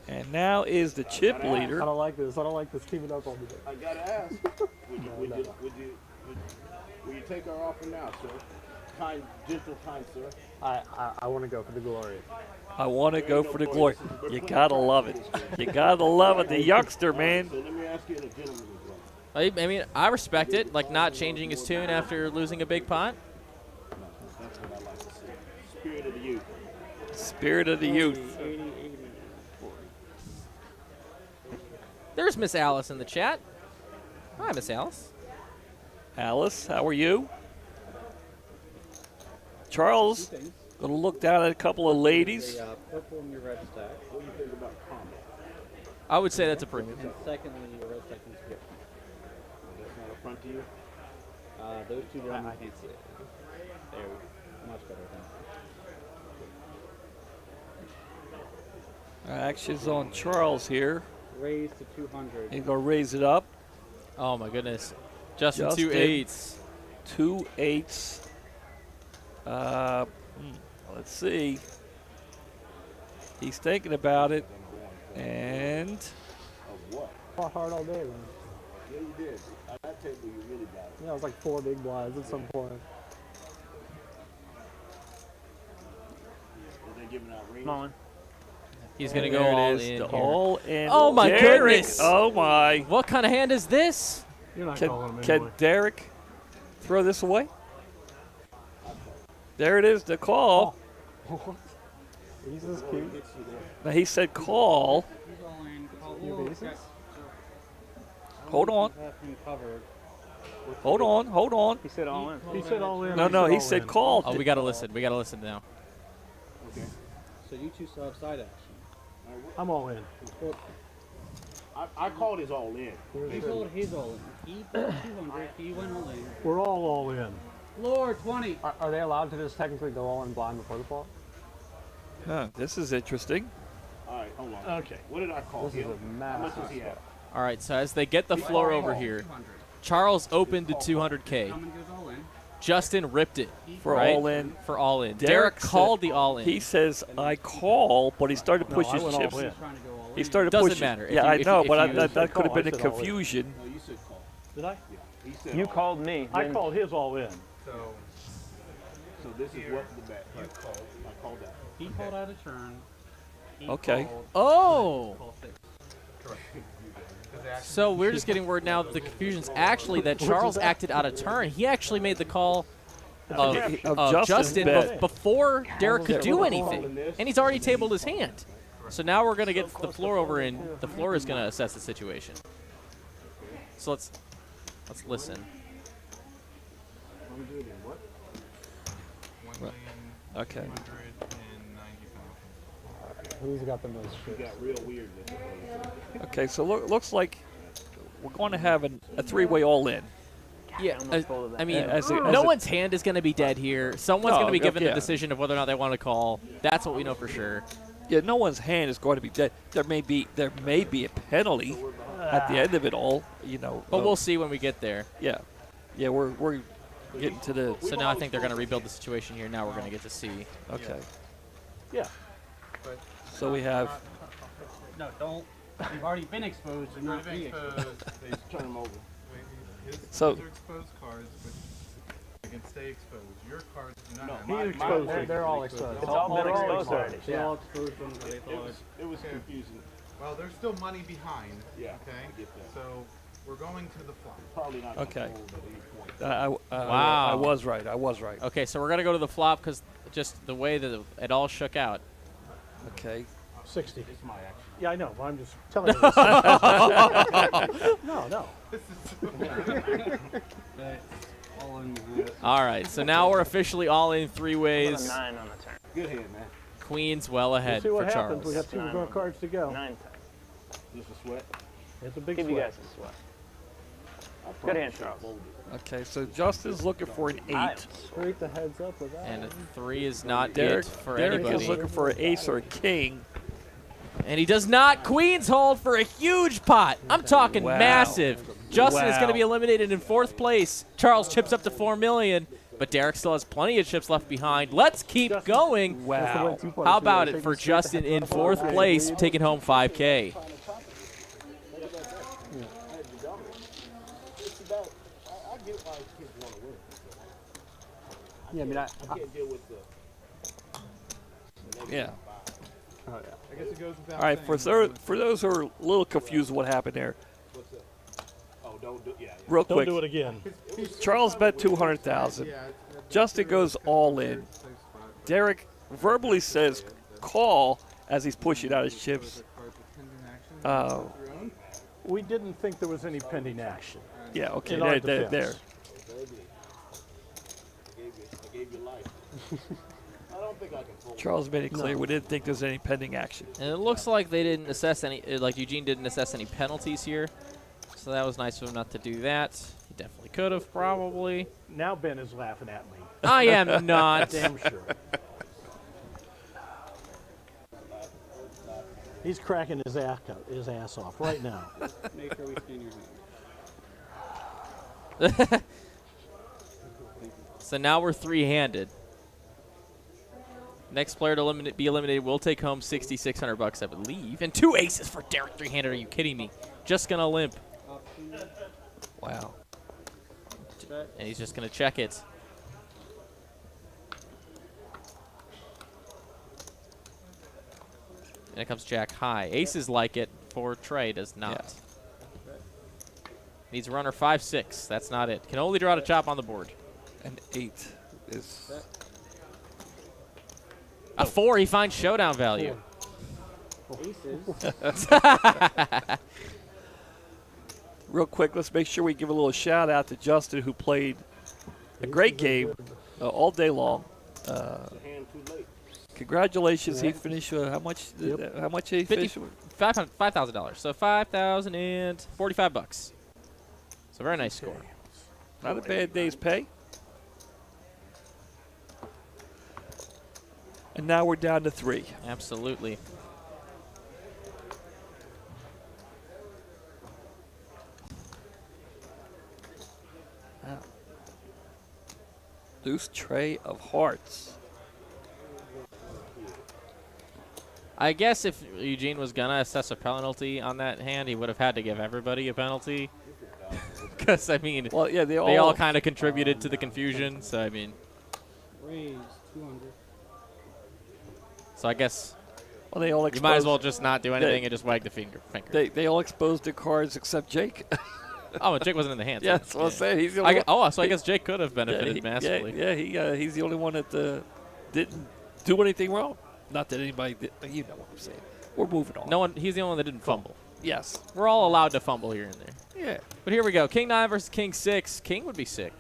Speaker 5: And now is the chip
Speaker 10: gotta ask.
Speaker 5: leader.
Speaker 7: I don't like this. I don't like this keeping up on me.
Speaker 10: I gotta ask. Would you take our offer now, sir? gentle, kind sir.
Speaker 7: I want to go for the glory.
Speaker 5: I want to go for the glory. You gotta love it. You gotta love it. The youngster, man.
Speaker 10: So let me ask you in a gentleman's way.
Speaker 4: I mean, I respect it, like not changing his tune after losing a big pot.
Speaker 10: That's what I like to see. Spirit of the youth.
Speaker 5: Spirit of the youth.
Speaker 4: There's Miss Alice in the chat. Hi, Miss Alice.
Speaker 5: Alice, how are you? Charles, gonna look down at a couple of ladies.
Speaker 7: Purple and your red stack.
Speaker 10: What do you think about combat?
Speaker 4: I would say that's a premium.
Speaker 7: And secondly, your red stack is good.
Speaker 10: That's not a front to you?
Speaker 7: Those two gentlemen can't see it. There, much better than.
Speaker 5: Action's on Charles here.
Speaker 7: Raise to 200.
Speaker 5: He's gonna raise it up.
Speaker 4: Oh my goodness. Justin, 2 8s.
Speaker 5: 2 8s. Let's see. He's thinking about it. And
Speaker 7: Fought hard all day, man.
Speaker 10: Yeah, you did. At that table, you really got it.
Speaker 7: Yeah, it was like 4 big blinds at some point.
Speaker 10: Are they giving out rings?
Speaker 9: Come on.
Speaker 4: He's going to
Speaker 5: there
Speaker 4: go all
Speaker 5: it is,
Speaker 4: in.
Speaker 5: the
Speaker 4: here.
Speaker 5: all in.
Speaker 4: Oh my
Speaker 5: Derek,
Speaker 4: goodness.
Speaker 5: Oh my.
Speaker 4: What kind of hand is this?
Speaker 6: You're not calling him
Speaker 5: Can
Speaker 6: anyway.
Speaker 5: Derek throw this away? There it is, the call.
Speaker 7: He's this cute.
Speaker 5: Now he said call.
Speaker 8: He's all in.
Speaker 7: Your bases?
Speaker 5: Hold on.
Speaker 8: Have him covered.
Speaker 5: Hold on. Hold on.
Speaker 9: He said all in.
Speaker 6: He said all in.
Speaker 5: No, he
Speaker 6: all
Speaker 5: said
Speaker 6: in.
Speaker 5: call.
Speaker 4: Oh, we got to listen. We got to listen now.
Speaker 10: Okay.
Speaker 8: So you two still have side action.
Speaker 6: I'm all in.
Speaker 10: I called his all in.
Speaker 8: He told his all in. He put 200. He went all in.
Speaker 6: We're all in.
Speaker 8: Lord, 20.
Speaker 7: Are they allowed to just technically go all in blind before the flop?
Speaker 5: Huh, this is interesting.
Speaker 10: All right, hold on.
Speaker 6: Okay.
Speaker 10: What did I call
Speaker 7: This is
Speaker 10: him?
Speaker 7: a
Speaker 10: How much
Speaker 7: massive
Speaker 10: does he have?
Speaker 4: All right, so as they get the floor over here, Charles opened to 200K.
Speaker 8: Common goes all in.
Speaker 4: Justin ripped it
Speaker 5: For
Speaker 4: right?
Speaker 5: all in.
Speaker 4: For all in.
Speaker 5: Derek
Speaker 4: Derek
Speaker 5: said-
Speaker 4: called the all in.
Speaker 5: He says, I call, but he started to
Speaker 6: No,
Speaker 5: push
Speaker 6: I
Speaker 5: his
Speaker 6: went all
Speaker 5: chips.
Speaker 6: in.
Speaker 8: Trying to go all in.
Speaker 5: He started
Speaker 4: Doesn't
Speaker 5: pushing.
Speaker 4: matter. If
Speaker 5: Yeah,
Speaker 4: you-
Speaker 5: I
Speaker 4: if
Speaker 5: know,
Speaker 4: you-
Speaker 5: but
Speaker 4: if you-
Speaker 5: that could have
Speaker 6: call,
Speaker 5: been
Speaker 6: I
Speaker 5: a
Speaker 6: said all in.
Speaker 5: confusion.
Speaker 10: No, you said call.
Speaker 6: Did I?
Speaker 10: Yeah. He said
Speaker 9: You
Speaker 10: all.
Speaker 9: called me.
Speaker 6: I
Speaker 9: then-
Speaker 6: called his all in.
Speaker 10: So this is what the bet. You called. I called that.
Speaker 8: He called out a turn. He
Speaker 5: Okay.
Speaker 8: called
Speaker 4: Oh!
Speaker 8: call 6.
Speaker 4: So we're just getting word now that the confusion's actually that Charles acted out of turn. He actually made the call of
Speaker 5: Justin's
Speaker 4: Justin
Speaker 5: bet.
Speaker 4: before Derek could do anything. And he's already tabled his hand. So now we're going to get the floor over, and the floor is going to assess the situation. So let's listen.
Speaker 5: Okay.
Speaker 7: Who's got the most
Speaker 10: It
Speaker 7: shit?
Speaker 10: got real weird.
Speaker 5: Okay, so looks like we're going to have a three-way all-in.
Speaker 4: Yeah,
Speaker 9: almost folded that.
Speaker 4: I mean,
Speaker 5: As a-
Speaker 4: no
Speaker 5: as a-
Speaker 4: one's hand is going to be dead here. Someone's
Speaker 5: No,
Speaker 4: going to be given
Speaker 5: yeah.
Speaker 4: the decision of whether or not they want to call. That's what we know for sure.
Speaker 5: Yeah, no one's hand is going to be dead. There may be a penalty at the end of it all, you know.
Speaker 4: But we'll see when we get there.
Speaker 5: Yeah, we're getting to the.
Speaker 4: So now I think they're going to rebuild the situation here. Now we're going to get to see.
Speaker 5: Okay.
Speaker 6: Yeah.
Speaker 5: So we have.
Speaker 8: No, don't. You've already been exposed. You're not re-exposed.
Speaker 10: Turn him over.
Speaker 5: So
Speaker 11: These are exposed cards, which they can stay exposed. Your cards do not
Speaker 10: No,
Speaker 11: have
Speaker 10: my-
Speaker 6: He's exposed.
Speaker 10: my-
Speaker 7: They're all exposed.
Speaker 9: It's all been
Speaker 6: They're all
Speaker 9: exposed
Speaker 6: exposed.
Speaker 9: already.
Speaker 8: They all exposed them. They
Speaker 10: It
Speaker 8: thought.
Speaker 10: was confusing.
Speaker 11: Well, there's still money behind.
Speaker 10: Yeah,
Speaker 11: Okay.
Speaker 10: I get that.
Speaker 11: So we're going to the flop.
Speaker 10: Probably not. gonna
Speaker 5: Okay.
Speaker 10: fold at any point.
Speaker 4: Wow.
Speaker 5: I was right. I was right.
Speaker 4: Okay, so we're going to go to the flop because just the way that it all shook out.
Speaker 5: Okay.
Speaker 6: 60.
Speaker 10: It's my action.
Speaker 6: Yeah, I know. But I'm just telling you. No.
Speaker 8: All in.
Speaker 4: All right, so now we're officially all in three
Speaker 9: Put a
Speaker 4: ways.
Speaker 9: 9 on the turn.
Speaker 10: Good hand, man.
Speaker 4: Queen's well
Speaker 6: We'll
Speaker 4: ahead
Speaker 6: see what
Speaker 4: for
Speaker 6: happens. We
Speaker 4: Charles.
Speaker 6: got 2 more cards to go.
Speaker 9: 9
Speaker 10: Just a sweat.
Speaker 6: It's a big
Speaker 9: Give you
Speaker 6: sweat.
Speaker 9: guys a sweat.
Speaker 10: I
Speaker 9: Good
Speaker 10: probably
Speaker 9: hand,
Speaker 10: should've
Speaker 9: Charles.
Speaker 10: folded.
Speaker 5: Okay. So Justin's looking for an 8.
Speaker 7: Scrape the heads up with that.
Speaker 4: And a 3 is not
Speaker 5: Derek,
Speaker 4: it for
Speaker 5: Derek
Speaker 4: anybody.
Speaker 5: is looking for an ace or a king.
Speaker 4: And he does not. Queen's hold for a huge pot. I'm talking
Speaker 5: Wow.
Speaker 4: massive. Justin is going to
Speaker 5: Wow.
Speaker 4: be eliminated in 4th place. Charles chips up to $4 million, but Derek still has plenty of chips left behind. Let's keep going.
Speaker 5: Wow.
Speaker 4: How about it for Justin in 4th place, taking home 5K?
Speaker 7: Yeah, I mean, I
Speaker 10: can't deal with the.
Speaker 5: Yeah.
Speaker 11: I guess it goes without
Speaker 5: All right,
Speaker 11: saying.
Speaker 5: for those who are a little confused what happened there,
Speaker 10: What's that? Oh, don't do. Yeah.
Speaker 5: real
Speaker 6: Don't
Speaker 5: quick,
Speaker 6: do it again.
Speaker 5: Charles bet 200,000. Justin goes all in. Derek verbally says call as he's pushing out his chips.
Speaker 6: We didn't think there was any pending action.
Speaker 5: Yeah, okay,
Speaker 6: In our
Speaker 5: there.
Speaker 6: defense.
Speaker 10: I gave you life. I don't think I can fold.
Speaker 5: Charles made it clear we didn't think there was any pending action.
Speaker 4: And it looks like they didn't assess any, like Eugene didn't assess any penalties here. So that was nice of him not to do that. He definitely could have, probably.
Speaker 6: Now Ben is laughing at me.
Speaker 4: I am not.
Speaker 6: Damn sure. He's cracking his ass off right now.
Speaker 7: make sure we spin your hand.
Speaker 4: So now we're three-handed. Next player to be eliminated will take home $6,600, I believe. And 2 aces for Derek three-handed. Are you kidding me? Just going to limp.
Speaker 5: Wow.
Speaker 4: And he's just going to check it. And it comes jack high. Aces like it for Trey, does not.
Speaker 5: Yeah.
Speaker 4: Needs a runner 5-6. That's not it. Can only draw to chop on the board.
Speaker 5: And 8 is...
Speaker 4: A 4, he finds showdown value.
Speaker 7: Aces.
Speaker 5: Real quick, let's make sure we give a little shout out to Justin, who played a great game all day long.
Speaker 10: Hand too late.
Speaker 5: Congratulations, he finished how much? How much did he finish?
Speaker 4: $5,000. So $5,045. So very nice score.
Speaker 5: Not a bad day's pay. And now we're down to 3.
Speaker 4: Absolutely.
Speaker 5: Wow. Loose tray of hearts.
Speaker 4: I guess if Eugene was going to assess a penalty on that hand, he would have had to give everybody a penalty. Because, I mean,
Speaker 5: well, yeah, they
Speaker 4: all kind of contributed to the confusion. So, I mean.
Speaker 7: Raise 200.
Speaker 4: So, I guess
Speaker 5: well, they all
Speaker 4: you might as well just not do anything and just wag the finger.
Speaker 5: They all exposed their cards except Jake.
Speaker 4: Oh, and Jake wasn't in the hand.
Speaker 5: Yeah, that's what I'm saying. He's the only one.
Speaker 4: So I guess Jake could have benefited massively.
Speaker 5: Yeah, he's the only one that didn't do anything wrong. Not that anybody did. You know what I'm saying. We're moving on.
Speaker 4: He's the only one that didn't fumble.
Speaker 5: Yes.
Speaker 4: We're all allowed to fumble here and there.
Speaker 5: Yeah.
Speaker 4: But here we go. King 9 versus King 6. King would be sick.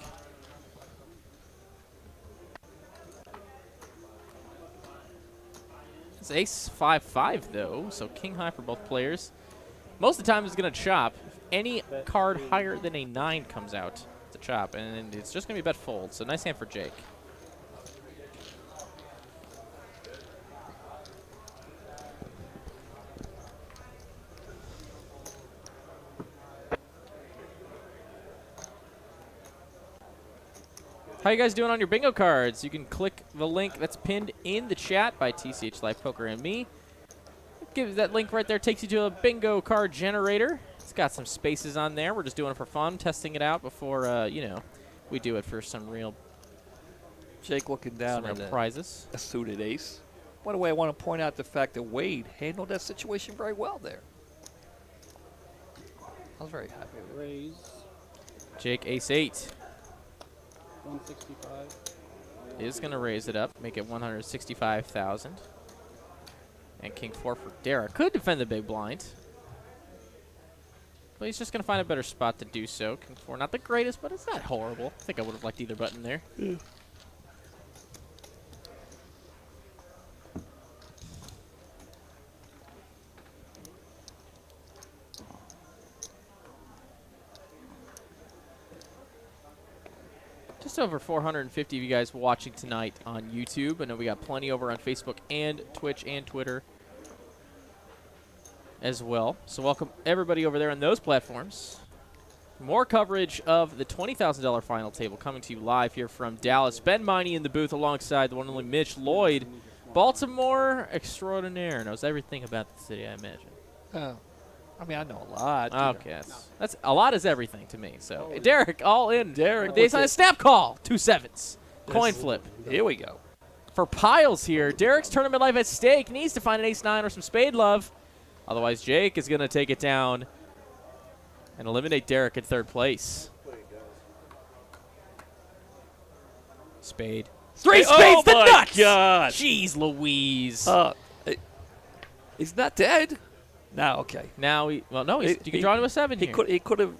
Speaker 4: It's ace 5-5 though, so king high for both players. Most of the time it's going to chop. If any card higher than a 9 comes out, it's a chop, and it's just going to be a bet fold. So nice hand for Jake. How you guys doing on your bingo cards? You can click the link that's pinned in the chat by TCH Live Poker and me. Give that link right there, takes you to a bingo card generator. It's got some spaces on there. We're just doing it for fun, testing it out before, we do it for some real
Speaker 5: Jake looking down at
Speaker 4: prizes.
Speaker 5: A suited ace. By the way, I want to point out the fact that Wade handled that situation very well there. I was very happy with it.
Speaker 7: Raise
Speaker 4: Jake ace 8.
Speaker 7: 165.
Speaker 4: Is going to raise it up, make it 165,000. And king 4 for Derek. Could defend the big blind. But he's just going to find a better spot to do so. King 4, not the greatest, but it's not horrible. I think I would have liked either button there.
Speaker 5: Yeah.
Speaker 4: Just over 450 of you guys watching tonight on YouTube. I know we got plenty over on Facebook and Twitch and Twitter as well. So welcome everybody over there on those platforms. More coverage of the $20,000 final table coming to you live here from Dallas. Ben Miney in the booth alongside the one and only Mitch Lloyd. Baltimore extraordinaire. Knows everything about the city, I imagine.
Speaker 5: I mean, I know a lot.
Speaker 4: Okay, that's a lot is everything to me. So Derek, all in.
Speaker 5: Derek,
Speaker 4: They signed a snap call. 2 7s. Coin flip.
Speaker 5: Here we go.
Speaker 4: For piles here, Derek's tournament life at stake. Needs to find an ace-9 or some spade love. Otherwise, Jake is going to take it down and eliminate Derek in third place. Spade. 3 spades the nuts!
Speaker 5: God.
Speaker 4: Jeez Louise.
Speaker 5: He's not dead. No, okay.
Speaker 4: Now you can draw to a 7 here.
Speaker 5: He could have.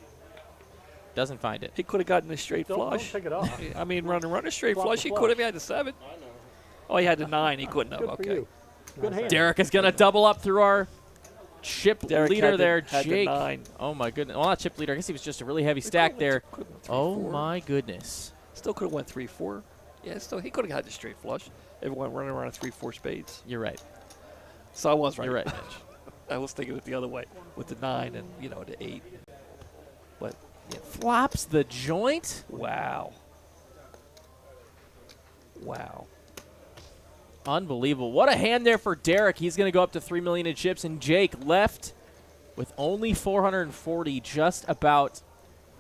Speaker 4: Doesn't find it.
Speaker 5: He could have gotten a straight
Speaker 6: Don't
Speaker 5: flush.
Speaker 6: take it off.
Speaker 5: I mean, run a straight
Speaker 6: Flop
Speaker 5: flush.
Speaker 6: the
Speaker 5: He
Speaker 6: flush.
Speaker 5: could have had the 7. Oh, he had the 9. He couldn't have.
Speaker 6: Good for
Speaker 5: Okay.
Speaker 6: you. Good hand.
Speaker 4: Derek is going to double up through our chip
Speaker 5: Derek
Speaker 4: leader
Speaker 5: had the-
Speaker 4: there,
Speaker 5: had the
Speaker 4: Jake.
Speaker 5: 9.
Speaker 4: Oh, my goodness. Well, not chip leader. I guess he was just a really heavy stack there.
Speaker 5: Could've went 3,
Speaker 4: Oh,
Speaker 5: 4.
Speaker 4: my goodness.
Speaker 5: Still could have went 3-4. Yeah, still he could have had the straight flush. Everyone running around 3-4 spades.
Speaker 4: You're right.
Speaker 5: So I was right.
Speaker 4: You're right, Mitch.
Speaker 5: I was thinking it the other way with the 9 and the 8. But yeah.
Speaker 4: Flops the joint.
Speaker 5: Wow. Wow.
Speaker 4: Unbelievable. What a hand there for Derek. He's going to go up to 3 million in chips, and Jake left with only 440, just about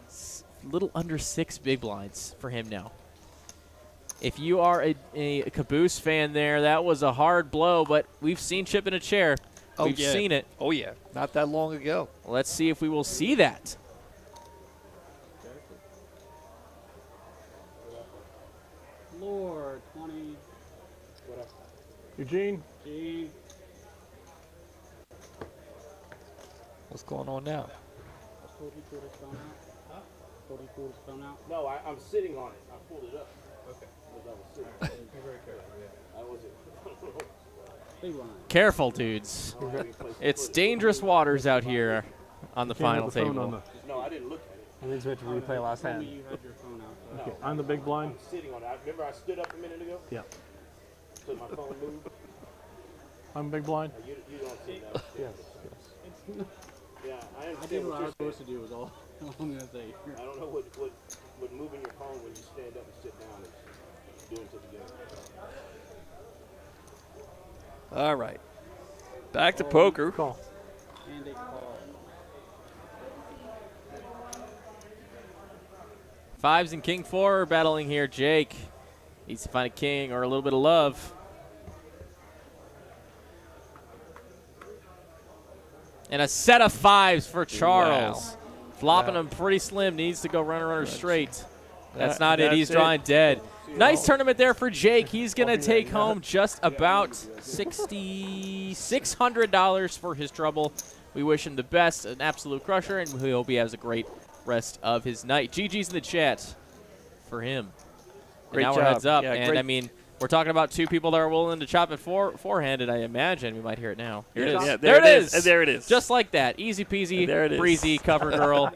Speaker 4: a little under 6 big blinds for him now. If you are a Caboose fan there, that was a hard blow, but we've seen chip in a chair.
Speaker 5: Oh,
Speaker 4: We've
Speaker 5: yeah.
Speaker 4: seen it.
Speaker 5: Oh, yeah. Not that long ago.
Speaker 4: Let's see if we will see that.
Speaker 8: Lord, 20.
Speaker 6: Eugene,
Speaker 8: Gene.
Speaker 5: What's going on now?
Speaker 8: Told you to stone out. Huh? Told you to stone out.
Speaker 10: No, I'm sitting on it. I pulled it up.
Speaker 11: Okay.
Speaker 10: Because I was sitting.
Speaker 11: You're very careful, yeah.
Speaker 10: I wasn't.
Speaker 8: Big line.
Speaker 4: Careful, dudes. It's dangerous waters out here on the final table.
Speaker 10: No, I didn't look at it.
Speaker 7: I think we have to replay last
Speaker 8: Told
Speaker 7: hand.
Speaker 8: me you had your phone out.
Speaker 6: okay, on the big blind.
Speaker 10: I'm sitting on it. Remember I stood up a minute ago?
Speaker 6: Yeah.
Speaker 10: So my phone moved?
Speaker 6: On the big blind.
Speaker 10: You don't see that.
Speaker 6: Yes.
Speaker 10: Yeah, I
Speaker 8: I
Speaker 10: understand
Speaker 8: did
Speaker 10: what
Speaker 8: what I
Speaker 10: you're
Speaker 8: was supposed to do was all I'm going to say.
Speaker 10: I don't know what moving your phone when you stand up and sit down is doing to the game.
Speaker 5: All right. Back to poker.
Speaker 6: Call.
Speaker 8: And a call.
Speaker 4: 5s and king 4 are battling here. Jake needs to find a king or a little bit of love. And a set of 5s for Charles.
Speaker 5: Wow.
Speaker 4: Flopping
Speaker 5: Wow.
Speaker 4: him pretty slim. Needs to go runner straight. That's
Speaker 5: That-
Speaker 4: not it.
Speaker 5: that's
Speaker 4: He's
Speaker 5: it.
Speaker 4: drawing dead. Nice tournament there for Jake. He's going to take home just about $600 for his trouble. We wish him the best, an absolute crusher, and we hope he has a great rest of his night. GG's in the chat for him.
Speaker 5: Great
Speaker 4: and now
Speaker 5: job.
Speaker 4: we're heads up.
Speaker 5: Yeah,
Speaker 4: and,
Speaker 5: great.
Speaker 4: I mean, we're talking about 2 people that are willing to chop it forehanded, I imagine. We might hear it now. Here it is.
Speaker 5: Yeah,
Speaker 4: there it is.
Speaker 5: And there it is.
Speaker 4: Just like that. Easy peasy,
Speaker 5: There it is.
Speaker 4: breezy, cover girl.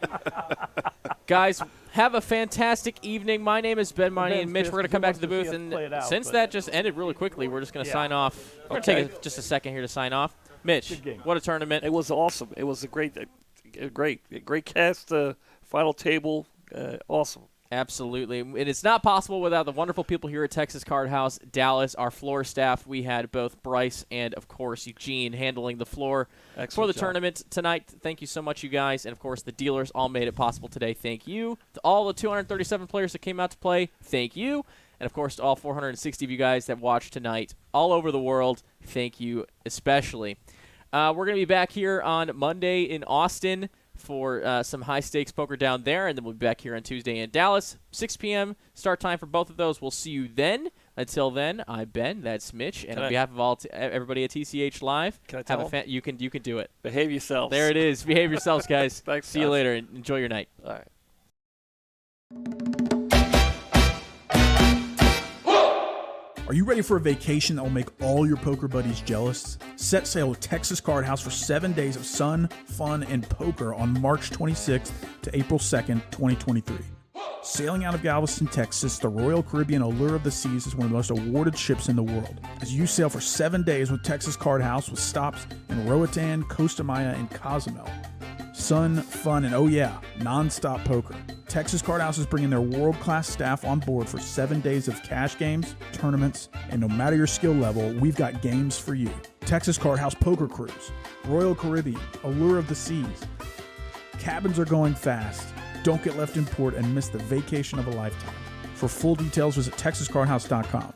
Speaker 4: Guys, have a fantastic evening. My name is Ben Miney and Mitch. We're going to come back to the booth. And since that just ended really quickly, we're just going to sign off. We're going to take just a second here to sign off. Mitch, what a tournament.
Speaker 5: It was awesome. It was a great cast, final table. Awesome.
Speaker 4: Absolutely. And it's not possible without the wonderful people here at Texas Card House, Dallas, our floor staff. We had both Bryce and, of course, Eugene handling the floor for the tournament tonight. Thank you so much, you guys. And, of course, the dealers all made it possible today. Thank you. To all the 237 players that came out to play, thank you. And, of course, to all 460 of you guys that watched tonight all over the world, thank you especially. We're going to be back here on Monday in Austin for some high-stakes poker down there, and then we'll be back here on Tuesday in Dallas, 6 p.m. start time for both of those. We'll see you then. Until then, I'm Ben. That's Mitch, and on behalf of all everybody at TCH Live,
Speaker 5: Can I tell
Speaker 4: you can do it.
Speaker 5: Behave yourselves.
Speaker 4: There it is. Behave yourselves, guys.
Speaker 5: Thanks,
Speaker 4: see you
Speaker 5: guys.
Speaker 4: later, and enjoy your night.
Speaker 5: All right.
Speaker 3: Are you ready for a vacation that will make all your poker buddies jealous? Set sail with Texas Card House for 7 days of sun, fun, and poker on March 26th to April 2nd, 2023. Sailing out of Galveston, Texas, the Royal Caribbean Allure of the Seas is one of the most awarded ships in the world. As you sail for 7 days with Texas Card House with stops in Roatan, Costa Maya, and Cozumel. Sun, fun, and oh yeah, non-stop poker. Texas Card House is bringing their world-class staff on board for 7 days of cash games, tournaments, and no matter your skill level, we've got games for you. Texas Card House Poker Cruise, Royal Caribbean, Allure of the Seas. Cabins are going fast. Don't get left in port and miss the vacation of a lifetime. For full details, visit texascardhouse.com.